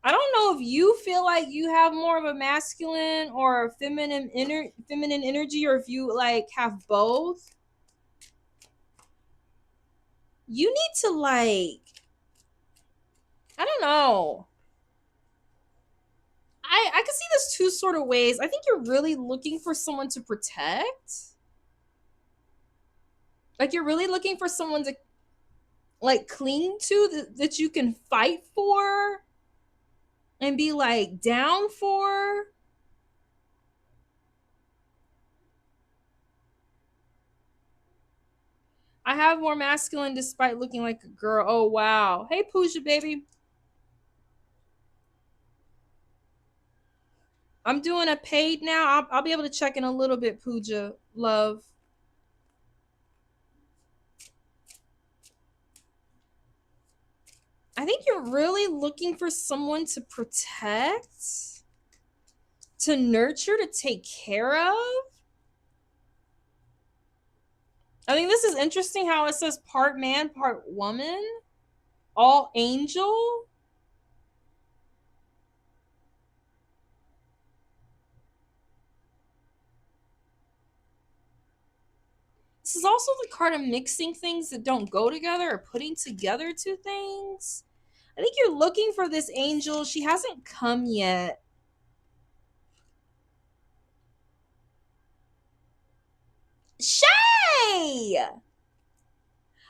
I don't know if you feel like you have more of a masculine or a feminine energy, or if you like have both. You need to like, I don't know. I can see this 2 sort of ways. I think you're really looking for someone to protect. Like you're really looking for someone to like cling to, that you can fight for and be like down for. I have more masculine despite looking like a girl. Oh wow. Hey Pooja baby. I'm doing a paid now. I'll be able to check in a little bit, Pooja. Love. I think you're really looking for someone to protect, to nurture, to take care of. I think this is interesting how it says part man, part woman, all angel. This is also the card of mixing things that don't go together or putting together two things. I think you're looking for this angel. She hasn't come yet. Shay!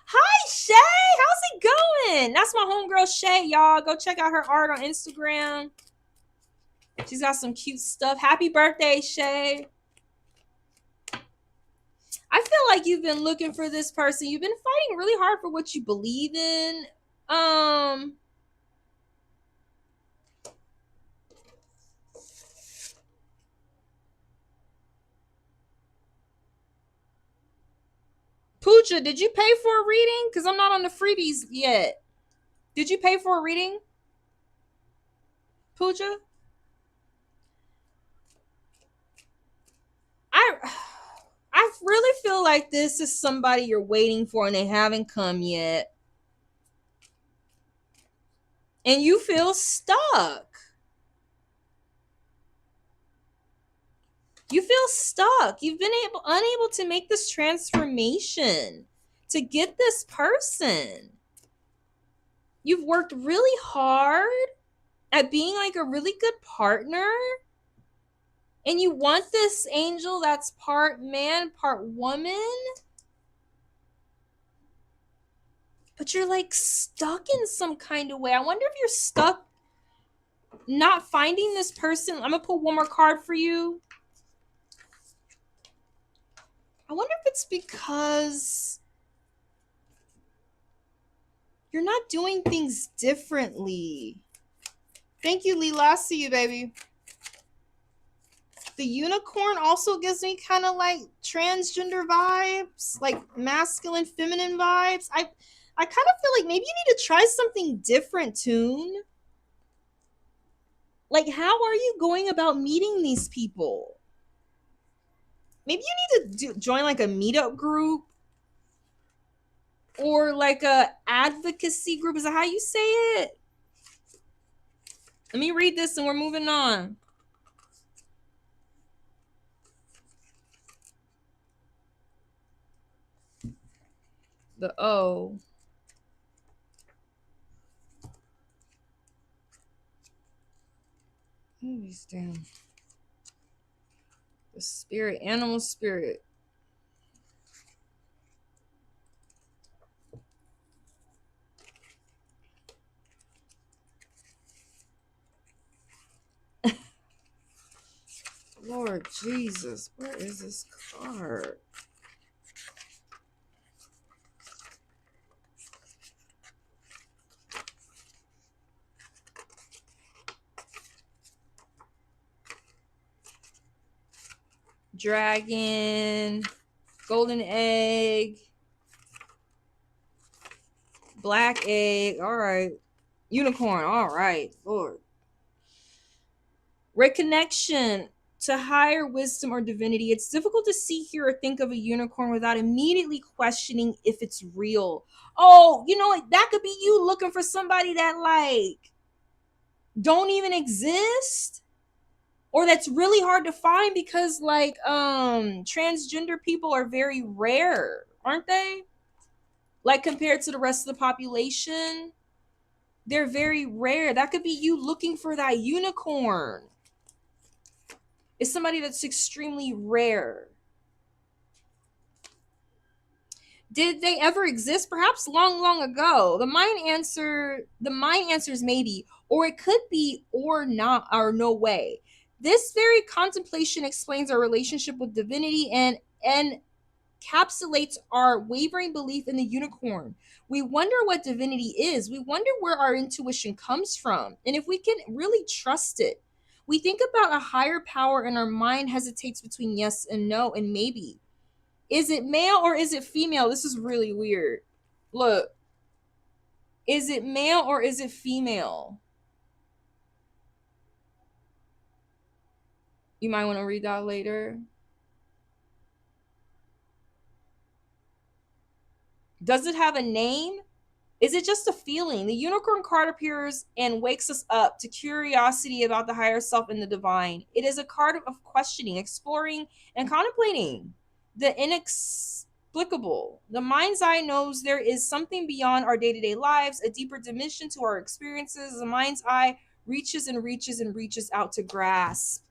Hi, Shay! How's it going? That's my homegirl, Shay, y'all. Go check out her art on Instagram. She's got some cute stuff. Happy birthday, Shay. I feel like you've been looking for this person. You've been fighting really hard for what you believe in. Pooja, did you pay for a reading? Because I'm not on the freebies yet. Did you pay for a reading? Pooja? I really feel like this is somebody you're waiting for and they haven't come yet. And you feel stuck. You feel stuck. You've been unable to make this transformation to get this person. You've worked really hard at being like a really good partner. And you want this angel that's part man, part woman. But you're like stuck in some kind of way. I wonder if you're stuck not finding this person. I'm going to pull one more card for you. I wonder if it's because you're not doing things differently. Thank you, Leela. I see you, baby. The unicorn also gives me kind of like transgender vibes, like masculine, feminine vibes. I kind of feel like maybe you need to try something different, Toon. Like, how are you going about meeting these people? Maybe you need to join like a meetup group or like a advocacy group. Is that how you say it? Let me read this and we're moving on. The O. These damn. The spirit, animal spirit. Lord Jesus, where is this card? Dragon, golden egg, black egg. All right. Unicorn. All right. Lord. Reconnection to higher wisdom or divinity. It's difficult to see, hear, or think of a unicorn without immediately questioning if it's real. Oh, you know, that could be you looking for somebody that like don't even exist, or that's really hard to find because like transgender people are very rare, aren't they? Like compared to the rest of the population, they're very rare. That could be you looking for that unicorn. It's somebody that's extremely rare. Did they ever exist? Perhaps long, long ago. The mind answer is maybe, or it could be, or not, or no way. This very contemplation explains our relationship with divinity and encapsulates our wavering belief in the unicorn. We wonder what divinity is. We wonder where our intuition comes from, and if we can really trust it. We think about a higher power and our mind hesitates between yes and no and maybe. Is it male or is it female? This is really weird. Look. Is it male or is it female? You might want to read that later. Does it have a name? Is it just a feeling? The unicorn card appears and wakes us up to curiosity about the higher self and the divine. It is a card of questioning, exploring, and contemplating the inexplicable. The mind's eye knows there is something beyond our day to day lives, a deeper dimension to our experiences. The mind's eye reaches and reaches and reaches out to grasp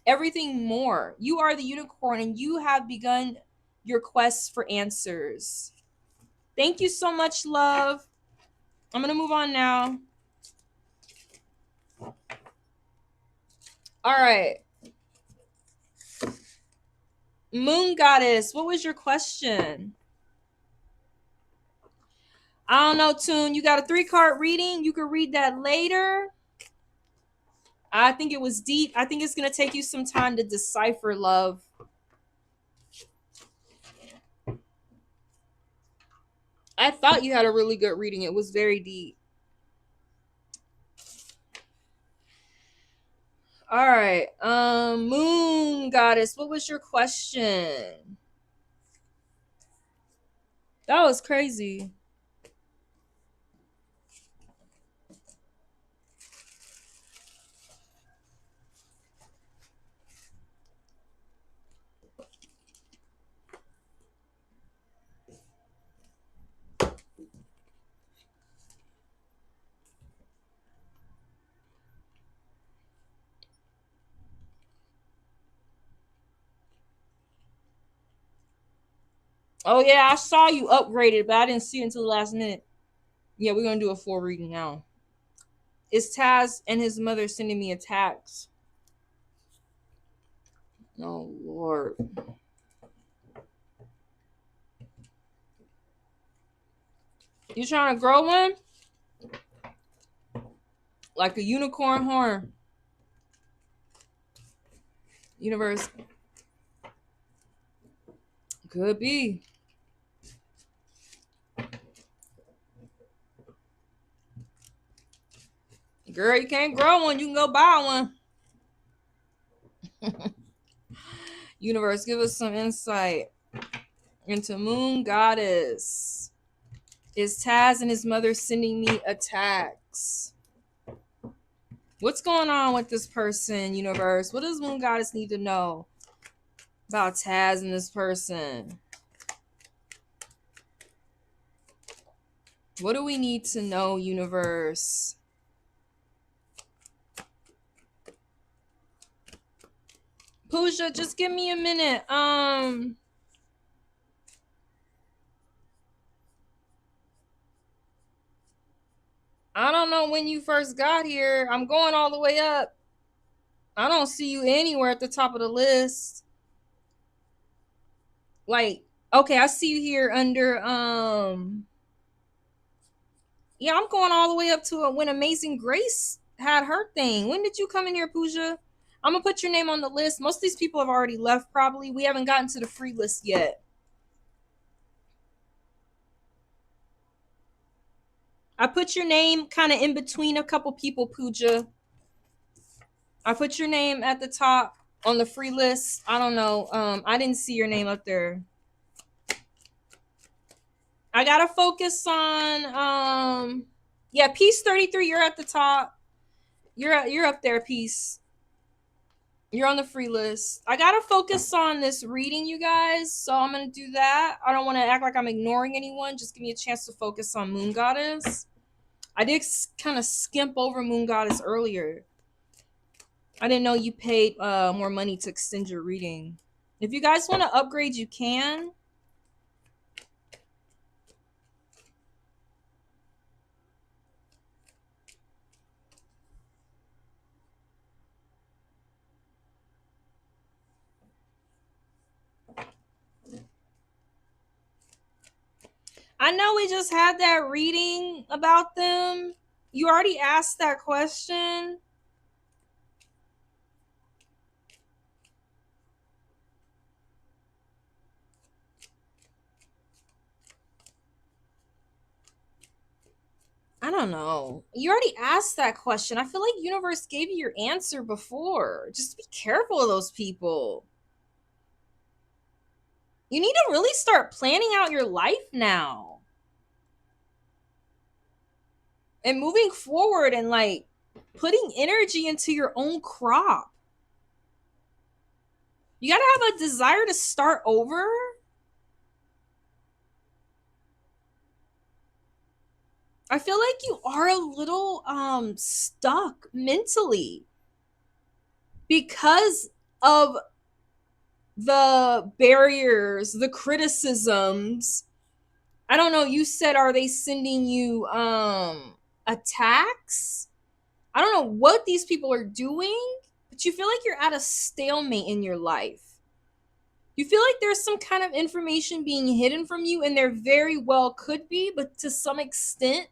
everything more. You are the unicorn and you have begun your quest for answers. Thank you so much, love. I'm going to move on now. All right. Moon Goddess, what was your question? I don't know, Tune. You got a 3-card reading. You can read that later. I think it was deep. I think it's going to take you some time to decipher, love. I thought you had a really good reading. It was very deep. All right. Moon Goddess, what was your question? That was crazy. Oh, yeah, I saw you upgraded, but I didn't see it until the last minute. Yeah, we're going to do a full reading now. It's Taz and his mother sending me attacks. Oh, Lord. You trying to grow one? Like a unicorn horn. Universe. Could be. Girl, you can't grow one. You can go buy one. Universe, give us some insight into Moon Goddess. Is Taz and his mother sending me attacks? What's going on with this person, Universe? What does Moon Goddess need to know about Taz and this person? What do we need to know, Universe? Pooja, just give me a minute. I don't know when you first got here. I'm going all the way up. I don't see you anywhere at the top of the list. Like, okay, I see you here under yeah, I'm going all the way up to when Amazing Grace had her thing. When did you come in here, Pooja? I'm gonna put your name on the list. Most of these people have already left, probably. We haven't gotten to the free list yet. I put your name kind of in between a couple people, Pooja. I put your name at the top on the free list. I don't know. I didn't see your name up there. I gotta focus on yeah, Peace 33, you're at the top. You're up there, Peace. You're on the free list. I gotta focus on this reading, you guys. So I'm gonna do that. I don't want to act like I'm ignoring anyone. Just give me a chance to focus on Moon Goddess. I did kind of skimp over Moon Goddess earlier. I didn't know you paid more money to extend your reading. If you guys want to upgrade, you can. I know we just had that reading about them. You already asked that question. I don't know. You already asked that question. I feel like universe gave you your answer before. Just be careful of those people. You need to really start planning out your life now. And moving forward and like putting energy into your own crop. You got to have a desire to start over. I feel like you are a little stuck mentally because of the barriers, the criticisms. I don't know, you said, are they sending you attacks? I don't know what these people are doing, but you feel like you're at a stalemate in your life. You feel like there's some kind of information being hidden from you, and there very well could be, but to some extent,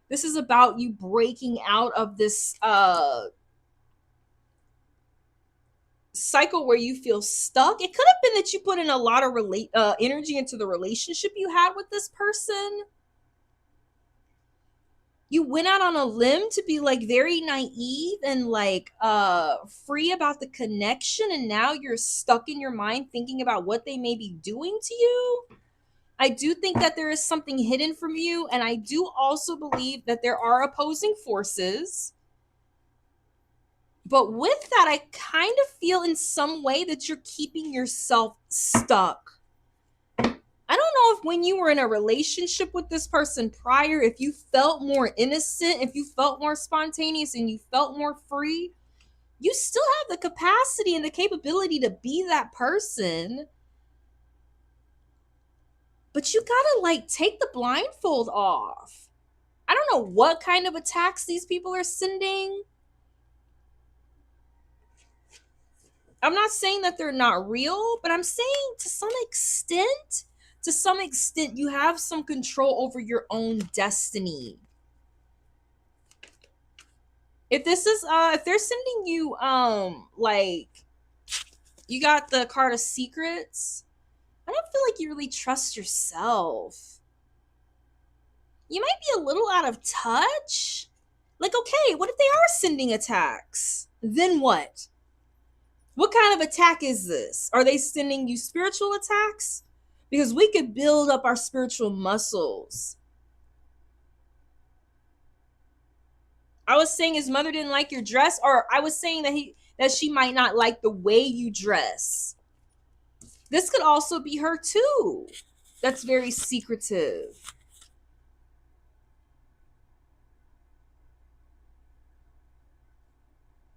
this is about you breaking out of this cycle where you feel stuck. It could have been that you put in a lot of energy into the relationship you had with this person. You went out on a limb to be like very naive and like free about the connection, and now you're stuck in your mind thinking about what they may be doing to you. I do think that there is something hidden from you, and I do also believe that there are opposing forces. But with that, I kind of feel in some way that you're keeping yourself stuck. I don't know if when you were in a relationship with this person prior, if you felt more innocent, if you felt more spontaneous, and you felt more free. You still have the capacity and the capability to be that person. But you gotta like take the blindfold off. I don't know what kind of attacks these people are sending. I'm not saying that they're not real, but I'm saying to some extent, you have some control over your own destiny. If this is if they're sending you like, you got the card of secrets, I don't feel like you really trust yourself. You might be a little out of touch. Like, okay, what if they are sending attacks? Then what? What kind of attack is this? Are they sending you spiritual attacks? Because we could build up our spiritual muscles. I was saying his mother didn't like your dress, or I was saying that she might not like the way you dress. This could also be her too. That's very secretive.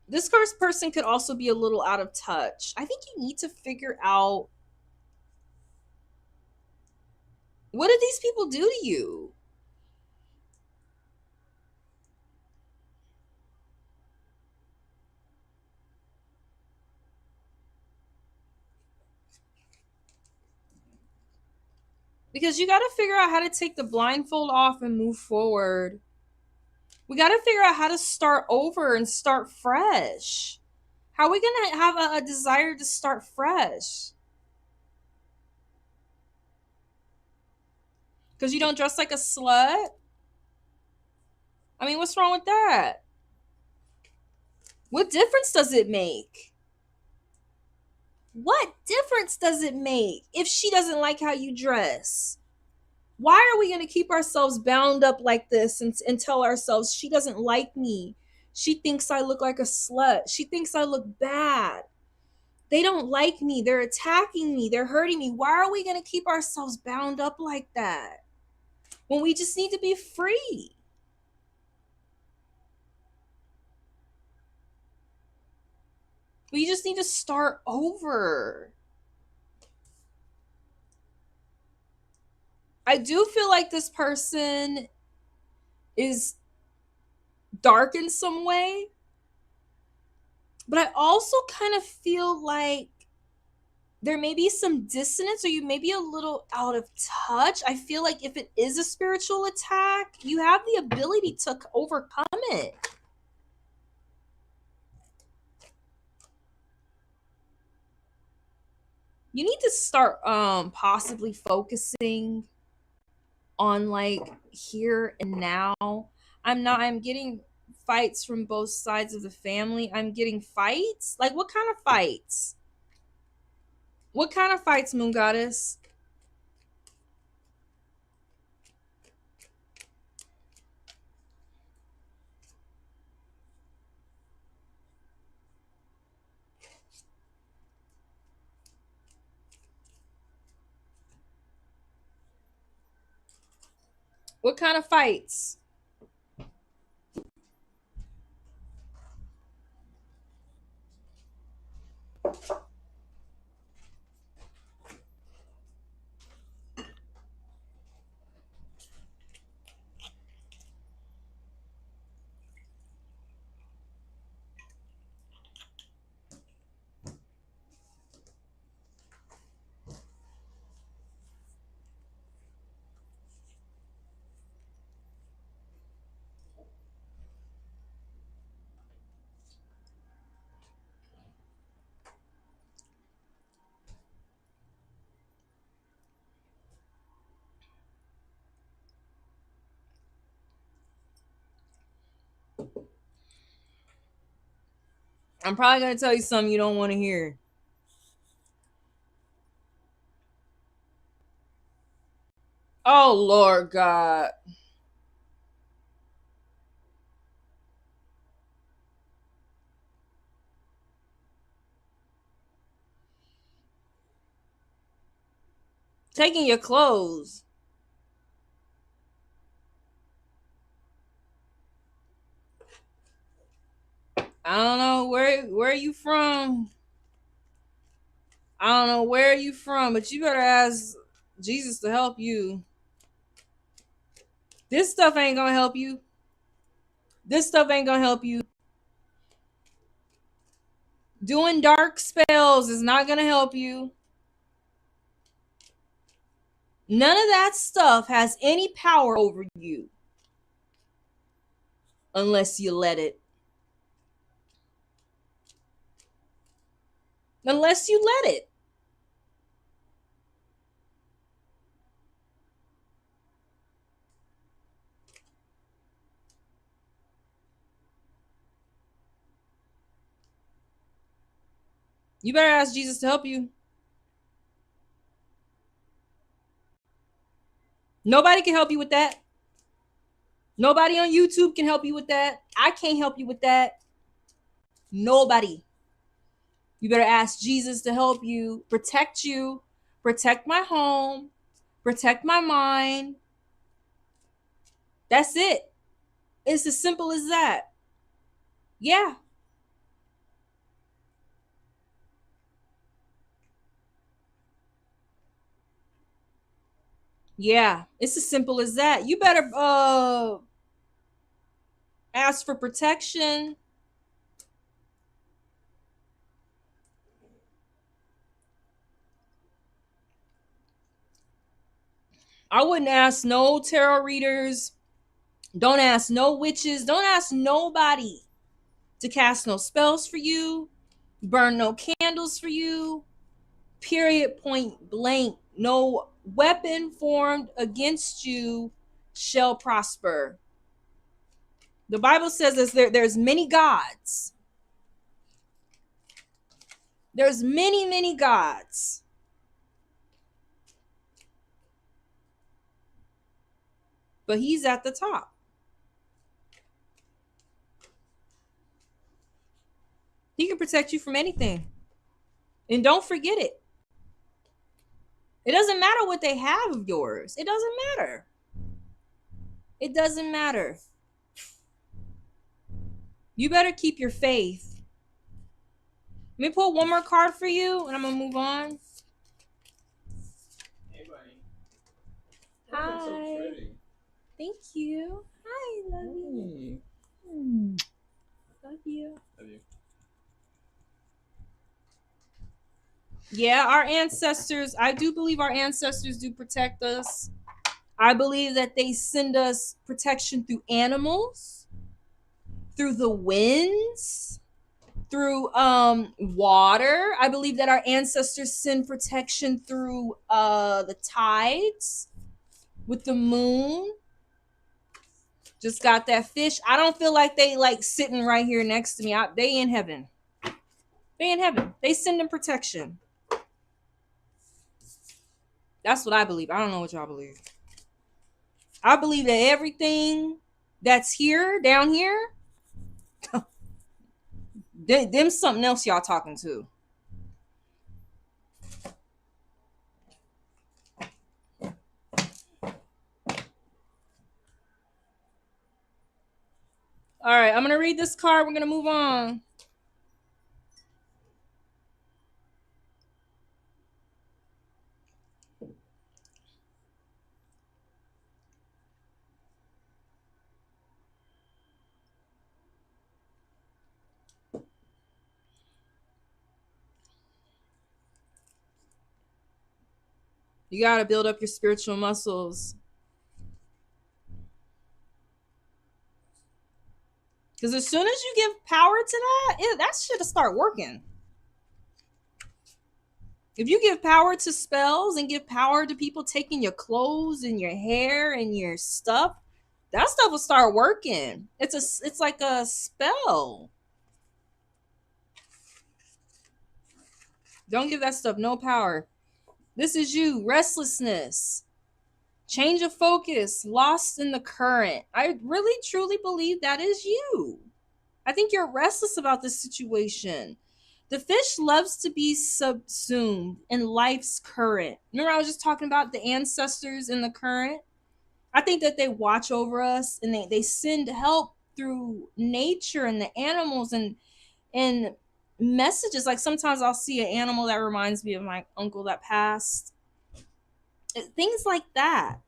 This first person could also be a little out of touch. I think you need to figure out, what did these people do to you? Because you got to figure out how to take the blindfold off and move forward. We got to figure out how to start over and start fresh. How are we going to have a desire to start fresh? Because you don't dress like a slut? I mean, what's wrong with that? What difference does it make? What difference does it make if she doesn't like how you dress? Why are we going to keep ourselves bound up like this and tell ourselves she doesn't like me? She thinks I look like a slut. She thinks I look bad. They don't like me. They're attacking me. They're hurting me. Why are we going to keep ourselves bound up like that when we just need to be free? We just need to start over. I do feel like this person is dark in some way, but I also kind of feel like there may be some dissonance, or you may be a little out of touch. I feel like if it is a spiritual attack, you have the ability to overcome it. You need to start possibly focusing on like here and now. I'm getting fights from both sides of the family. I'm getting fights? Like what kind of fights? What kind of fights, Moon Goddess? What kind of fights? I'm probably going to tell you something you don't want to hear. Oh, Lord God. Taking your clothes. I don't know where you from. I don't know where you from, but you better ask Jesus to help you. This stuff ain't gonna help you. This stuff ain't gonna help you. Doing dark spells is not gonna help you. None of that stuff has any power over you unless you let it. Unless you let it. You better ask Jesus to help you. Nobody can help you with that. Nobody on YouTube can help you with that. I can't help you with that. Nobody. You better ask Jesus to help you, protect my home, protect my mind. That's it. It's as simple as that. Yeah. Yeah. It's as simple as that. You better ask for protection. I wouldn't ask no tarot readers. Don't ask no witches. Don't ask nobody to cast no spells for you, burn no candles for you. Period, point blank. No weapon formed against you shall prosper. The Bible says there's many gods. There's many gods. But he's at the top. He can protect you from anything. And don't forget it. It doesn't matter what they have of yours. It doesn't matter. It doesn't matter. You better keep your faith. Let me pull one more card for you and I'm going to move on. Hey, buddy. Hi. So pretty. Thank you. Hi, love you. Love you. Love you. Yeah, our ancestors, I do believe our ancestors do protect us. I believe that they send us protection through animals, through the winds, through water. I believe that our ancestors send protection through the tides, with the moon. Just got that fish. I don't feel like they like sitting right here next to me. They in heaven. They in heaven. They sending protection. That's what I believe. I don't know what y'all believe. I believe that everything that's here, down here, them something else y'all talking to. All right, I'm going to read this card. We're going to move on. You got to build up your spiritual muscles. Because as soon as you give power to that shit'll start working. If you give power to spells and give power to people taking your clothes and your hair and your stuff, that stuff will start working. It's like a spell. Don't give that stuff no power. This is you. Restlessness. Change of focus. Lost in the current. I really, truly believe that is you. I think you're restless about this situation. The fish loves to be subsumed in life's current. Remember I was just talking about the ancestors in the current? I think that they watch over us and they send help through nature and the animals and messages. Like sometimes I'll see an animal that reminds me of my uncle that passed. Things like that.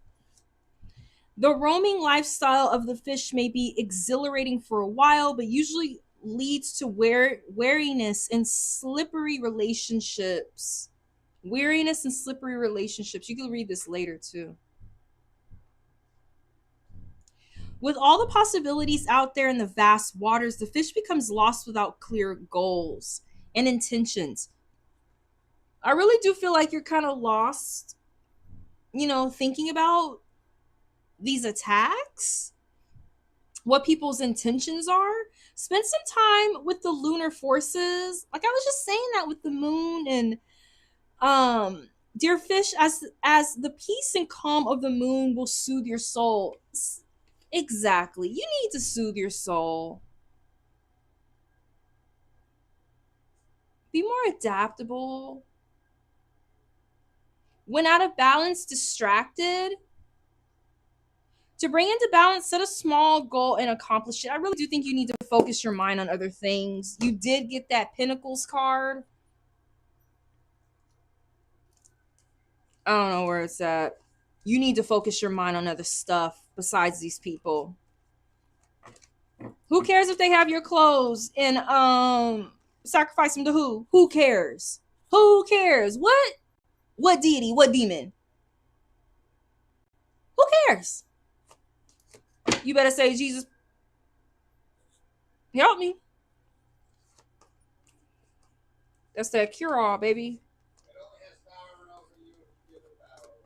The roaming lifestyle of the fish may be exhilarating for a while, but usually leads to weariness and slippery relationships. Weariness and slippery relationships. You can read this later too. With all the possibilities out there in the vast waters, the fish becomes lost without clear goals and intentions. I really do feel like you're kind of lost, thinking about these attacks, what people's intentions are. Spend some time with the lunar forces. Like I was just saying that with the moon and dear fish, as the peace and calm of the moon will soothe your soul. Exactly. You need to soothe your soul. Be more adaptable. When out of balance, distracted. To bring into balance, set a small goal and accomplish it. I really do think you need to focus your mind on other things. You did get that Pentacles card. I don't know where it's at. You need to focus your mind on other stuff besides these people. Who cares if they have your clothes and sacrifice them to who? Who cares? Who cares? What deity? What demon? Who cares? You better say, Jesus, help me. That's that cure-all, baby.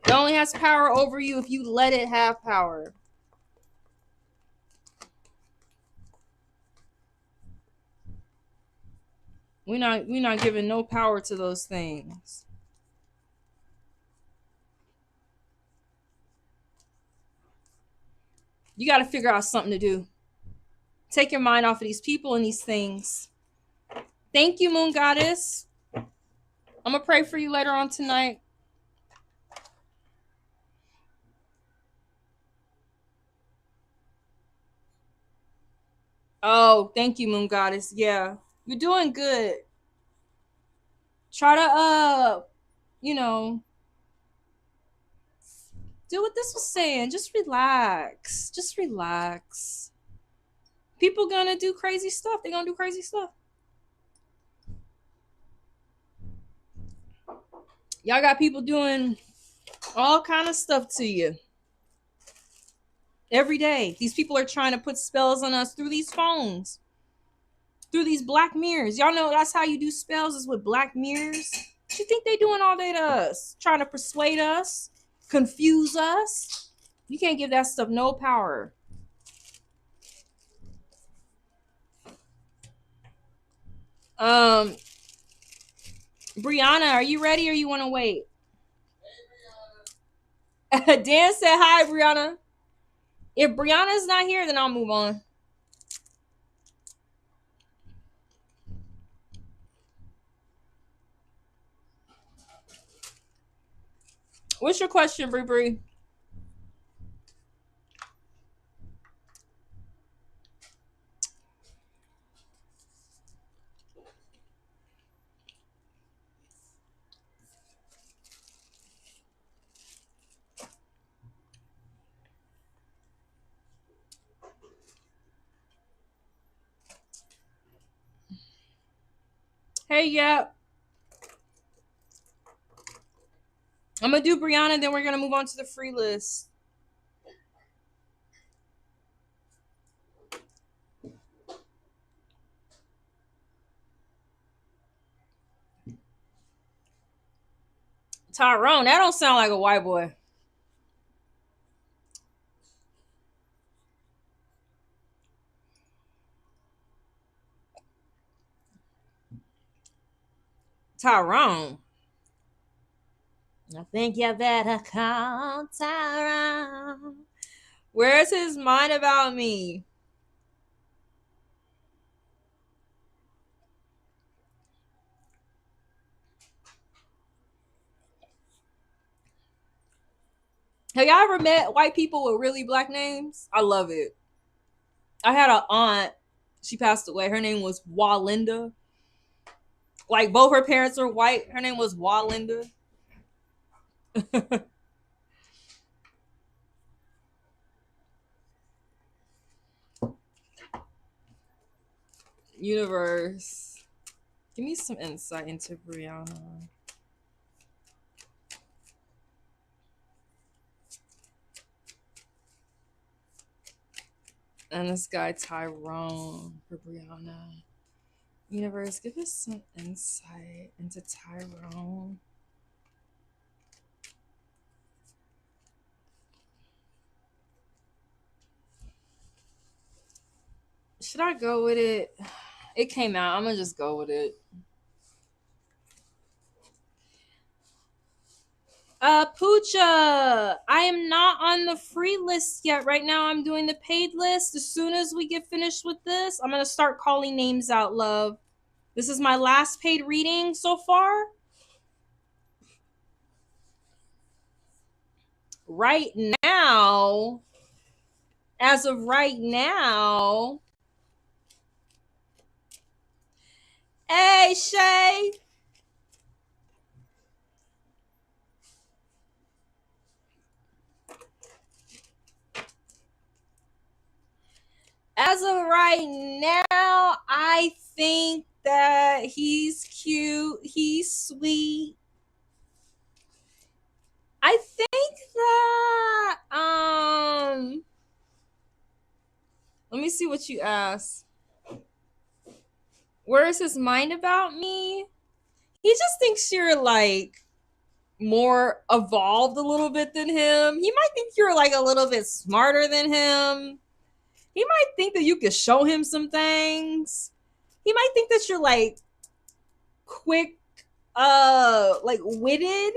It only has power over you if you let it have power. We're not giving no power to those things. You got to figure out something to do. Take your mind off of these people and these things. Thank you, Moon Goddess. I'm going to pray for you later on tonight. Oh, thank you, Moon Goddess. Yeah, you're doing good. Try to, do what this was saying. Just relax. Just relax. People gonna do crazy stuff. They're gonna do crazy stuff. Y'all got people doing all kind of stuff to you. Every day. These people are trying to put spells on us through these phones. Through these black mirrors. Y'all know that's how you do spells, is with black mirrors. What you think they doing all day to us? Trying to persuade us? Confuse us? You can't give that stuff no power. Um, Brianna, are you ready or you want to wait? Dan said hi, Brianna. If Brianna's not here, then I'll move on. What's your question, Bree Bree? Hey, yeah. I'm gonna do Brianna, then we're gonna move on to the free list. Tyrone, that don't sound like a white boy. Tyrone. I think you better call Tyrone. Where's his mind about me? Have y'all ever met white people with really black names? I love it. I had an aunt. She passed away. Her name was Walinda. Like both her parents were white. Her name was Walinda. Universe. Give me some insight into Brianna. And this guy Tyrone for Brianna. Universe, give us some insight into Tyrone. Should I go with it? It came out. I'm gonna just go with it. Pooja, I am not on the free list yet. Right now, I'm doing the paid list. As soon as we get finished with this, I'm gonna start calling names out, love. This is my last paid reading so far. Right now, as of right now, hey Shay. As of right now, I think that he's cute, he's sweet. I think that let me see what you asked. Where's his mind about me? He just thinks you're like more evolved a little bit than him. He might think you're like a little bit smarter than him. He might think that you could show him some things. He might think that you're like quick, like witted.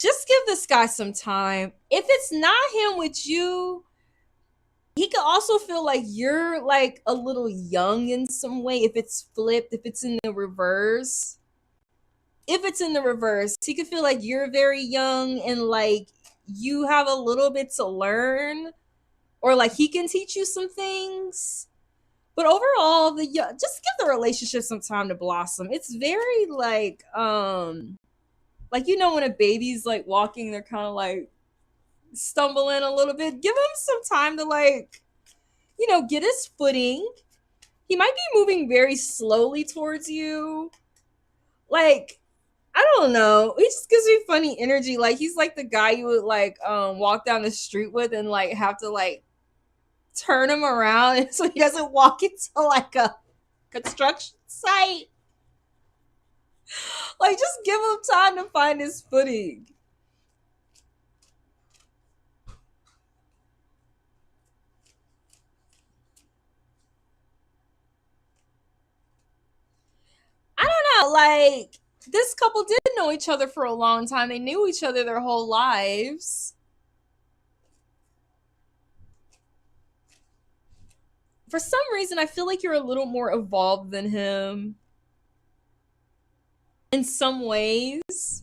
Just give this guy some time. If it's not him with you, he could also feel like you're like a little young in some way. If it's flipped, if it's in the reverse. If it's in the reverse, he could feel like you're very young and like you have a little bit to learn, or like he can teach you some things. But overall, just give the relationship some time to blossom. It's very like you know when a baby's like walking, they're kind of like stumbling a little bit. Give him some time to like, get his footing. He might be moving very slowly towards you. Like, I don't know. He just gives me funny energy. Like he's like the guy you would like walk down the street with and like have to like turn him around so he doesn't walk into like a construction site. Like, just give him time to find his footing. I don't know. Like, this couple did know each other for a long time. They knew each other their whole lives. For some reason, I feel like you're a little more evolved than him. In some ways.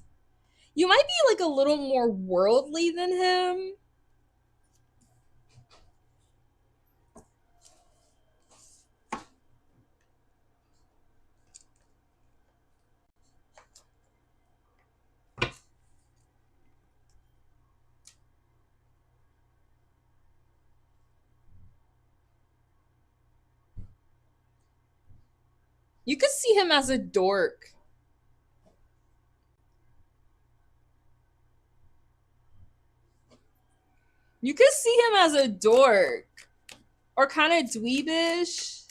You might be like a little more worldly than him. You could see him as a dork. You could see him as a dork. Or kind of dweebish.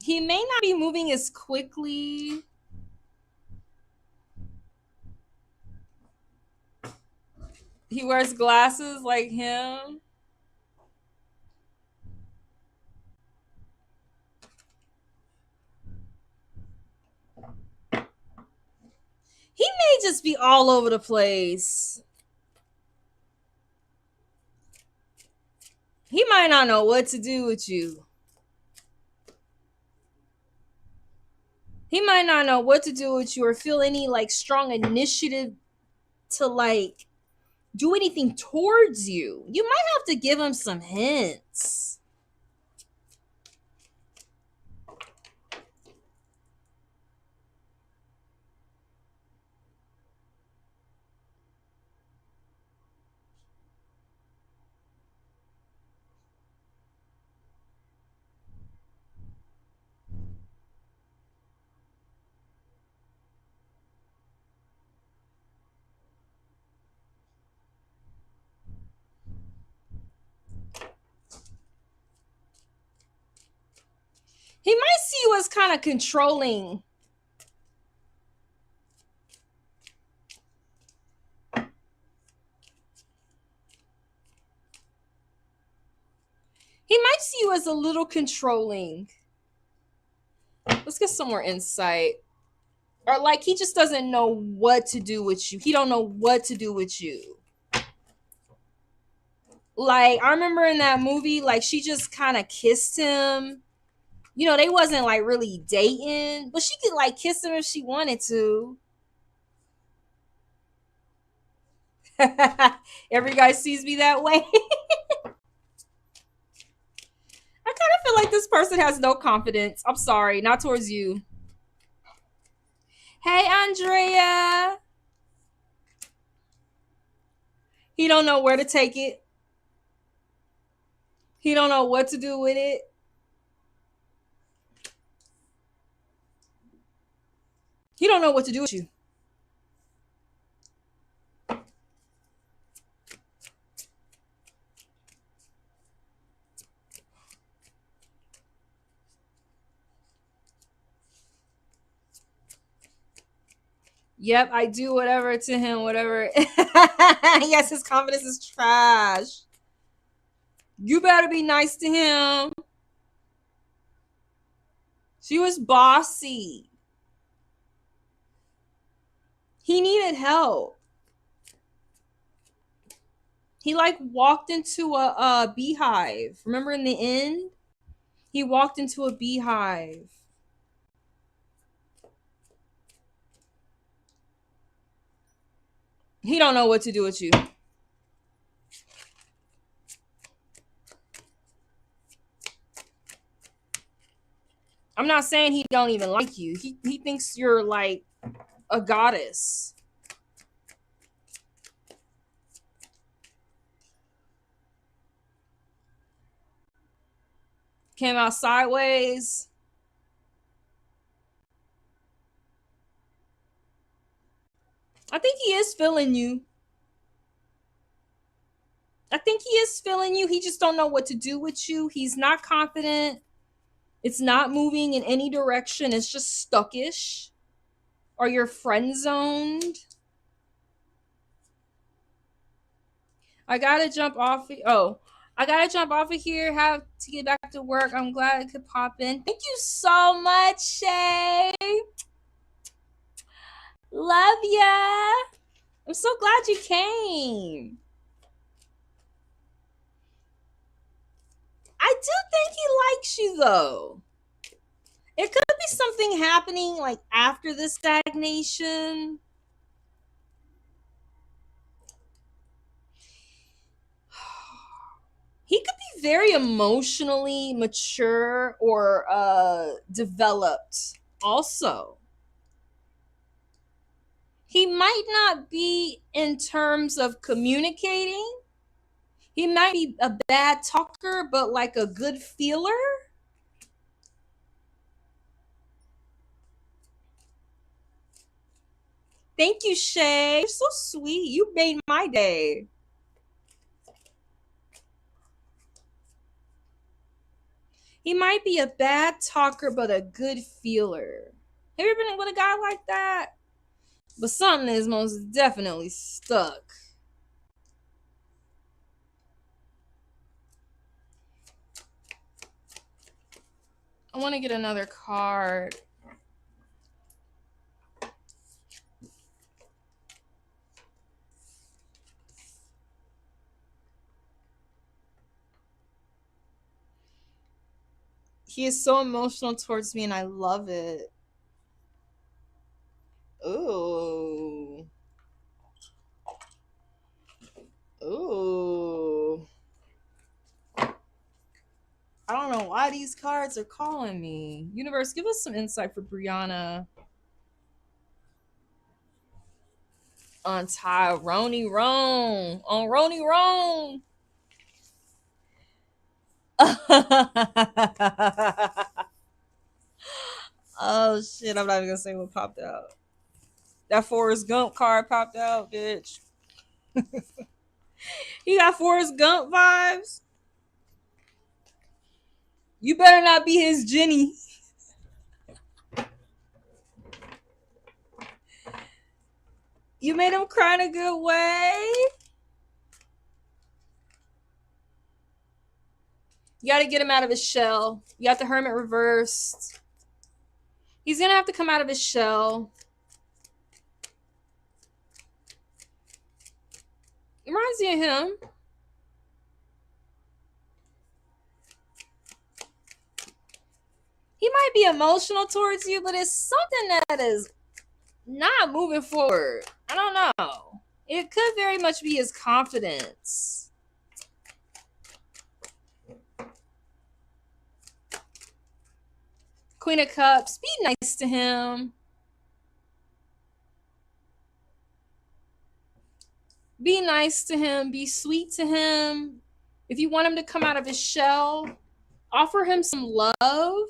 He may not be moving as quickly. He wears glasses like him. He may just be all over the place. He might not know what to do with you. He might not know what to do with you or feel any like strong initiative to like do anything towards you. You might have to give him some hints. He might see you as kind of controlling. He might see you as a little controlling. Let's get some more insight. Or like he just doesn't know what to do with you. He don't know what to do with you. Like, I remember in that movie, like she just kind of kissed him. You know, they wasn't like really dating, but she could like kiss him if she wanted to. Every guy sees me that way. I kind of feel like this person has no confidence. I'm sorry, not towards you. Hey, Andrea. He don't know where to take it. He don't know what to do with it. He don't know what to do with you. Yep, I do whatever to him, whatever. Yes, his confidence is trash. You better be nice to him. She was bossy. He needed help. He like walked into a beehive. Remember in the end? He walked into a beehive. He don't know what to do with you. I'm not saying he don't even like you. He thinks you're like a goddess. Came out sideways. I think he is feeling you. I think he is feeling you. He just don't know what to do with you. He's not confident. It's not moving in any direction. It's just stuckish. Or you're friend zoned. I gotta jump off. I gotta jump off of here. Have to get back to work. I'm glad I could pop in. Thank you so much, Shay. Love ya. I'm so glad you came. I do think he likes you, though. It could be something happening like after the stagnation. He could be very emotionally mature or developed also. He might not be in terms of communicating. He might be a bad talker, but like a good feeler. Thank you, Shay. You're so sweet. You made my day. He might be a bad talker, but a good feeler. Have you ever been with a guy like that? But something is most definitely stuck. I want to get another card. He is so emotional towards me and I love it. Ooh. Ooh. I don't know why these cards are calling me. Universe, give us some insight for Brianna. On Tyrone Rome. On Roni Rome. Oh shit, I'm not even gonna say what popped out. That Forrest Gump card popped out, bitch. He got Forrest Gump vibes. You better not be his Jenny. You made him cry in a good way. You got to get him out of his shell. You got the Hermit reversed. He's going to have to come out of his shell. It reminds me of him. He might be emotional towards you, but it's something that is not moving forward. I don't know. It could very much be his confidence. Queen of Cups, be nice to him. Be nice to him. Be sweet to him. If you want him to come out of his shell, offer him some love.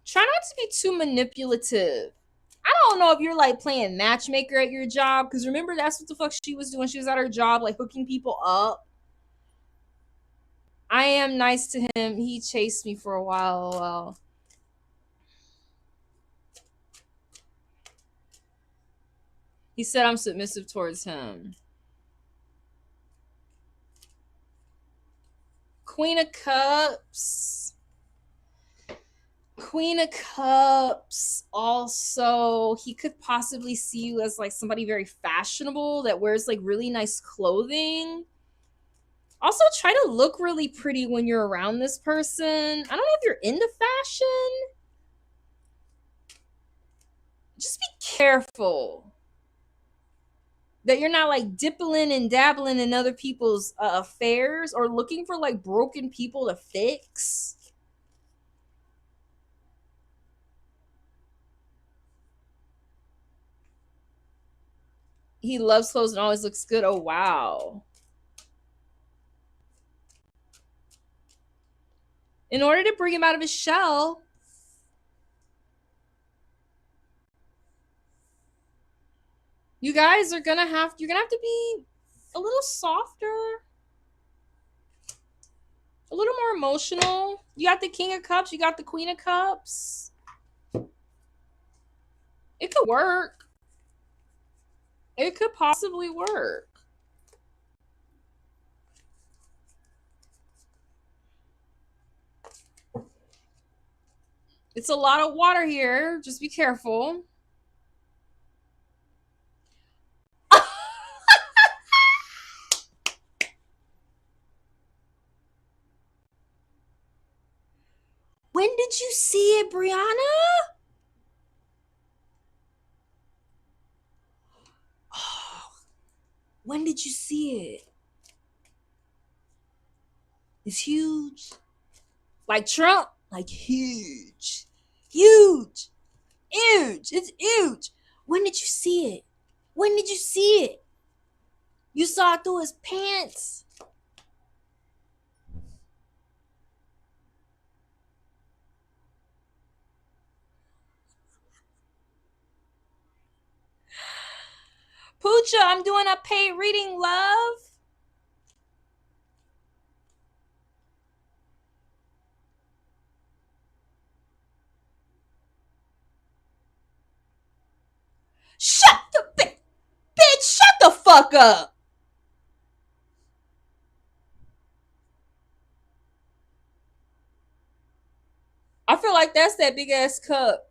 Try not to be too manipulative. I don't know if you're like playing matchmaker at your job, because remember that's what the fuck she was doing. She was at her job like hooking people up. I am nice to him. He chased me for a while. He said I'm submissive towards him. Queen of Cups. Queen of Cups. Also, he could possibly see you as like somebody very fashionable that wears like really nice clothing. Also, try to look really pretty when you're around this person. I don't know if you're into fashion. Just be careful that you're not like dippling and dabbling in other people's affairs or looking for like broken people to fix. He loves clothes and always looks good. Oh, wow. In order to bring him out of his shell, you guys are gonna have you're gonna have to be a little softer, a little more emotional. You got the King of Cups, you got the Queen of Cups. It could work. It could possibly work. It's a lot of water here. Just be careful. When did you see it, Brianna? Oh, when did you see it? It's huge. Like Trump? Like huge. Huge. Huge. It's huge. When did you see it? When did you see it? You saw it through his pants. Poocha, I'm doing a paid reading, love. Shut the bitch, shut the fuck up. I feel like that's that big ass cup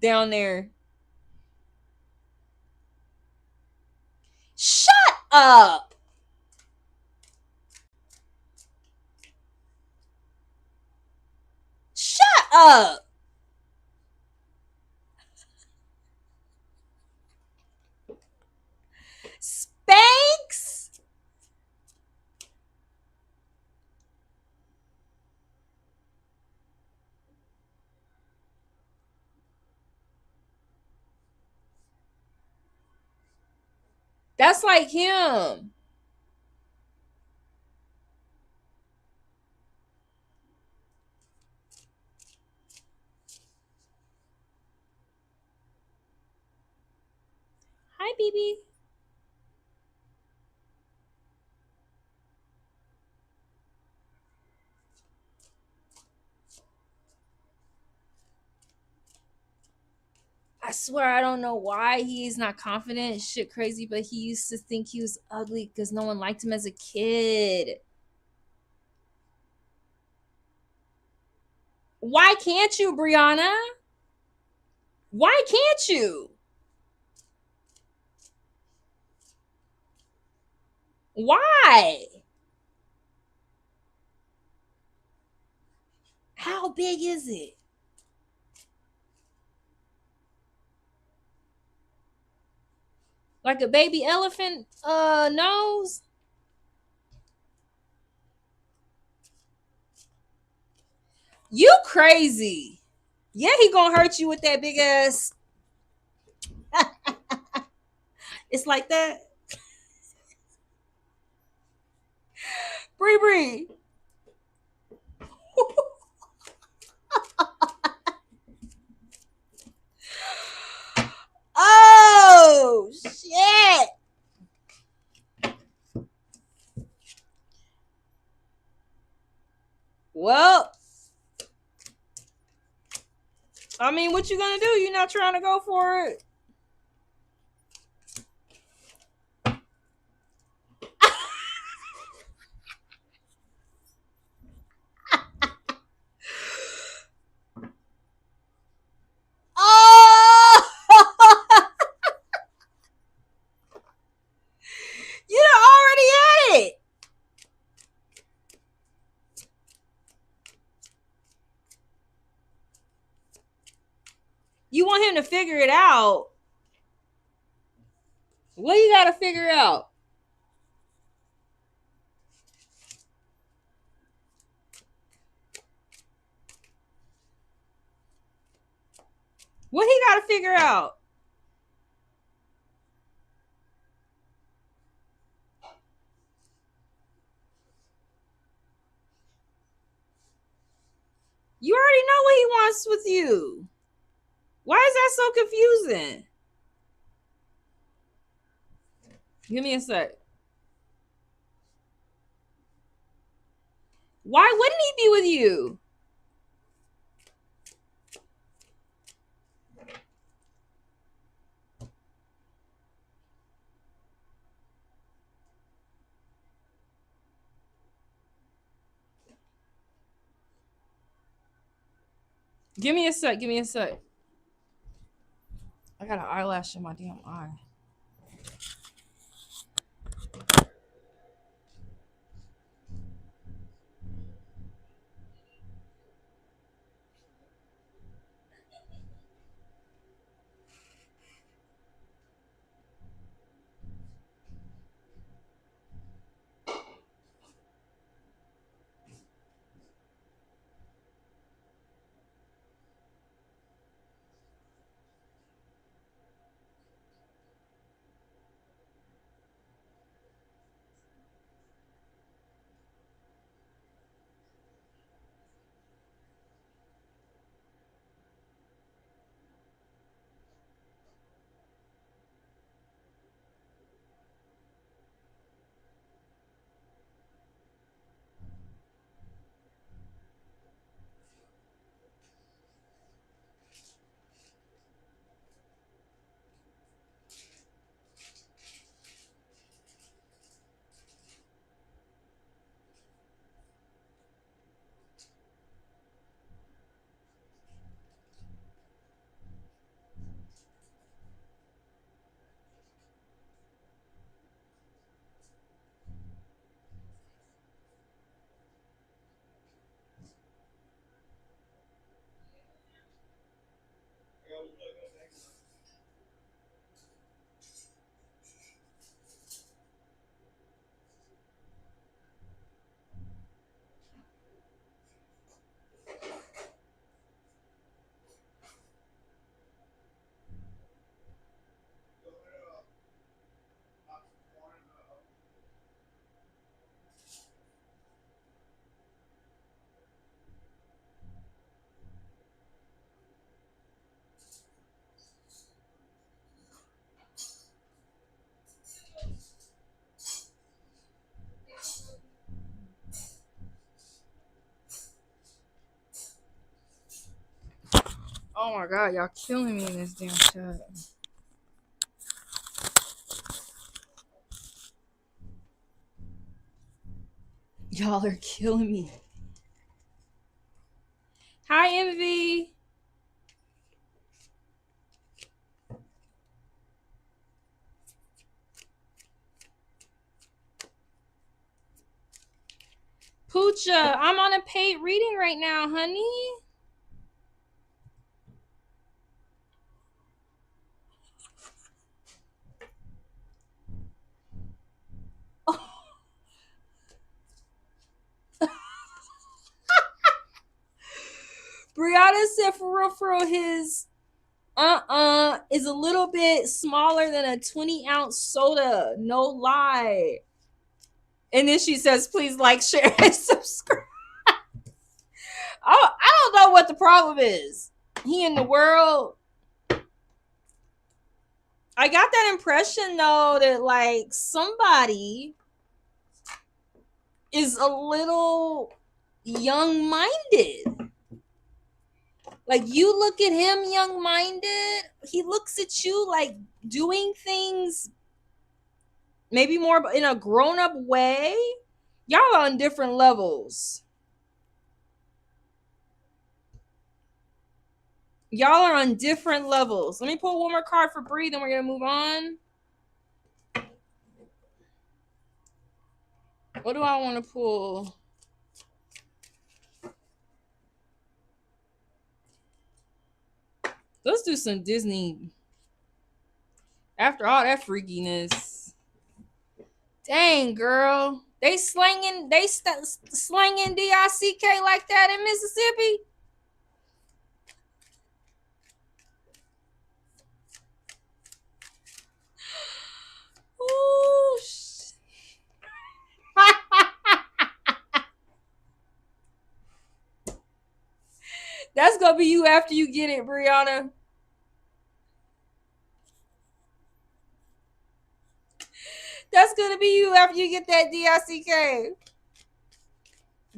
down there. Shut up. Shut up. Spanx? That's like him. Hi, BB. I swear I don't know why he's not confident, shit crazy, but he used to think he was ugly because no one liked him as a kid. Why can't you, Brianna? Why can't you? Why? How big is it? Like a baby elephant nose? You crazy. Yeah, he gonna hurt you with that big ass. It's like that. Bree Bree. Oh shit. Well, I mean, what you gonna do? You're not trying to go for it. Oh! You already had it. You want him to figure it out. What you gotta figure out? What he gotta figure out? You already know what he wants with you. Why is that so confusing? Give me a sec. Why wouldn't he be with you? Give me a sec. Give me a sec. I got an eyelash in my damn eye. Oh my god, y'all killing me in this damn chat. Y'all are killing me. Hi, Envy. Poocha, I'm on a paid reading right now, honey. Brianna said for real, his is a little bit smaller than a 20-ounce soda. No lie. And then she says, please like, share, and subscribe. I don't know what the problem is. He in the world. I got that impression though that like somebody is a little young-minded. Like you look at him young-minded, he looks at you like doing things maybe more in a grown-up way. Y'all are on different levels. Y'all are on different levels. Let me pull one more card for Bree, then we're gonna move on. What do I want to pull? Let's do some Disney. After all that freakiness. Dang, girl. They slanging D-I-C-K like that in Mississippi? Ooh, That's gonna be you after you get it, Brianna. That's gonna be you after you get that DICK.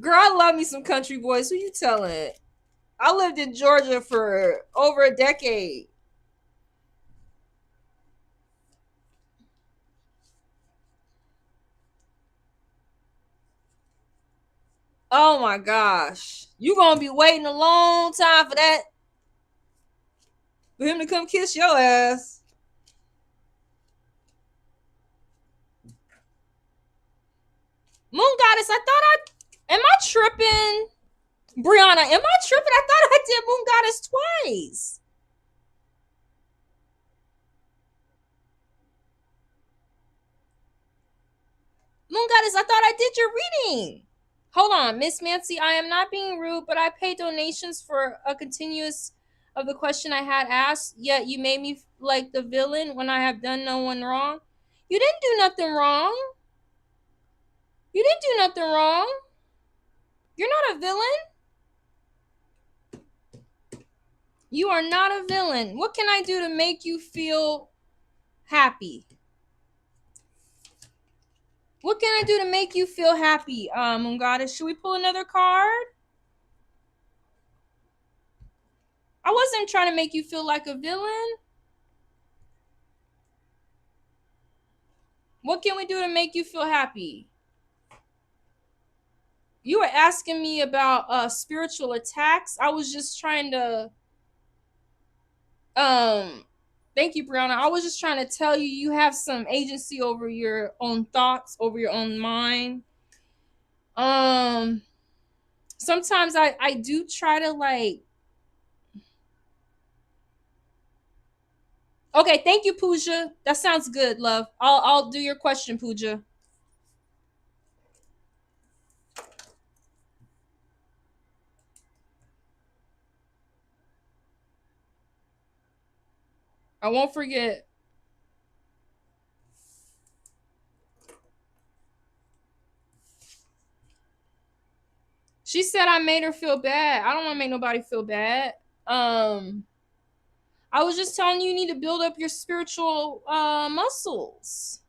Girl, I love me some country boys. Who you telling? I lived in Georgia for over a decade. Oh my gosh. You gonna be waiting a long time for that. For him to come kiss your ass. Moon Goddess, I thought am I tripping? Brianna, am I tripping? I thought I did Moon Goddess twice. Moon Goddess, I thought I did your reading. Hold on, Miss Nancy, I am not being rude, but I pay donations for a continuous of the question I had asked, yet you made me like the villain when I have done no one wrong. You didn't do nothing wrong. You didn't do nothing wrong. You're not a villain. You are not a villain. What can I do to make you feel happy? What can I do to make you feel happy, Moon Goddess? Should we pull another card? I wasn't trying to make you feel like a villain. What can we do to make you feel happy? You were asking me about spiritual attacks. I was just trying to thank you, Brianna. I was just trying to tell you you have some agency over your own thoughts, over your own mind. Sometimes I do try to like. Okay, thank you, Pooja. That sounds good, love. I'll do your question, Pooja. I won't forget. She said I made her feel bad. I don't want to make nobody feel bad. I was just telling you, you need to build up your spiritual muscles.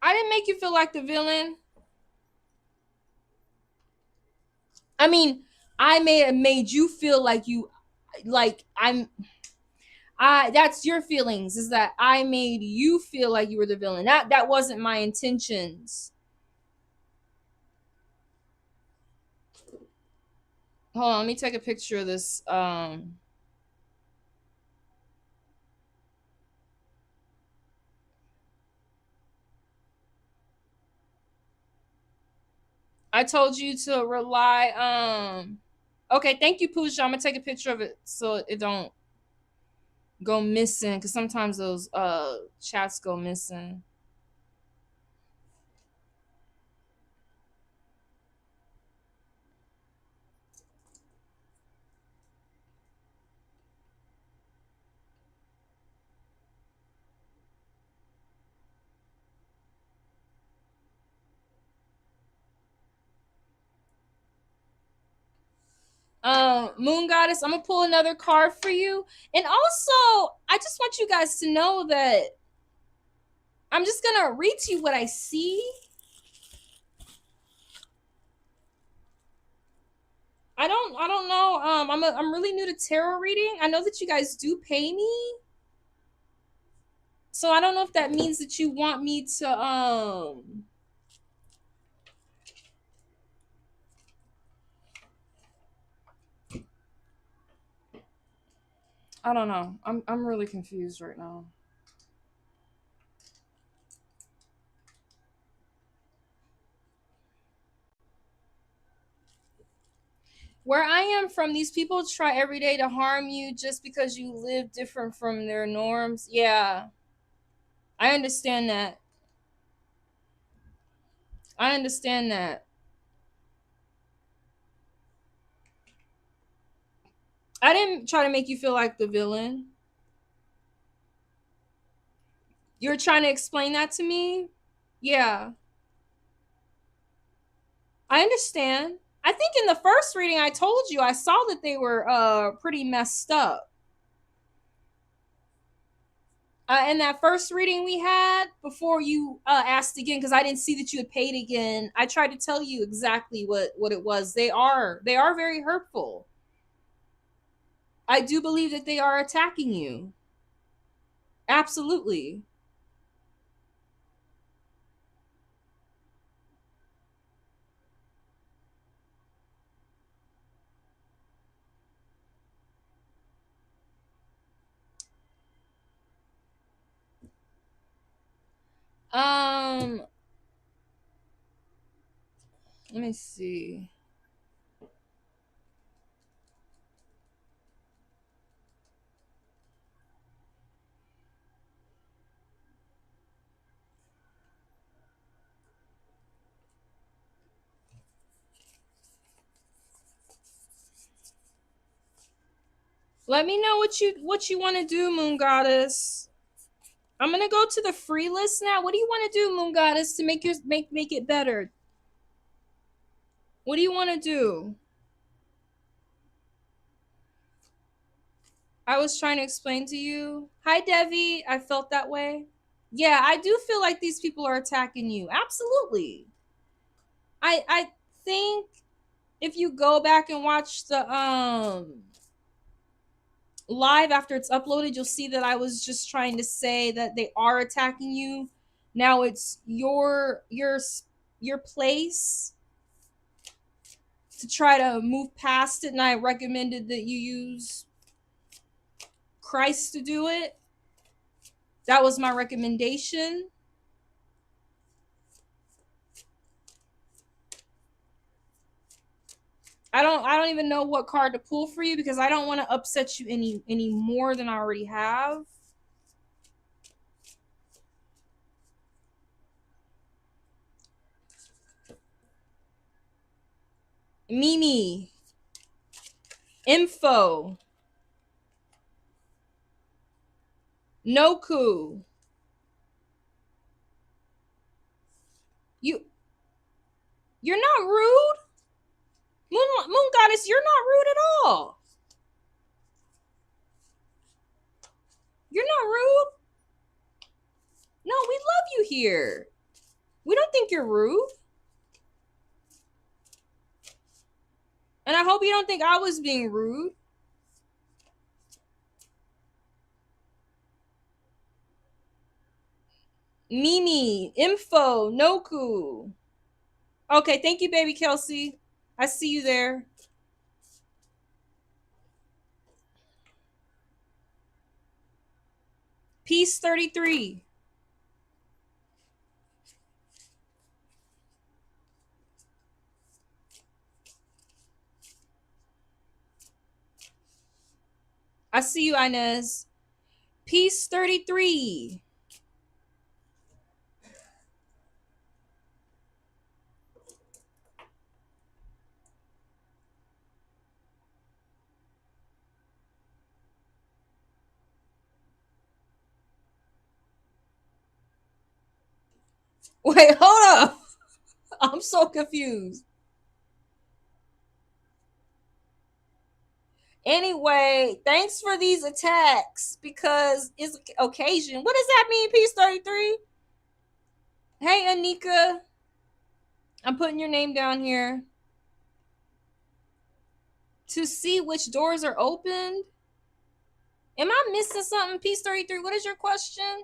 I didn't make you feel like the villain. I mean, I may have made you feel like you, like I. That's your feelings. Is that I made you feel like you were the villain? That wasn't my intentions. Hold on, let me take a picture of this. I told you to rely. Okay, thank you, Pooja. I'm gonna take a picture of it so it don't go missing, because sometimes those chats go missing. Moon Goddess, I'm gonna pull another card for you. And also, I just want you guys to know that I'm just gonna read to you what I see. I don't know. I'm really new to tarot reading. I know that you guys do pay me. So I don't know if that means that you want me to I don't know. I'm really confused right now. Where I am from, these people try every day to harm you just because you live different from their norms. Yeah. I understand that. I understand that. I didn't try to make you feel like the villain. You're trying to explain that to me? Yeah. I understand. I think in the first reading I told you I saw that they were pretty messed up. In that first reading we had before you asked again, because I didn't see that you had paid again, I tried to tell you exactly what it was. They are very hurtful. I do believe that they are attacking you. Absolutely. Um, let me see. Let me know what you want to do, Moon Goddess. I'm gonna go to the free list now. What do you want to do, Moon Goddess, to make it better? What do you want to do? I was trying to explain to you. Hi, Devi. I felt that way. Yeah, I do feel like these people are attacking you. Absolutely. I think if you go back and watch the live after it's uploaded, you'll see that I was just trying to say that they are attacking you. Now it's your place to try to move past it, and I recommended that you use Christ to do it. That was my recommendation. I don't even know what card to pull for you because I don't want to upset you any more than I already have. Mimi. Info. Noku. You you're not rude. Moon Goddess, you're not rude at all. You're not rude. No, we love you here. We don't think you're rude. And I hope you don't think I was being rude. Mimi, info, Noku. Okay, thank you, baby Kelsey. I see you there. Peace 33. I see you, Inez. Peace 33. Wait, hold up. I'm so confused. Anyway, thanks for these attacks because it's occasion. What does that mean, Peace 33? Hey, Anika. I'm putting your name down here. To see which doors are opened? Am I missing something, Peace 33? What is your question?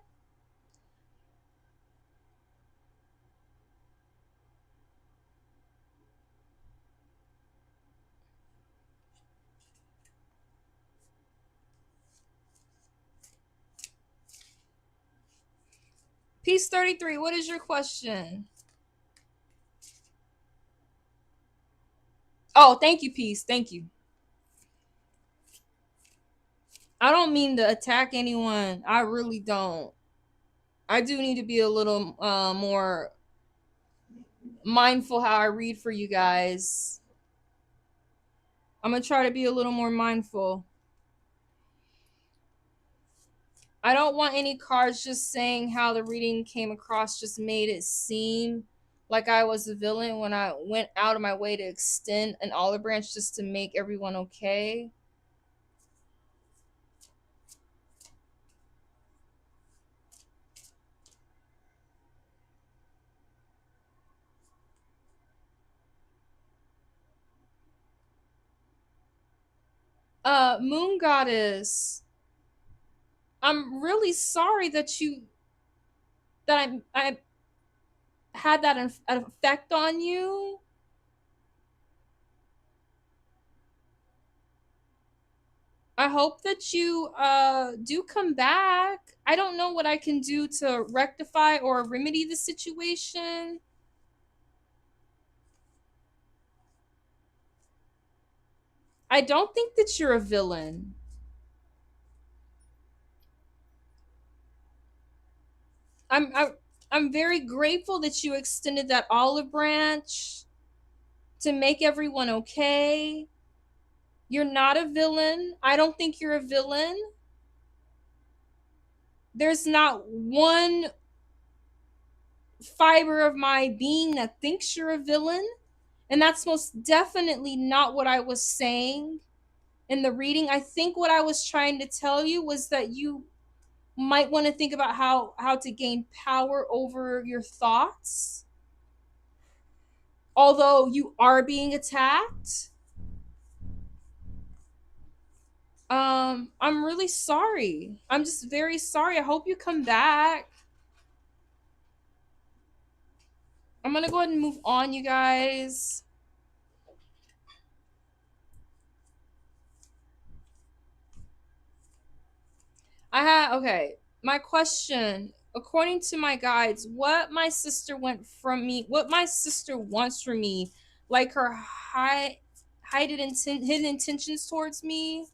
Peace 33, what is your question? Oh, thank you, Peace. Thank you. I don't mean to attack anyone. I really don't. I do need to be a little more mindful how I read for you guys. I'm going to try to be a little more mindful. I don't want any cards just saying how the reading came across just made it seem like I was a villain when I went out of my way to extend an olive branch just to make everyone okay. Moon Goddess, I'm really sorry that I had that effect on you. I hope that you do come back. I don't know what I can do to rectify or remedy the situation. I don't think that you're a villain. I'm I'm very grateful that you extended that olive branch to make everyone okay. You're not a villain. I don't think you're a villain. There's not one fiber of my being that thinks you're a villain. And that's most definitely not what I was saying in the reading. I think what I was trying to tell you was that you might want to think about how to gain power over your thoughts. Although you are being attacked, I'm really sorry. I'm just very sorry. I hope you come back. I'm gonna go ahead and move on, you guys. Okay. My question, according to my guides, what my sister what my sister wants from me, like her hidden intentions towards me.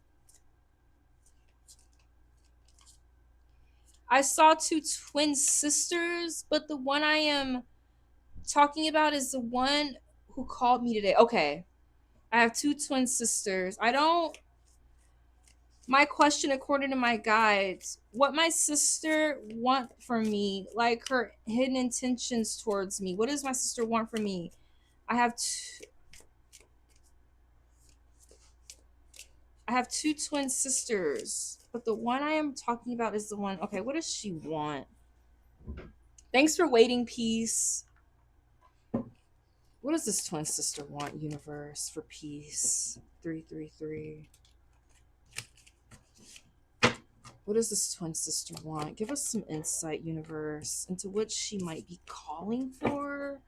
I saw two twin sisters, but the one I am talking about is the one who called me today. Okay. I have two twin sisters. My question, according to my guides, what my sister want from me, like her hidden intentions towards me. What does my sister want from me? I have I have two twin sisters, but the one I am talking about is the one. Okay, what does she want? Thanks for waiting, peace. What does this twin sister want, universe, for peace? 333. What does this twin sister want? Give us some insight, universe, into what she might be calling for.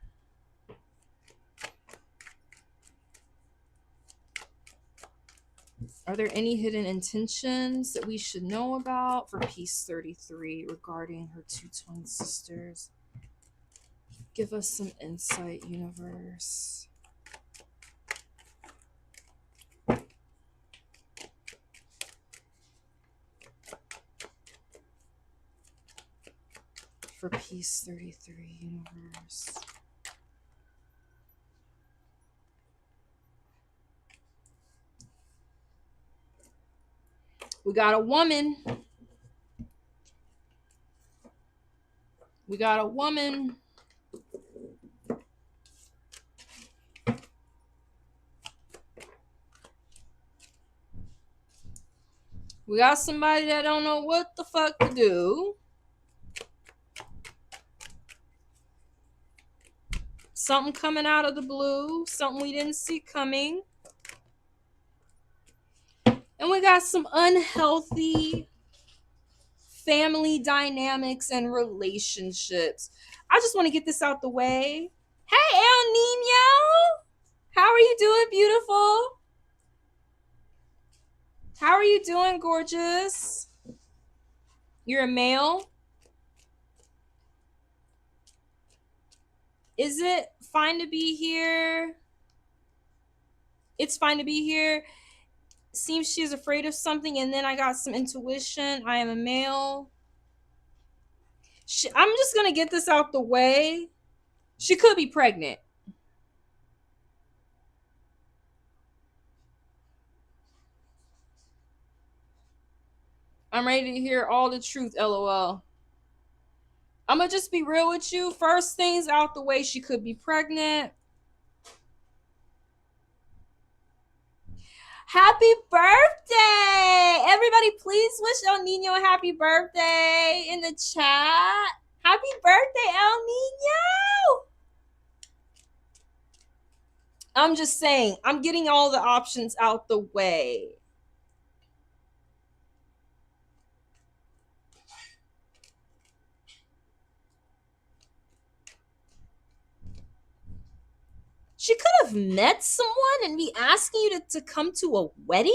Are there any hidden intentions that we should know about for piece 33 regarding her two twin sisters? Give us some insight, universe. For piece 33, universe. We got a woman. We got a woman. We got somebody that don't know what the fuck to do. Something coming out of the blue. Something we didn't see coming. And we got some unhealthy family dynamics and relationships. I just want to get this out the way. Hey, El Nino! How are you doing, beautiful? How are you doing, gorgeous? You're a male? Is it fine to be here? It's fine to be here. Seems she's afraid of something, and then I got some intuition. I am a male. I'm just gonna get this out the way. She could be pregnant. I'm ready to hear all the truth, lol. I'm gonna just be real with you. First things out the way, she could be pregnant. Happy birthday! Everybody, please wish El Nino a happy birthday in the chat. Happy birthday, El Nino! I'm just saying, I'm getting all the options out the way. She could have met someone and be asking you to come to a wedding?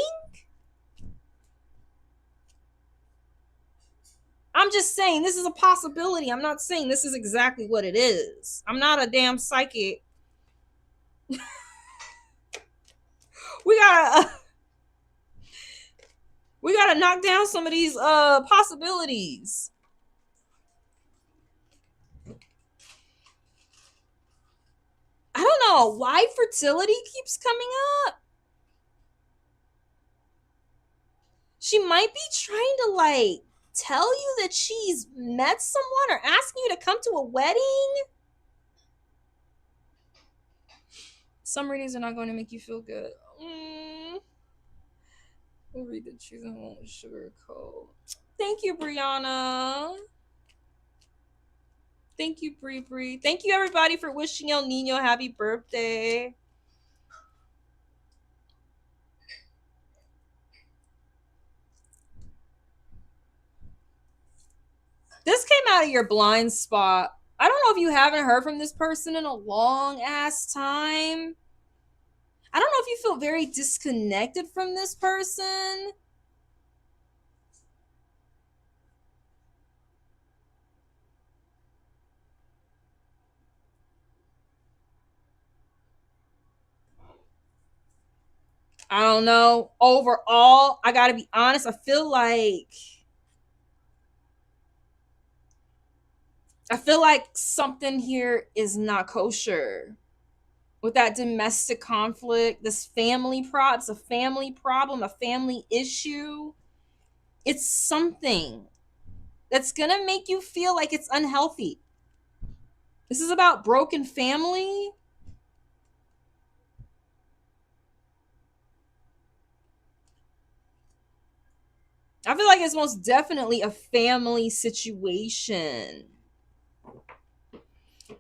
I'm just saying this is a possibility. I'm not saying this is exactly what it is. I'm not a damn psychic. we gotta knock down some of these possibilities. I don't know why fertility keeps coming up. She might be trying to like tell you that she's met someone or asking you to come to a wedding. Some readings are not going to make you feel good. We'll read the truth and won't sugarcoat. Thank you, Brianna. Thank you, Bree. Thank you, everybody, for wishing El Nino happy birthday. This came out of your blind spot. I don't know if you haven't heard from this person in a long ass time. I don't know if you feel very disconnected from this person. I don't know. Overall, I gotta be honest, I feel like something here is not kosher. With that domestic conflict, this family it's a family problem, a family issue. It's something that's gonna make you feel like it's unhealthy. This is about broken family. I feel like it's most definitely a family situation.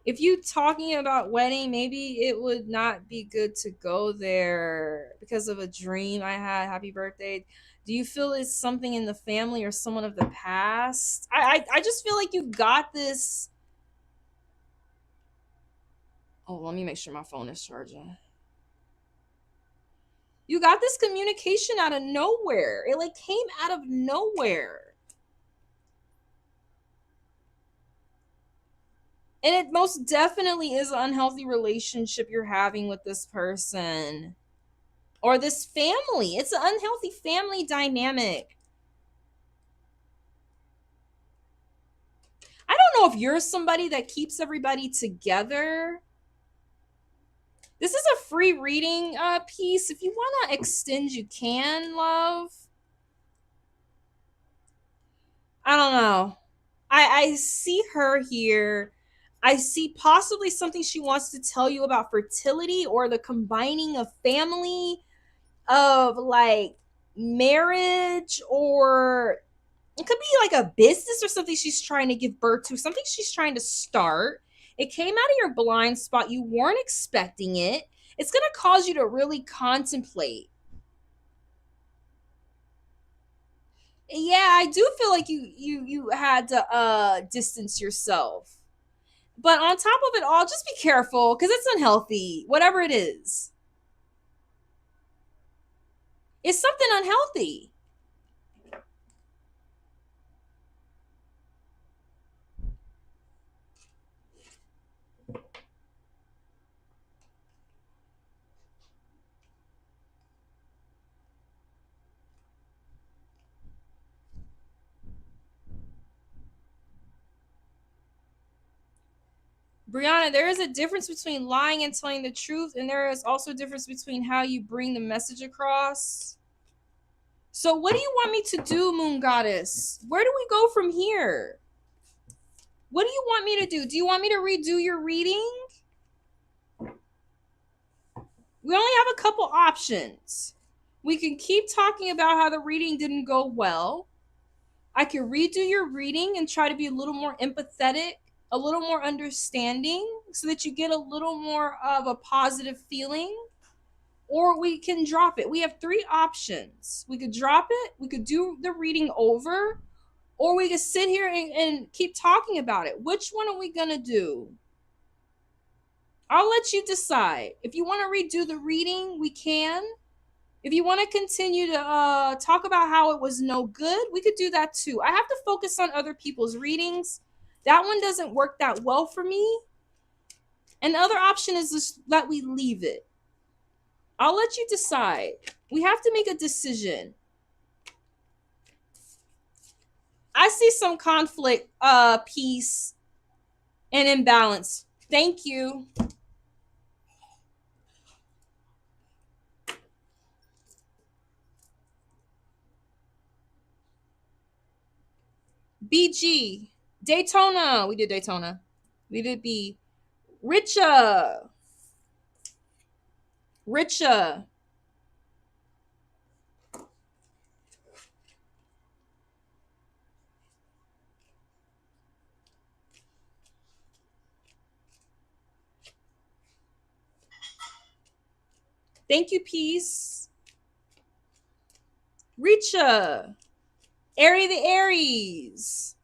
If you talking about wedding, maybe it would not be good to go there because of a dream I had. Happy birthday. Do you feel it's something in the family or someone of the past? I just feel like you got this. Oh, let me make sure my phone is charging. You got this communication out of nowhere. It like came out of nowhere. And it most definitely is an unhealthy relationship you're having with this person or this family. It's an unhealthy family dynamic. I don't know if you're somebody that keeps everybody together. This is a free reading piece. If you want to extend, you can, love. I don't know. I see her here. I see possibly something she wants to tell you about fertility or the combining of family, of like marriage, or it could be like a business or something she's trying to give birth to, something she's trying to start. It came out of your blind spot. You weren't expecting it. It's going to cause you to really contemplate. Yeah, I do feel like you had to distance yourself. But on top of it all, just be careful because it's unhealthy. Whatever it is. It's something unhealthy. Brianna, there is a difference between lying and telling the truth, and there is also a difference between how you bring the message across. So what do you want me to do, Moon Goddess? Where do we go from here? What do you want me to do? Do you want me to redo your reading? We only have a couple options. We can keep talking about how the reading didn't go well. I can redo your reading and try to be a little more empathetic, a little more understanding, so that you get a little more of a positive feeling. Or we can drop it. We have three options. We could drop it, we could do the reading over, or we could sit here and keep talking about it. Which one are we going to do? I'll let you decide. If you want to redo the reading, we can. If you want to continue to talk about how it was no good, we could do that too. I have to focus on other people's readings. That one doesn't work that well for me. And the other option is just that we leave it. I'll let you decide. We have to make a decision. I see some conflict, peace, and imbalance. Thank you. BG. Daytona. We did Daytona. We did B. Richa. Richa. Thank you, Peace. Richa. Airy the Aries.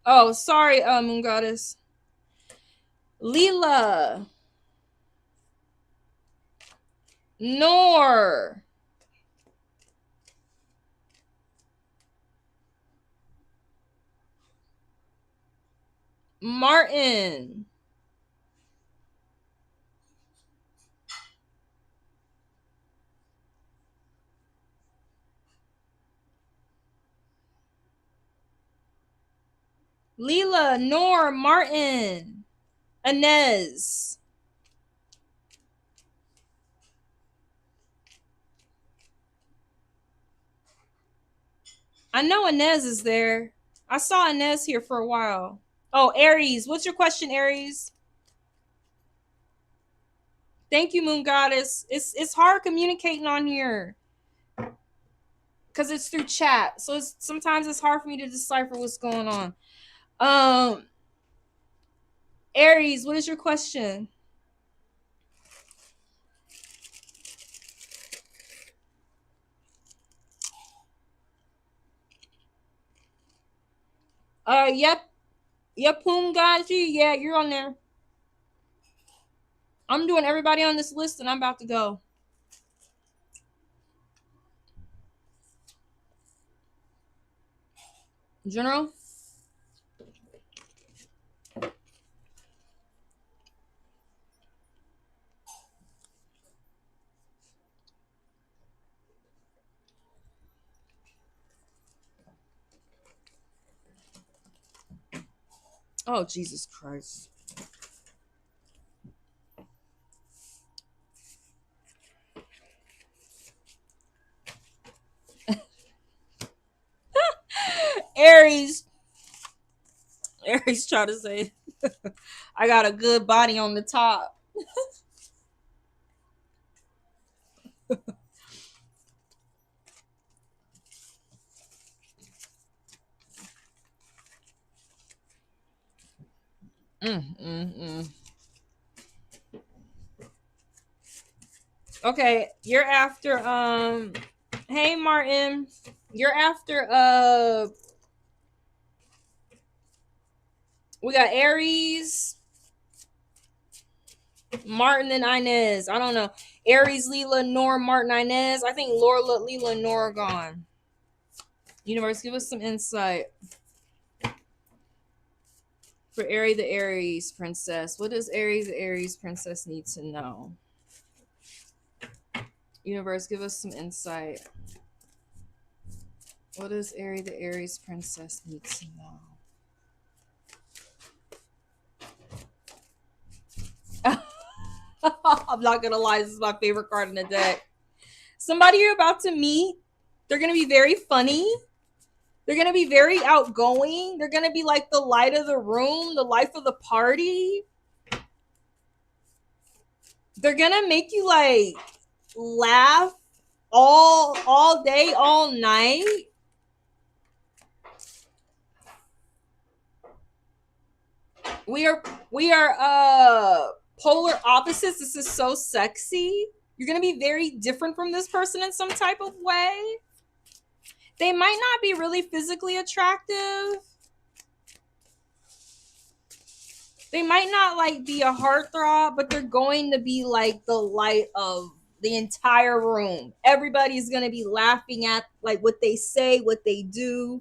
Oh, sorry, Moon Goddess. Leela. Nor. Martin. Leela, Nor, Martin, Inez. I know Inez is there. I saw Inez here for a while. Oh, Aries. What's your question, Aries? Thank you, Moon Goddess. It's hard communicating on here because it's through chat. So sometimes it's hard for me to decipher what's going on. Aries, what is your question? Yep, Gaji. Yeah, you're on there. I'm doing everybody on this list and I'm about to go. General? Oh, Jesus Christ. Aries trying to say I got a good body on the top. Okay, you're after hey Martin, you're after we got Aries, Martin, and Inez. I don't know. Aries, Leela, Nora, Martin, Inez. I think Laura, Leela, and Nora are gone. Universe, give us some insight for Aries the Aries princess. What does Aries the Aries princess need to know? Universe, give us some insight. What does Aries the Aries princess need to know? I'm not gonna lie, this is my favorite card in the deck. Somebody you're about to meet, they're gonna be very funny. They're going to be very outgoing. They're going to be like the light of the room, the life of the party. They're going to make you like laugh all day, all night. We are polar opposites. This is so sexy. You're going to be very different from this person in some type of way. They might not be really physically attractive. They might not like be a heartthrob, but they're going to be like the light of the entire room. Everybody's going to be laughing at like what they say, what they do.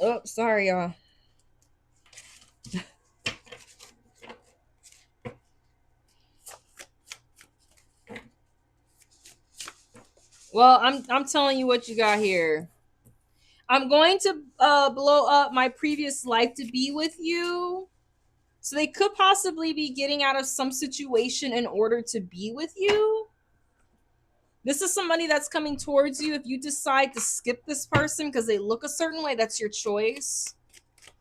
Oh, sorry, y'all. Well, I'm telling you what you got here. I'm going to blow up my previous life to be with you. So they could possibly be getting out of some situation in order to be with you. This is somebody that's coming towards you. If you decide to skip this person because they look a certain way, that's your choice.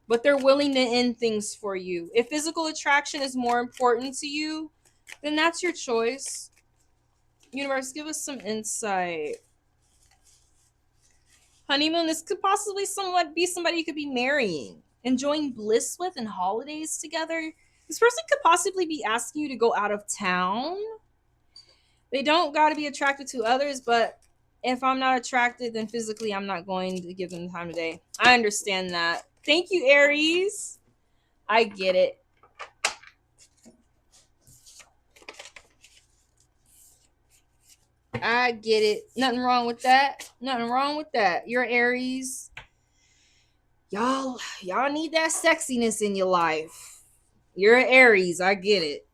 But they're willing to end things for you. If physical attraction is more important to you, then that's your choice. Universe, give us some insight. Honeymoon, this could possibly somewhat be somebody you could be marrying, enjoying bliss with, and holidays together. This person could possibly be asking you to go out of town. They don't got to be attracted to others, but if I'm not attracted, then physically I'm not going to give them the time of day. I understand that. Thank you, Aries. I get it. I get it. Nothing wrong with that. Nothing wrong with that. You're Aries. Y'all need that sexiness in your life. You're Aries. I get it.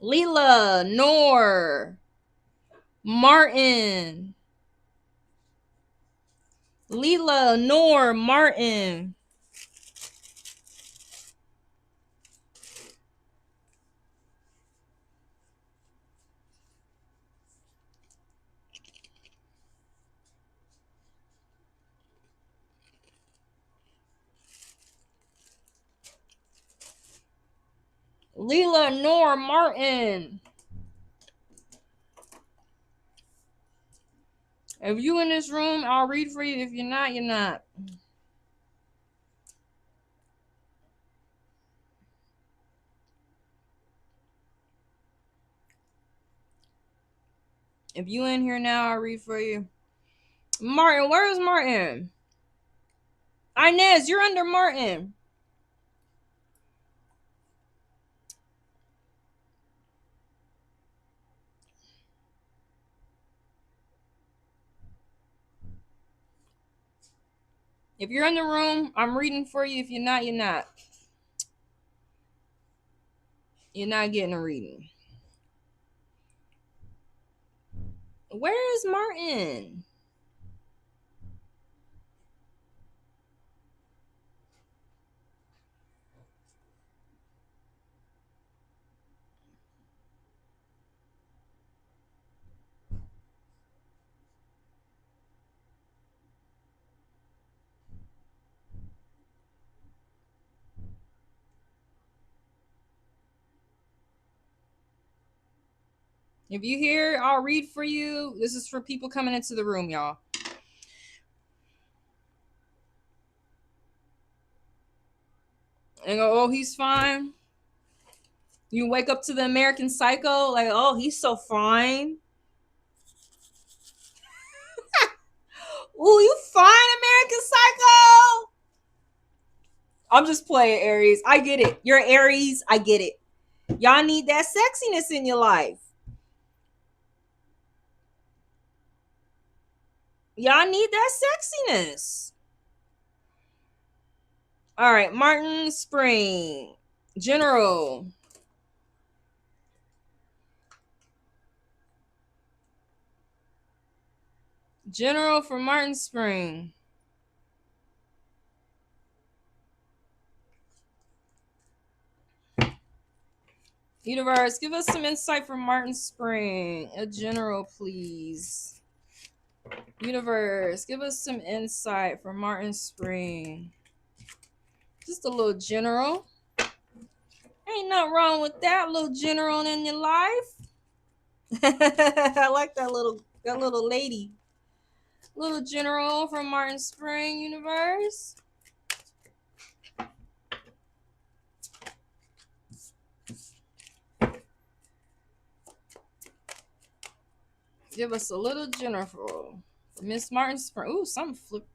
Leela, Noor, Martin. Leela, Noor, Martin. Leela, Noor, Martin. If you in this room, I'll read for you. If you're not, you're not. If you in here now, I'll read for you. Martin, where is Martin? Inez, you're under Martin. If you're in the room, I'm reading for you. If you're not, you're not. You're not getting a reading. Where is Martin? If you hear, I'll read for you. This is for people coming into the room, y'all. And go, oh, he's fine. You wake up to the American Psycho, like, oh, he's so fine. Ooh, you fine, American Psycho. I'm just playing, Aries. I get it. You're Aries. I get it. Y'all need that sexiness in your life. Y'all need that sexiness. All right, Martin Spring. General. General for Martin Spring. Universe, give us some insight from Martin Spring. A general, please. Universe, give us some insight from Martin Spring. Just a little general. Ain't nothing wrong with that little general in your life. I like that little lady. Little general from Martin Spring, Universe. Give us a little general. Miss Martin Spring. Ooh, something flipped.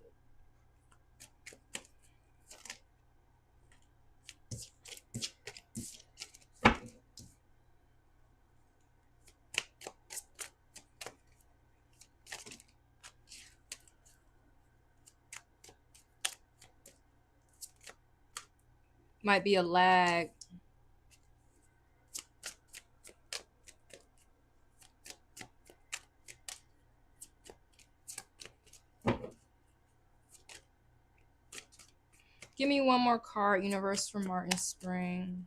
Might be a lag. Give me one more card, Universe, from Martin Spring.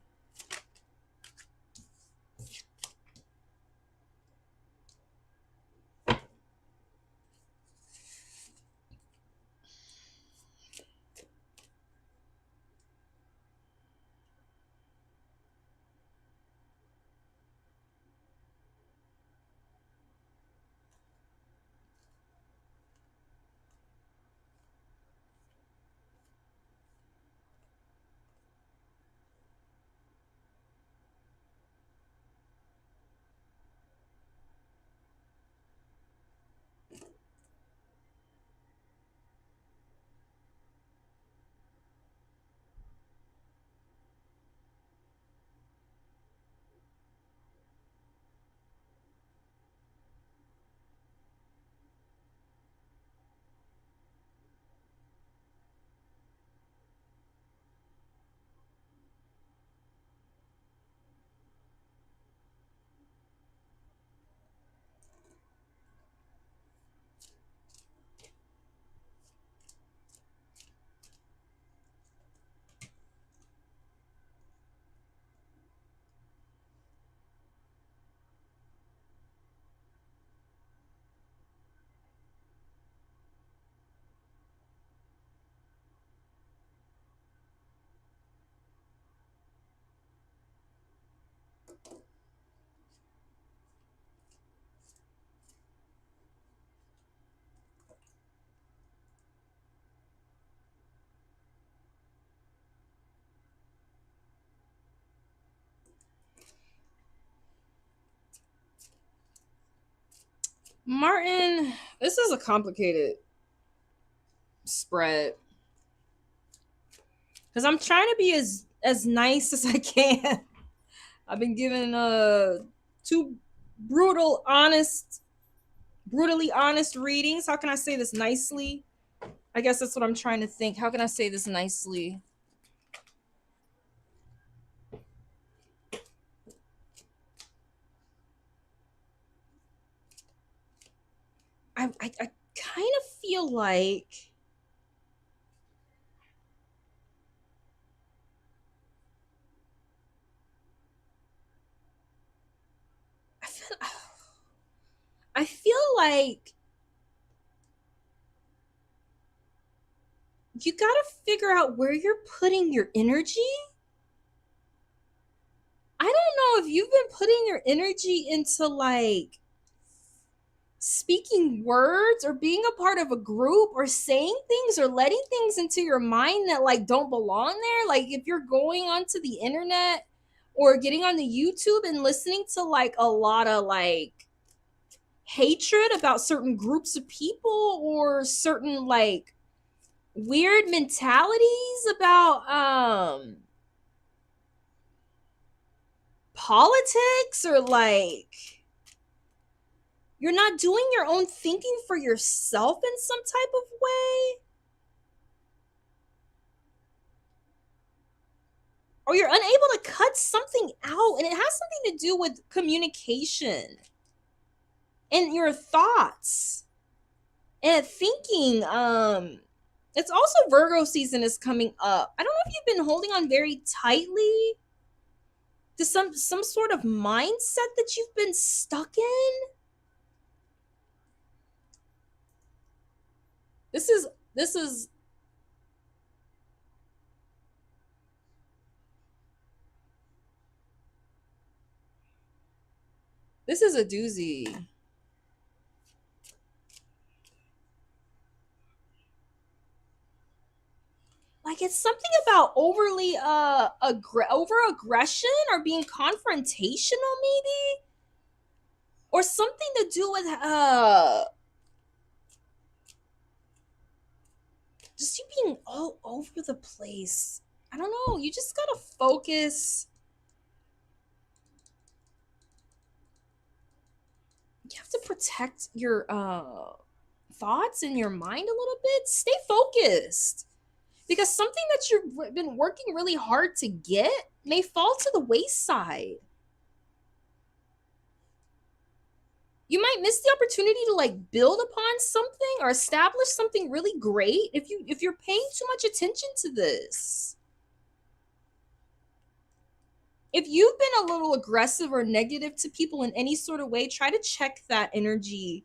Martin, this is a complicated spread. Because I'm trying to be as nice as I can. I've been given two brutally honest readings. How can I say this nicely? I guess that's what I'm trying to think. How can I say this nicely? I kind of feel like I feel like you gotta figure out where you're putting your energy. I don't know if you've been putting your energy into like speaking words or being a part of a group or saying things or letting things into your mind that like don't belong there. Like if you're going onto the internet or getting on the YouTube and listening to like a lot of like hatred about certain groups of people or certain like weird mentalities about politics, or like you're not doing your own thinking for yourself in some type of way, or you're unable to cut something out, and it has something to do with communication and your thoughts and thinking. It's also Virgo season is coming up. I don't know if you've been holding on very tightly, or you're unable to cut something out, and it has something to do with communication and your thoughts and thinking. It's also Virgo season is coming up. I don't know if you've been holding on very tightly, or you're unable to cut something out, and it has something to do with communication and your thoughts and thinking. It's also Virgo season is coming up. I don't know if you've been holding on very tightly, to some sort of mindset that you've been stuck in. This is a doozy. Like, it's something about overly over aggression or being confrontational, maybe, or something to do with just you being all over the place. I don't know. You just gotta focus. You have to protect your thoughts and your mind a little bit. Stay focused, because something that you've been working really hard to get may fall to the wayside. You might miss the opportunity to like build upon something or establish something really great if you're paying too much attention to this. If you've been a little aggressive or negative to people in any sort of way, try to check that energy.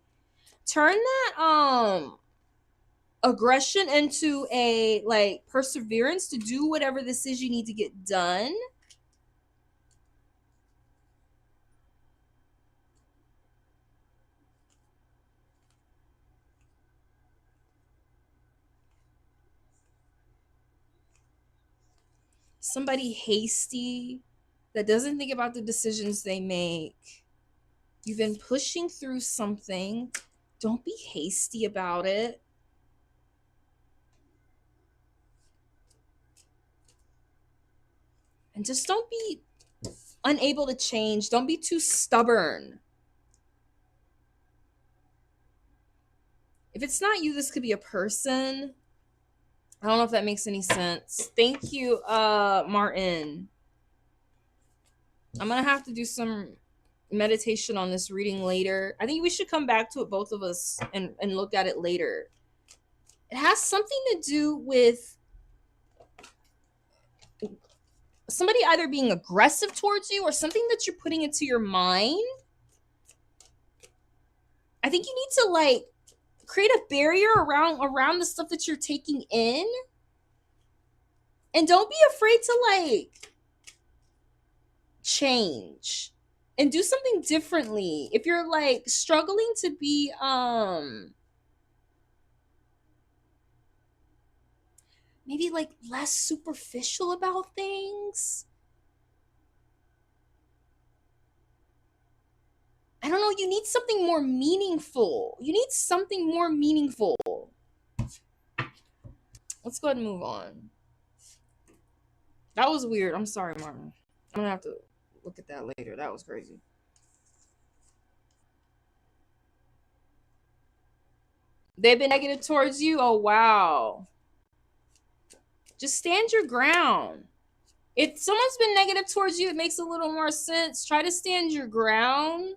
Turn that aggression into a like perseverance to do whatever this is you need to get done. Somebody hasty that doesn't think about the decisions they make. You've been pushing through something. Don't be hasty about it. And just don't be unable to change. Don't be too stubborn. If it's not you, this could be a person. I don't know if that makes any sense. Thank you, Martin. I'm gonna have to do some meditation on this reading later. I think we should come back to it, both of us, and look at it later. It has something to do with somebody either being aggressive towards you or something that you're putting into your mind. I think you need to like create a barrier around the stuff that you're taking in, and don't be afraid to like change and do something differently. If you're like struggling to be maybe like less superficial about things, I don't know, you need something more meaningful. Let's go ahead and move on. That was weird. I'm sorry, Martin. I'm gonna have to look at that later. That was crazy. They've been negative towards you? Oh, wow. Just stand your ground. If someone's been negative towards you, it makes a little more sense. Try to stand your ground.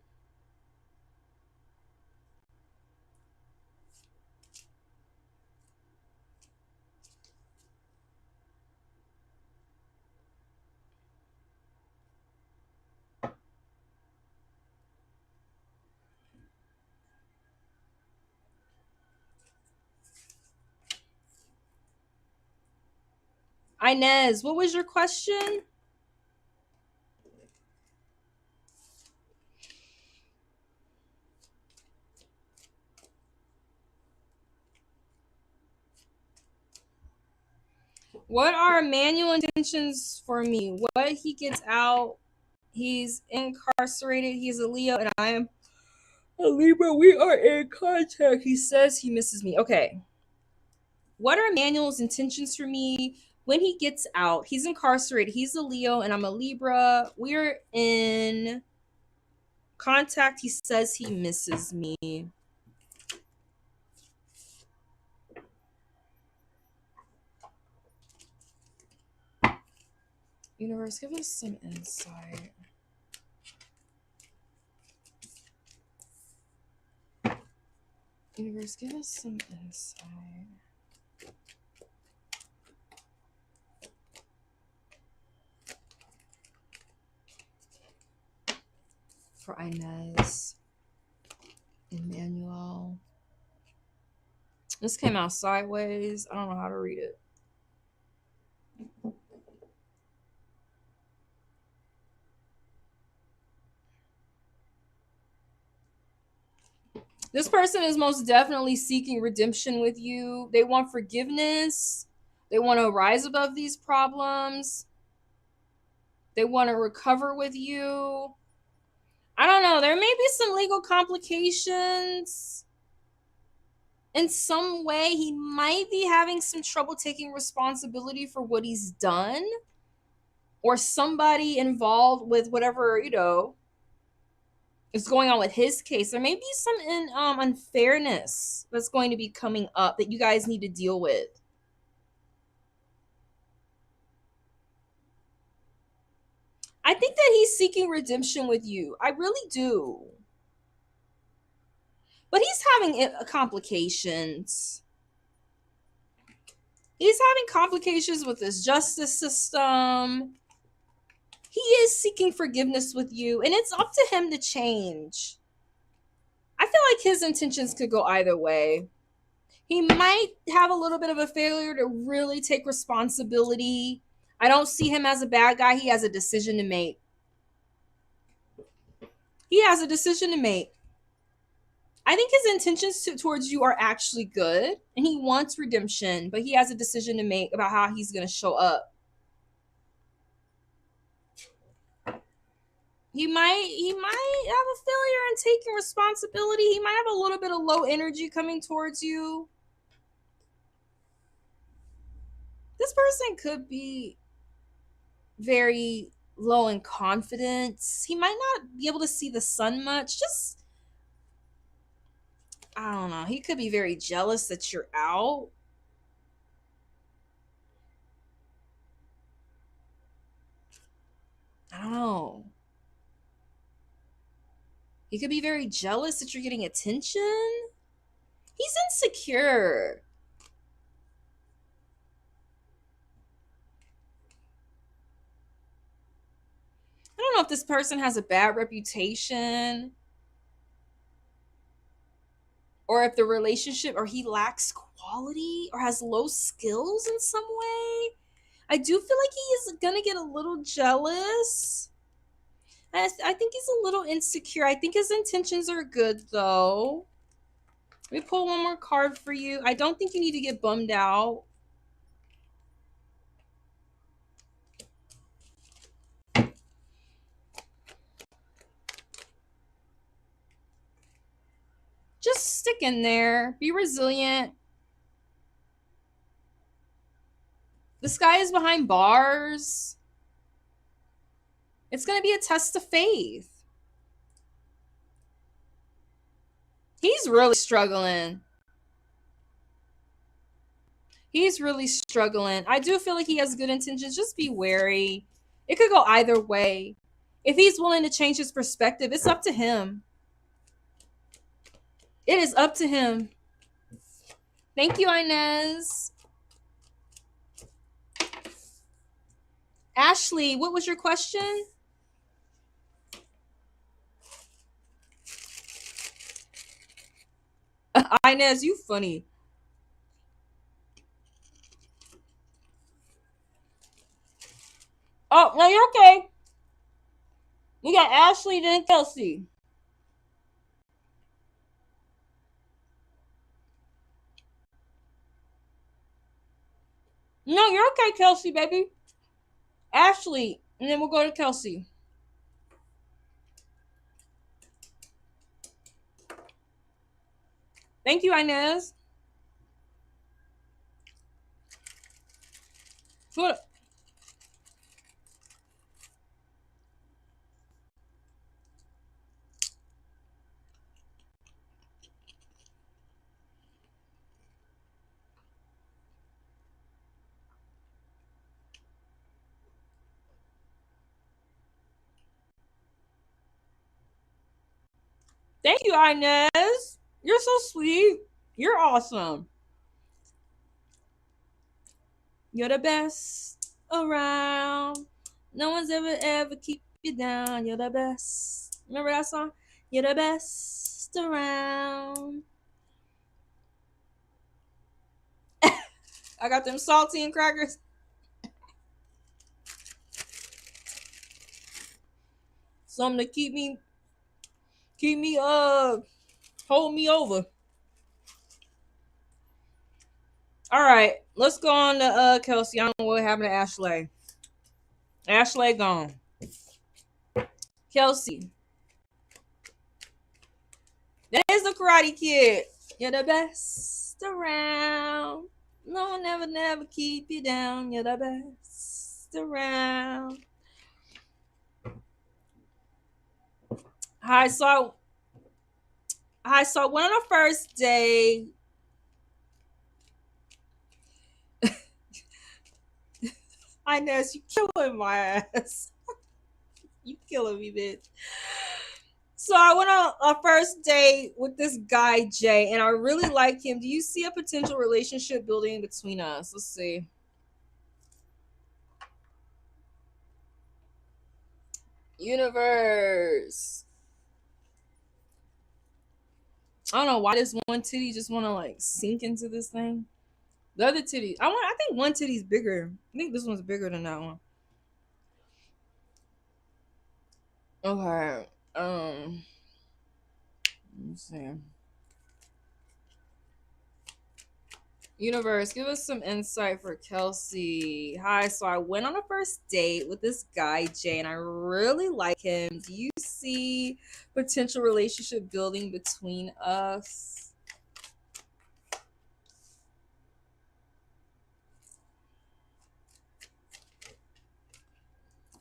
Inez, what was your question? What are manual intentions for me? What he gets out? He's incarcerated. He's a Leo, and I am a Libra. We are in contact. He says he misses me. Okay. What are Manuel's intentions for me when he gets out? He's incarcerated. He's a Leo, and I'm a Libra. We're in contact. He says he misses me. Universe, give us some insight. Universe, give us some insight. for Inez. Emmanuel. This came out sideways. I don't know how to read it. This person is most definitely seeking redemption with you. They want forgiveness. They want to rise above these problems. They want to recover with you. I don't know. There may be some legal complications. In some way, he might be having some trouble taking responsibility for what he's done. Or somebody involved with whatever, is going on with his case. There may be some unfairness that's going to be coming up that you guys need to deal with. I think that he's seeking redemption with you. I really do. But he's having complications. He's having complications with his justice system. He is seeking forgiveness with you, and it's up to him to change. I feel like his intentions could go either way. He might have a little bit of a failure to really take responsibility. I don't see him as a bad guy. He has a decision to make. He has a decision to make. I think his intentions towards you are actually good, and he wants redemption, but he has a decision to make about how he's going to show up. He might have a failure in taking responsibility. He might have a little bit of low energy coming towards you. This person could be very low in confidence. He might not be able to see the sun much. I don't know. He could be very jealous that you're out. I don't know. He could be very jealous that you're getting attention. He's insecure. I don't know if this person has a bad reputation or if the relationship, or he lacks quality or has low skills in some way. I do feel like he is going to get a little jealous. I think he's a little insecure. I think his intentions are good, though. Let me pull one more card for you. I don't think you need to get bummed out. Just stick in there. Be resilient. The sky is behind bars. It's going to be a test of faith. He's really struggling. He's really struggling. I do feel like he has good intentions. Just be wary. It could go either way. If he's willing to change his perspective, it's up to him. It is up to him. Thank you, Inez. Ashley, what was your question? Inez, you funny. Oh, no, you're okay. We got Ashley, then Kelsey. No, you're okay, Kelsey, baby. Ashley, and then we'll go to Kelsey. Thank you, Inez. Good. Thank you, Inez. You're so sweet. You're awesome. You're the best around. No one's ever keep you down. You're the best Remember that song? You're the best around. I got them saltine crackers. Something to hold me over. All right, let's go on to Kelsey. I don't know what happened to Ashley. Ashley gone. Kelsey. That is the Karate Kid. You're the best around. No one never keep you down. You're the best around. Hi, so I went on a first date. Inez, you killing my ass. You killing me, bitch. So I went on a first date with this guy, Jay, and I really like him. Do you see a potential relationship building between us? Let's see. Universe. I don't know why this one titty just want to like sink into this thing. The other titty, I think one titty's bigger. I think this one's bigger than that one. Okay. Let me see. Universe, give us some insight for Kelsey. Hi, so I went on a first date with this guy, Jay, and I really like him. Do you see potential relationship building between us?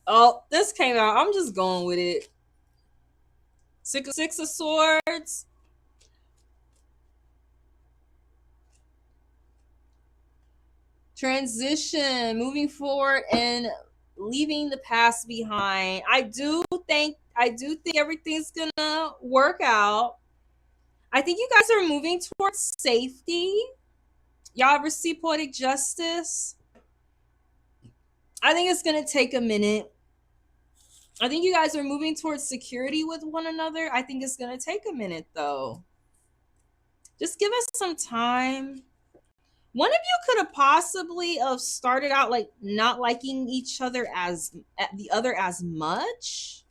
Oh, this came out. I'm just going with it. Six of Swords. Transition, moving forward and leaving the past behind. I do think everything's gonna work out. I think you guys are moving towards safety. Y'all ever see Poetic Justice? I think it's gonna take a minute. I think you guys are moving towards security with one another. I think it's gonna take a minute though. Just give us some time. One of you could have possibly started out like not liking each other as the other as much.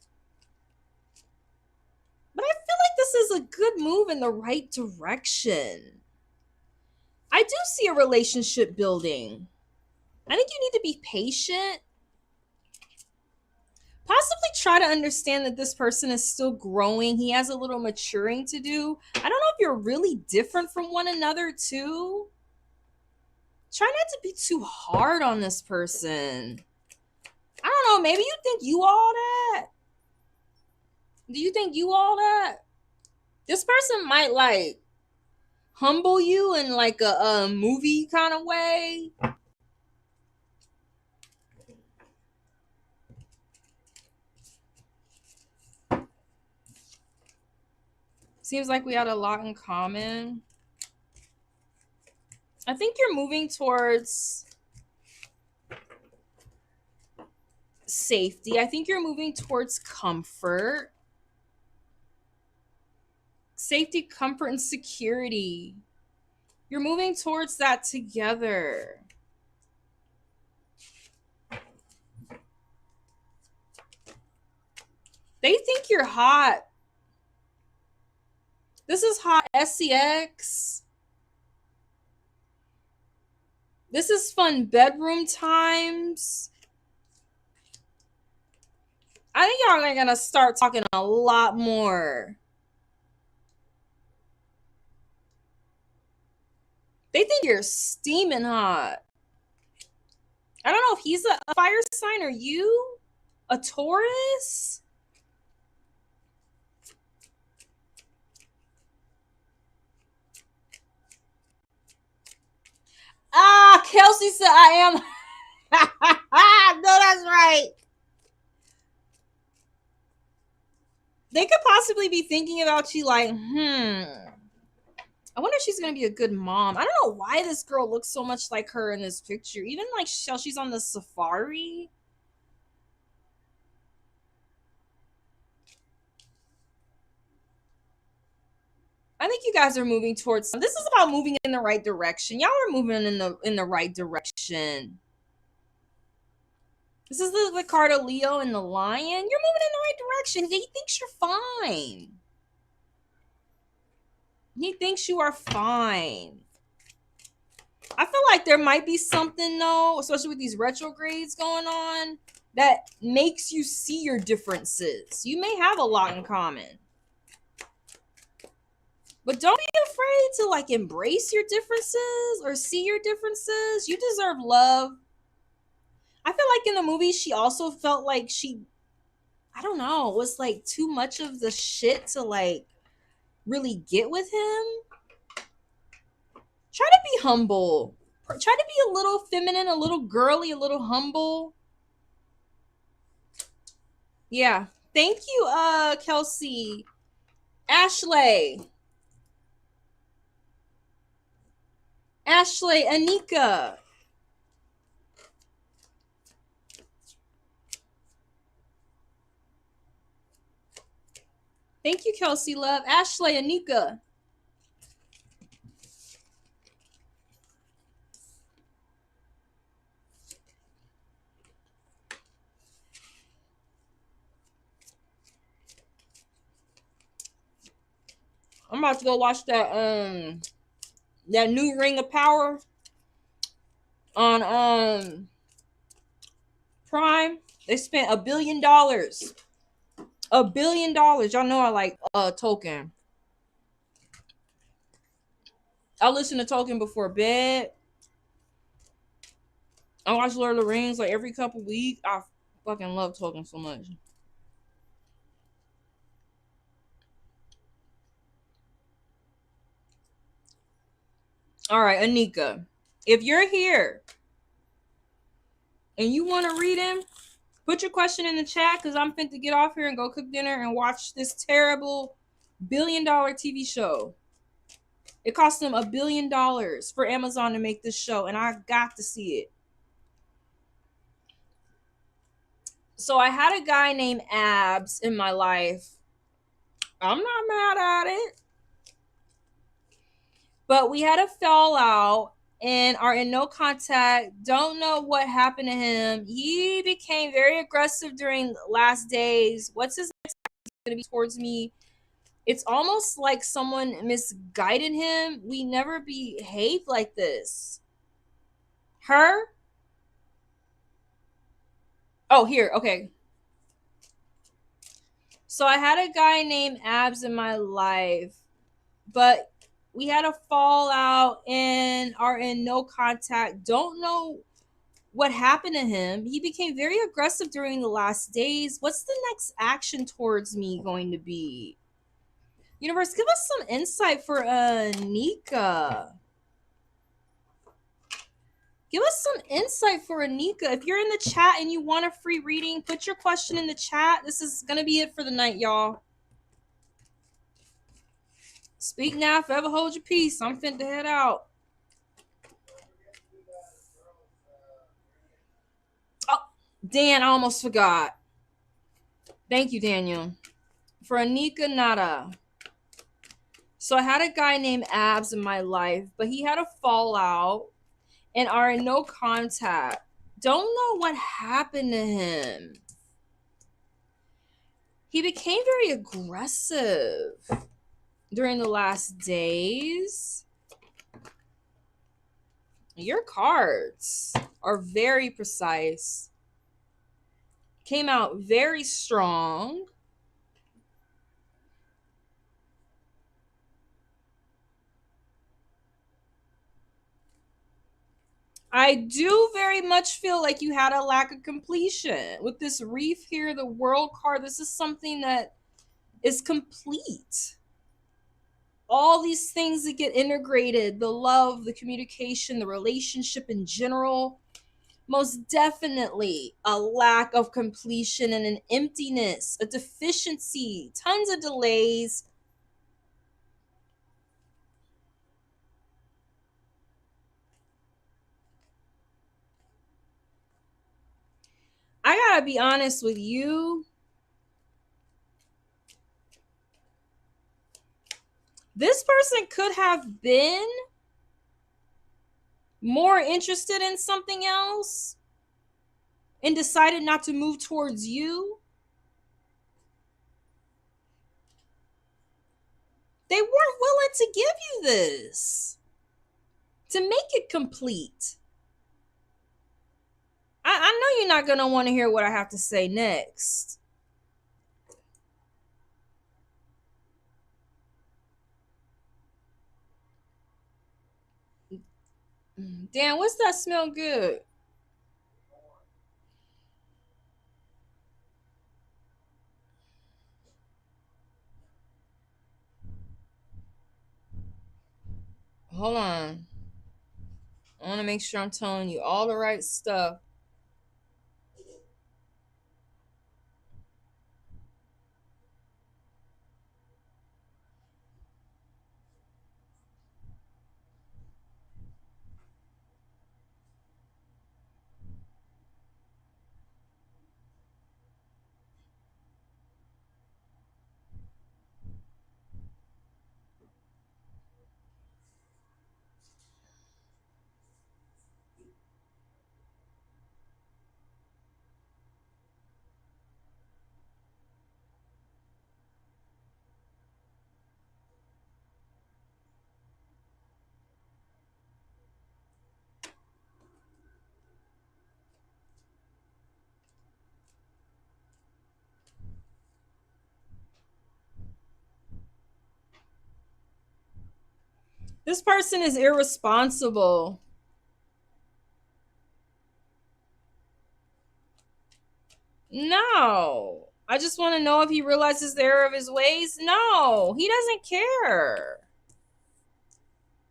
But I feel like this is a good move in the right direction. I do see a relationship building. I think you need to be patient. Possibly try to understand that this person is still growing. He has a little maturing to do. I don't know if you're really different from one another too. Try not to be too hard on this person. I don't know. Maybe you think you all that. Do you think you all that? This person might like humble you in like a movie kind of way. Seems like we had a lot in common. I think you're moving towards safety. I think you're moving towards comfort. Safety, comfort, and security. You're moving towards that together. They think you're hot. This is hot SCX. This is fun bedroom times. I think y'all are gonna start talking a lot more. They think you're steaming hot. I don't know if he's a fire sign or you, a Taurus. Ah, Kelsey said I am. No, that's right. They could possibly be thinking about you like, I wonder if she's gonna be a good mom. I don't know why this girl looks so much like her in this picture. Even like she's on the safari. I think you guys are moving towards, this is about moving in the right direction. Y'all are moving in the right direction. This is the card of Leo and the Lion. You're moving in the right direction. He thinks you're fine. He thinks you are fine. I feel like there might be something though, especially with these retrogrades going on, that makes you see your differences. You may have a lot in common. But don't be afraid to like embrace your differences or see your differences. You deserve love. I feel like in the movie, she also felt like I don't know, was like too much of the shit to like really get with him. Try to be humble. Try to be a little feminine, a little girly, a little humble. Yeah. Thank you, Kelsey. Ashley, Anika. Thank you, Kelsey Love. Ashley, Anika. I'm about to go watch that new Ring of Power on Prime. They spent $1 billion. $1 billion. Y'all know I like Tolkien. I listen to Tolkien before bed. I watch Lord of the Rings like every couple weeks. I fucking love Tolkien so much. All right, Anika. If you're here and you want to read him, put your question in the chat because I'm fit to get off here and go cook dinner and watch this terrible $1 billion TV show. It cost them $1 billion for Amazon to make this show, and I got to see it. So I had a guy named Abs in my life. I'm not mad at it. But we had a fallout and are in no contact. Don't know what happened to him. He became very aggressive during last days. What's his next going to be towards me? It's almost like someone misguided him. We never behaved like this. Her? Oh, here. Okay. So I had a guy named Abs in my life, but we had a fallout and are in no contact. Don't know what happened to him. He became very aggressive during the last days. What's the next action towards me going to be? Universe, give us some insight for Anika. Give us some insight for Anika. If you're in the chat and you want a free reading, put your question in the chat. This is going to be it for the night, y'all. Speak now, forever hold your peace. I'm finna head out. Oh, Dan, I almost forgot. Thank you, Daniel. For Anika Nada. So I had a guy named Abs in my life, but he had a fallout and are in no contact. Don't know what happened to him. He became very aggressive during the last days. Your cards are very precise. Came out very strong. I do very much feel like you had a lack of completion. With this reef here, the world card, this is something that is complete. All these things that get integrated, the love, the communication, the relationship in general, most definitely a lack of completion and an emptiness, a deficiency, tons of delays. I gotta be honest with you. This person could have been more interested in something else and decided not to move towards you. They weren't willing to give you this to make it complete. I know you're not going to want to hear what I have to say next. Damn, what's that smell good? Hold on. I want to make sure I'm telling you all the right stuff. This person is irresponsible. No. I just want to know if he realizes the error of his ways. No, he doesn't care.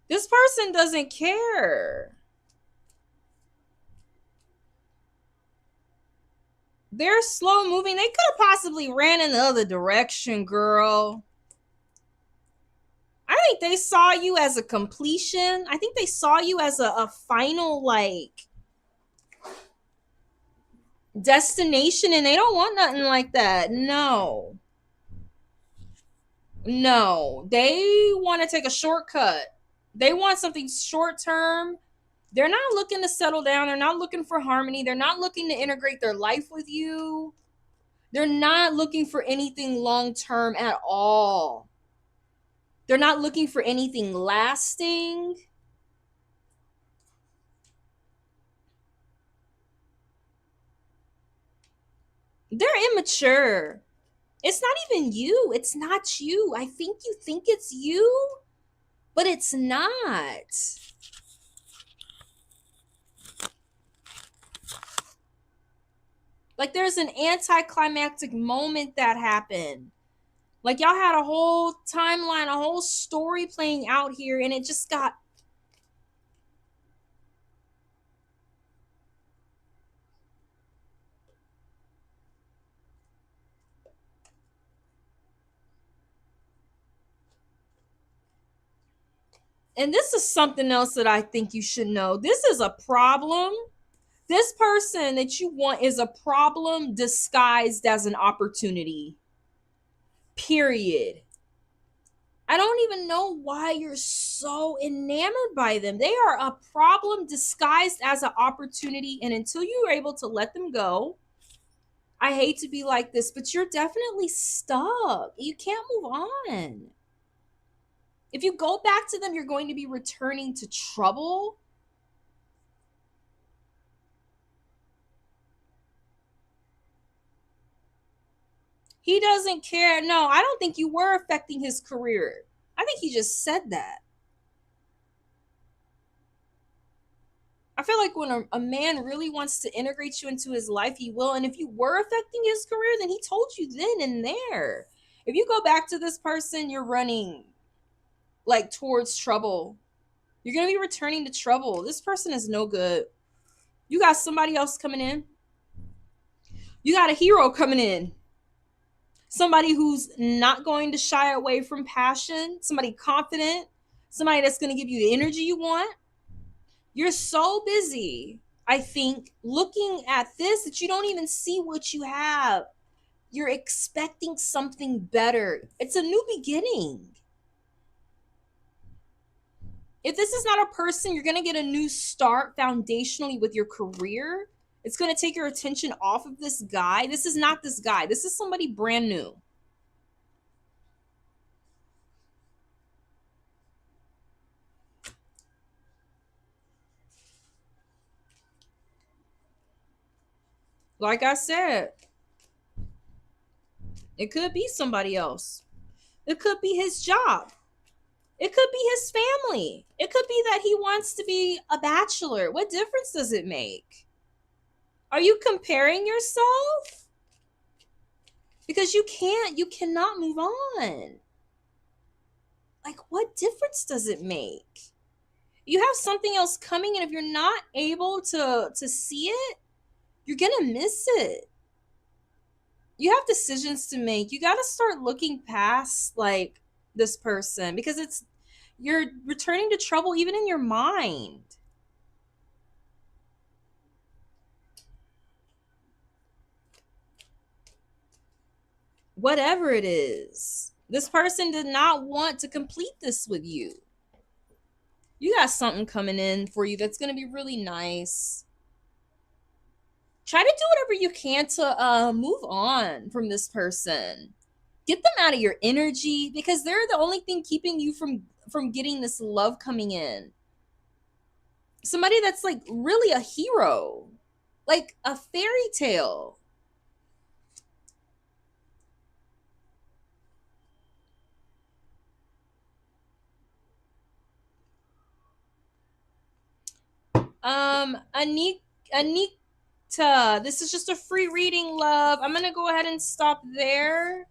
This person doesn't care. They're slow moving. They could have possibly ran in the other direction, girl. I think they saw you as a completion. I think they saw you as a final, like, destination, and they don't want nothing like that. No. No. They want to take a shortcut. They want something short term. They're not looking to settle down. They're not looking for harmony. They're not looking to integrate their life with you. They're not looking for anything long term at all. They're not looking for anything lasting. They're immature. It's not even you. It's not you. I think you think it's you, but it's not. Like, there's an anticlimactic moment that happened. Like, y'all had a whole timeline, a whole story playing out here, and it just got... And this is something else that I think you should know. This is a problem. This person that you want is a problem disguised as an opportunity. Period. I don't even know why you're so enamored by them. They are a problem disguised as an opportunity. And until you're able to let them go, I hate to be like this, but you're definitely stuck. You can't move on. If you go back to them, you're going to be returning to trouble. He doesn't care. No, I don't think you were affecting his career. I think he just said that. I feel like when a man really wants to integrate you into his life, he will. And if you were affecting his career, then he told you then and there. If you go back to this person, you're running like towards trouble. You're going to be returning to trouble. This person is no good. You got somebody else coming in. You got a hero coming in. Somebody who's not going to shy away from passion. Somebody confident. Somebody that's going to give you the energy you want. You're so busy, I think, looking at this that you don't even see what you have. You're expecting something better. It's a new beginning. If this is not a person, you're going to get a new start foundationally with your career. It's going to take your attention off of this guy. This is not this guy. This is somebody brand new. Like I said, it could be somebody else. It could be his job. It could be his family. It could be that he wants to be a bachelor. What difference does it make? Are you comparing yourself? Because you cannot move on. Like, what difference does it make? You have something else coming, and if you're not able to see it, you're gonna miss it. You have decisions to make. You got to start looking past like this person, because you're returning to trouble even in your mind. Whatever it is, this person did not want to complete this with you. You got something coming in for you that's going to be really nice. Try to do whatever you can to move on from this person. Get them out of your energy, because they're the only thing keeping you from getting this love coming in. Somebody that's like really a hero, like a fairy tale. Anita, this is just a free reading, love. I'm gonna go ahead and stop there.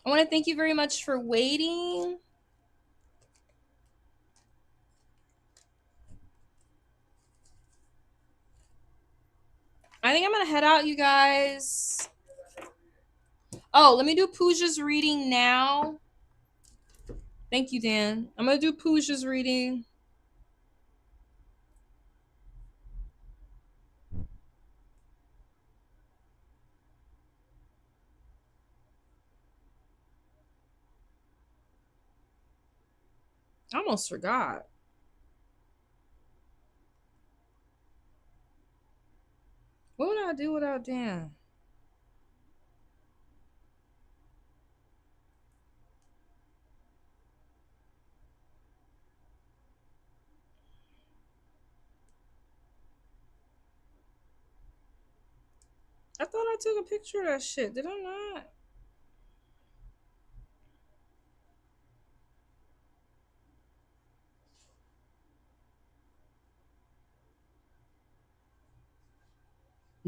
I want to thank you very much for waiting. I think I'm gonna head out, you guys. Oh, let me do Pooja's reading now. Thank you, Dan. I'm gonna do Pooja's reading. I almost forgot. What would I do without Dan? I thought I took a picture of that shit. Did I not?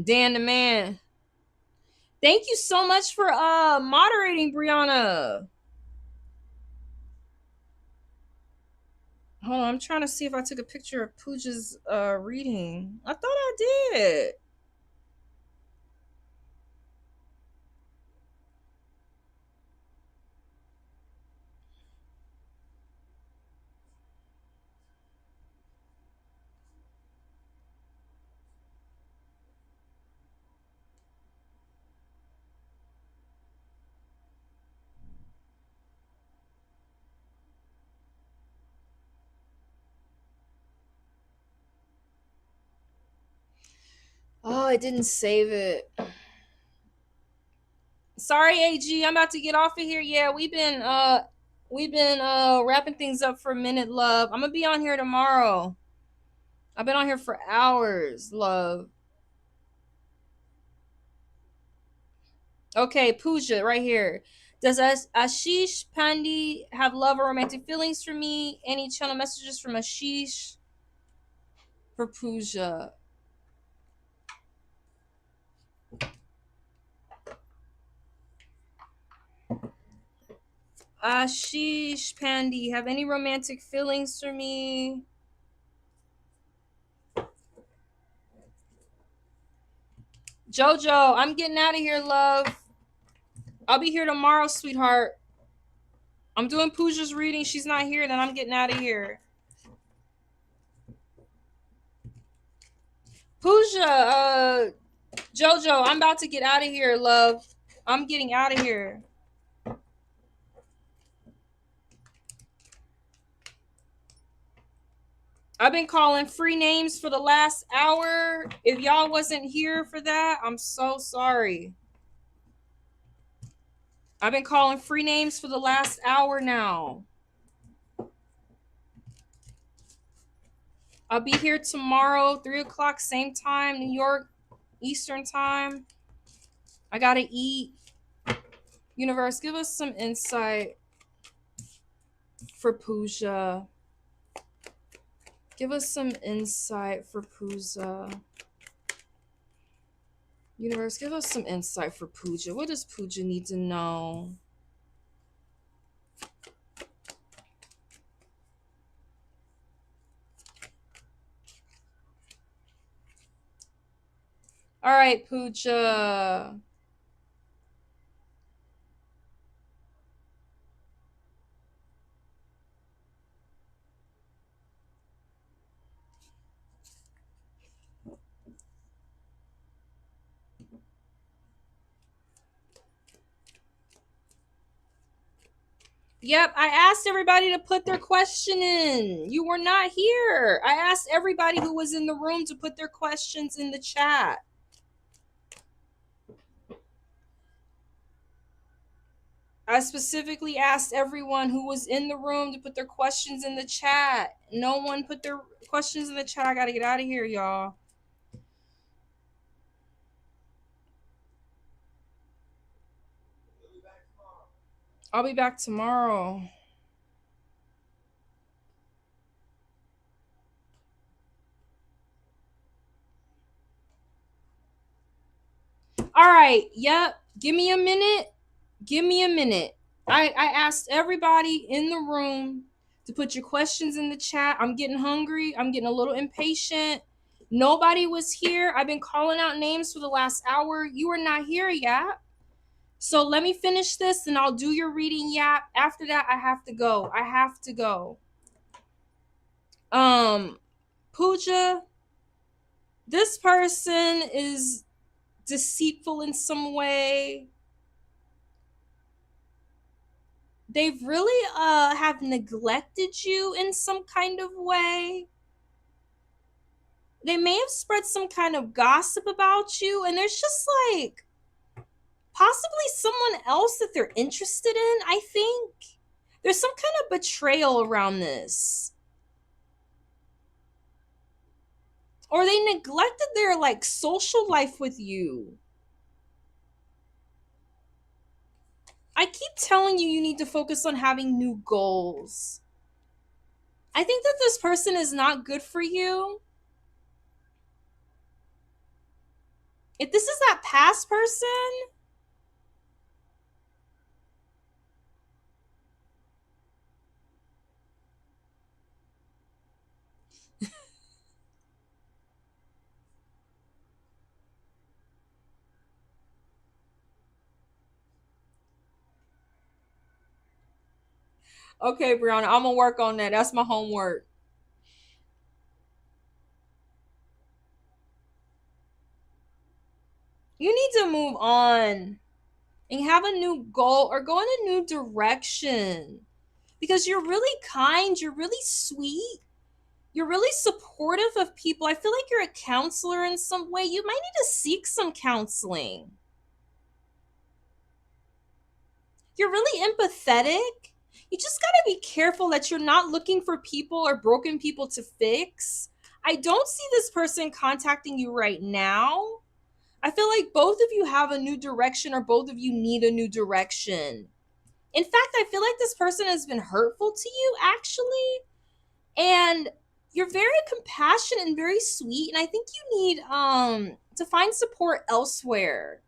Dan the man. Thank you so much for moderating, Brianna. Hold on, I'm trying to see if I took a picture of Pooja's reading. I thought I did. Oh, I didn't save it. Sorry, AG. I'm about to get off of here. Yeah, we've been wrapping things up for a minute, love. I'm gonna be on here tomorrow. I've been on here for hours, love. Okay, Pooja, right here. Does Ashish Pandey have love or romantic feelings for me? Any channel messages from Ashish for Pooja? Ashish Pandey, have any romantic feelings for me? Jojo, I'm getting out of here, love. I'll be here tomorrow, sweetheart. I'm doing Pooja's reading. She's not here, then I'm getting out of here. Pooja, Jojo, I'm about to get out of here, love. I'm getting out of here. I've been calling free names for the last hour. If y'all wasn't here for that, I'm so sorry. I've been calling free names for the last hour now. I'll be here tomorrow, 3 o'clock, same time, New York, Eastern time. I gotta eat. Universe, give us some insight for Pooja. Give us some insight for Pooja. Universe, give us some insight for Pooja. What does Pooja need to know? All right, Pooja. Yep, I asked everybody to put their question in. You were not here. I asked everybody who was in the room to put their questions in the chat. I specifically asked everyone who was in the room to put their questions in the chat. No one put their questions in the chat. I gotta get out of here, y'all. I'll be back tomorrow. All right. Yep. Give me a minute. Give me a minute. I asked everybody in the room to put your questions in the chat. I'm getting hungry. I'm getting a little impatient. Nobody was here. I've been calling out names for the last hour. You are not here yet. So let me finish this and I'll do your reading, Yap. After that, I have to go. I have to go. Pooja, this person is deceitful in some way. They've really have neglected you in some kind of way. They may have spread some kind of gossip about you, and there's just like possibly someone else that they're interested in. I think there's some kind of betrayal around this, or they neglected their like social life with you. I keep telling you, you need to focus on having new goals. I think that this person is not good for you. If this is that past person, okay, Brianna, I'm gonna work on that. That's my homework. You need to move on and have a new goal or go in a new direction because you're really kind, you're really sweet, you're really supportive of people. I feel like you're a counselor in some way. You might need to seek some counseling. You're really empathetic. You just got to be careful that you're not looking for people or broken people to fix. I don't see this person contacting you right now. I feel like both of you have a new direction or both of you need a new direction. In fact, I feel like this person has been hurtful to you actually. And you're very compassionate and very sweet, and I think you need to find support elsewhere.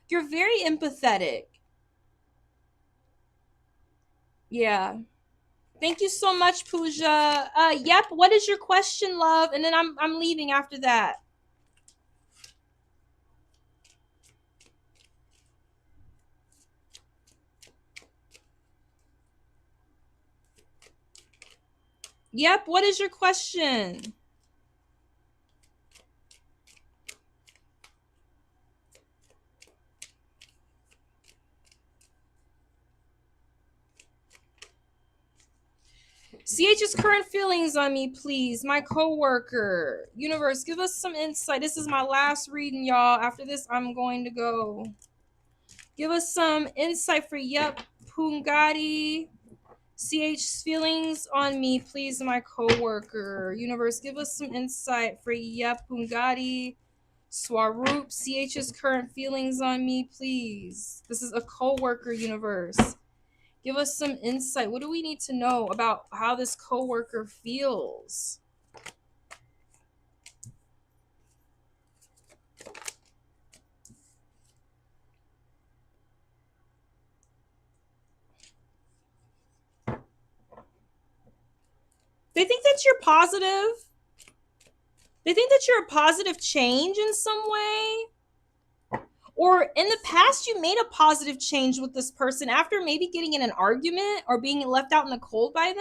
You're very empathetic. Yeah. Thank you so much, Pooja. Yep, what is your question, love? And then I'm leaving after that. Yep, what is your question? CH's current feelings on me, please. My coworker. Universe, give us some insight. This is my last reading, y'all. After this, I'm going to go. Give us some insight for Yep Pungati. CH's feelings on me, please. My coworker. Universe, give us some insight for Yep Pungati. Swaroop. CH's current feelings on me, please. This is a coworker, universe. Give us some insight. What do we need to know about how this coworker feels? They think that you're positive. They think that you're a positive change in some way. Or in the past, you made a positive change with this person after maybe getting in an argument or being left out in the cold by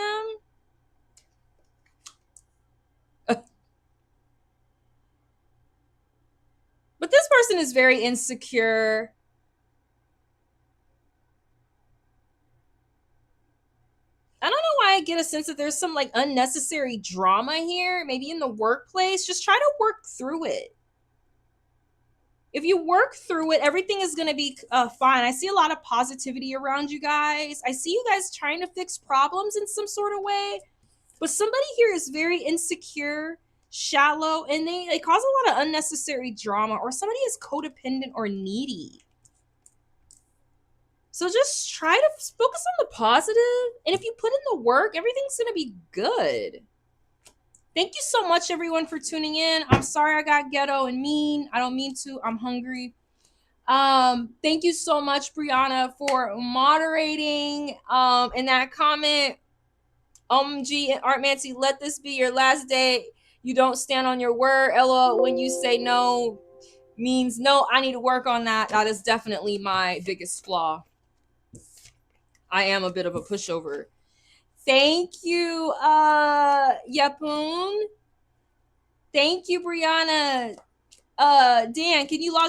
them. But this person is very insecure. I don't know why I get a sense that there's some like unnecessary drama here, maybe in the workplace. Just try to work through it. If you work through it, everything is going to be fine. I see a lot of positivity around you guys. I see you guys trying to fix problems in some sort of way. But somebody here is very insecure, shallow, and they cause a lot of unnecessary drama, or somebody is codependent or needy. So just try to focus on the positive, and if you put in the work, everything's going to be good. Thank you so much, everyone, for tuning in. I'm sorry I got ghetto and mean. I don't mean to. I'm hungry. Thank you so much, Brianna, for moderating. In that comment, OMG and Artmancy, let this be your last day. You don't stand on your word. LOL, when you say no means no. I need to work on that. That is definitely my biggest flaw. I am a bit of a pushover. Thank you, Yapun. Thank you, Brianna. Dan, can you log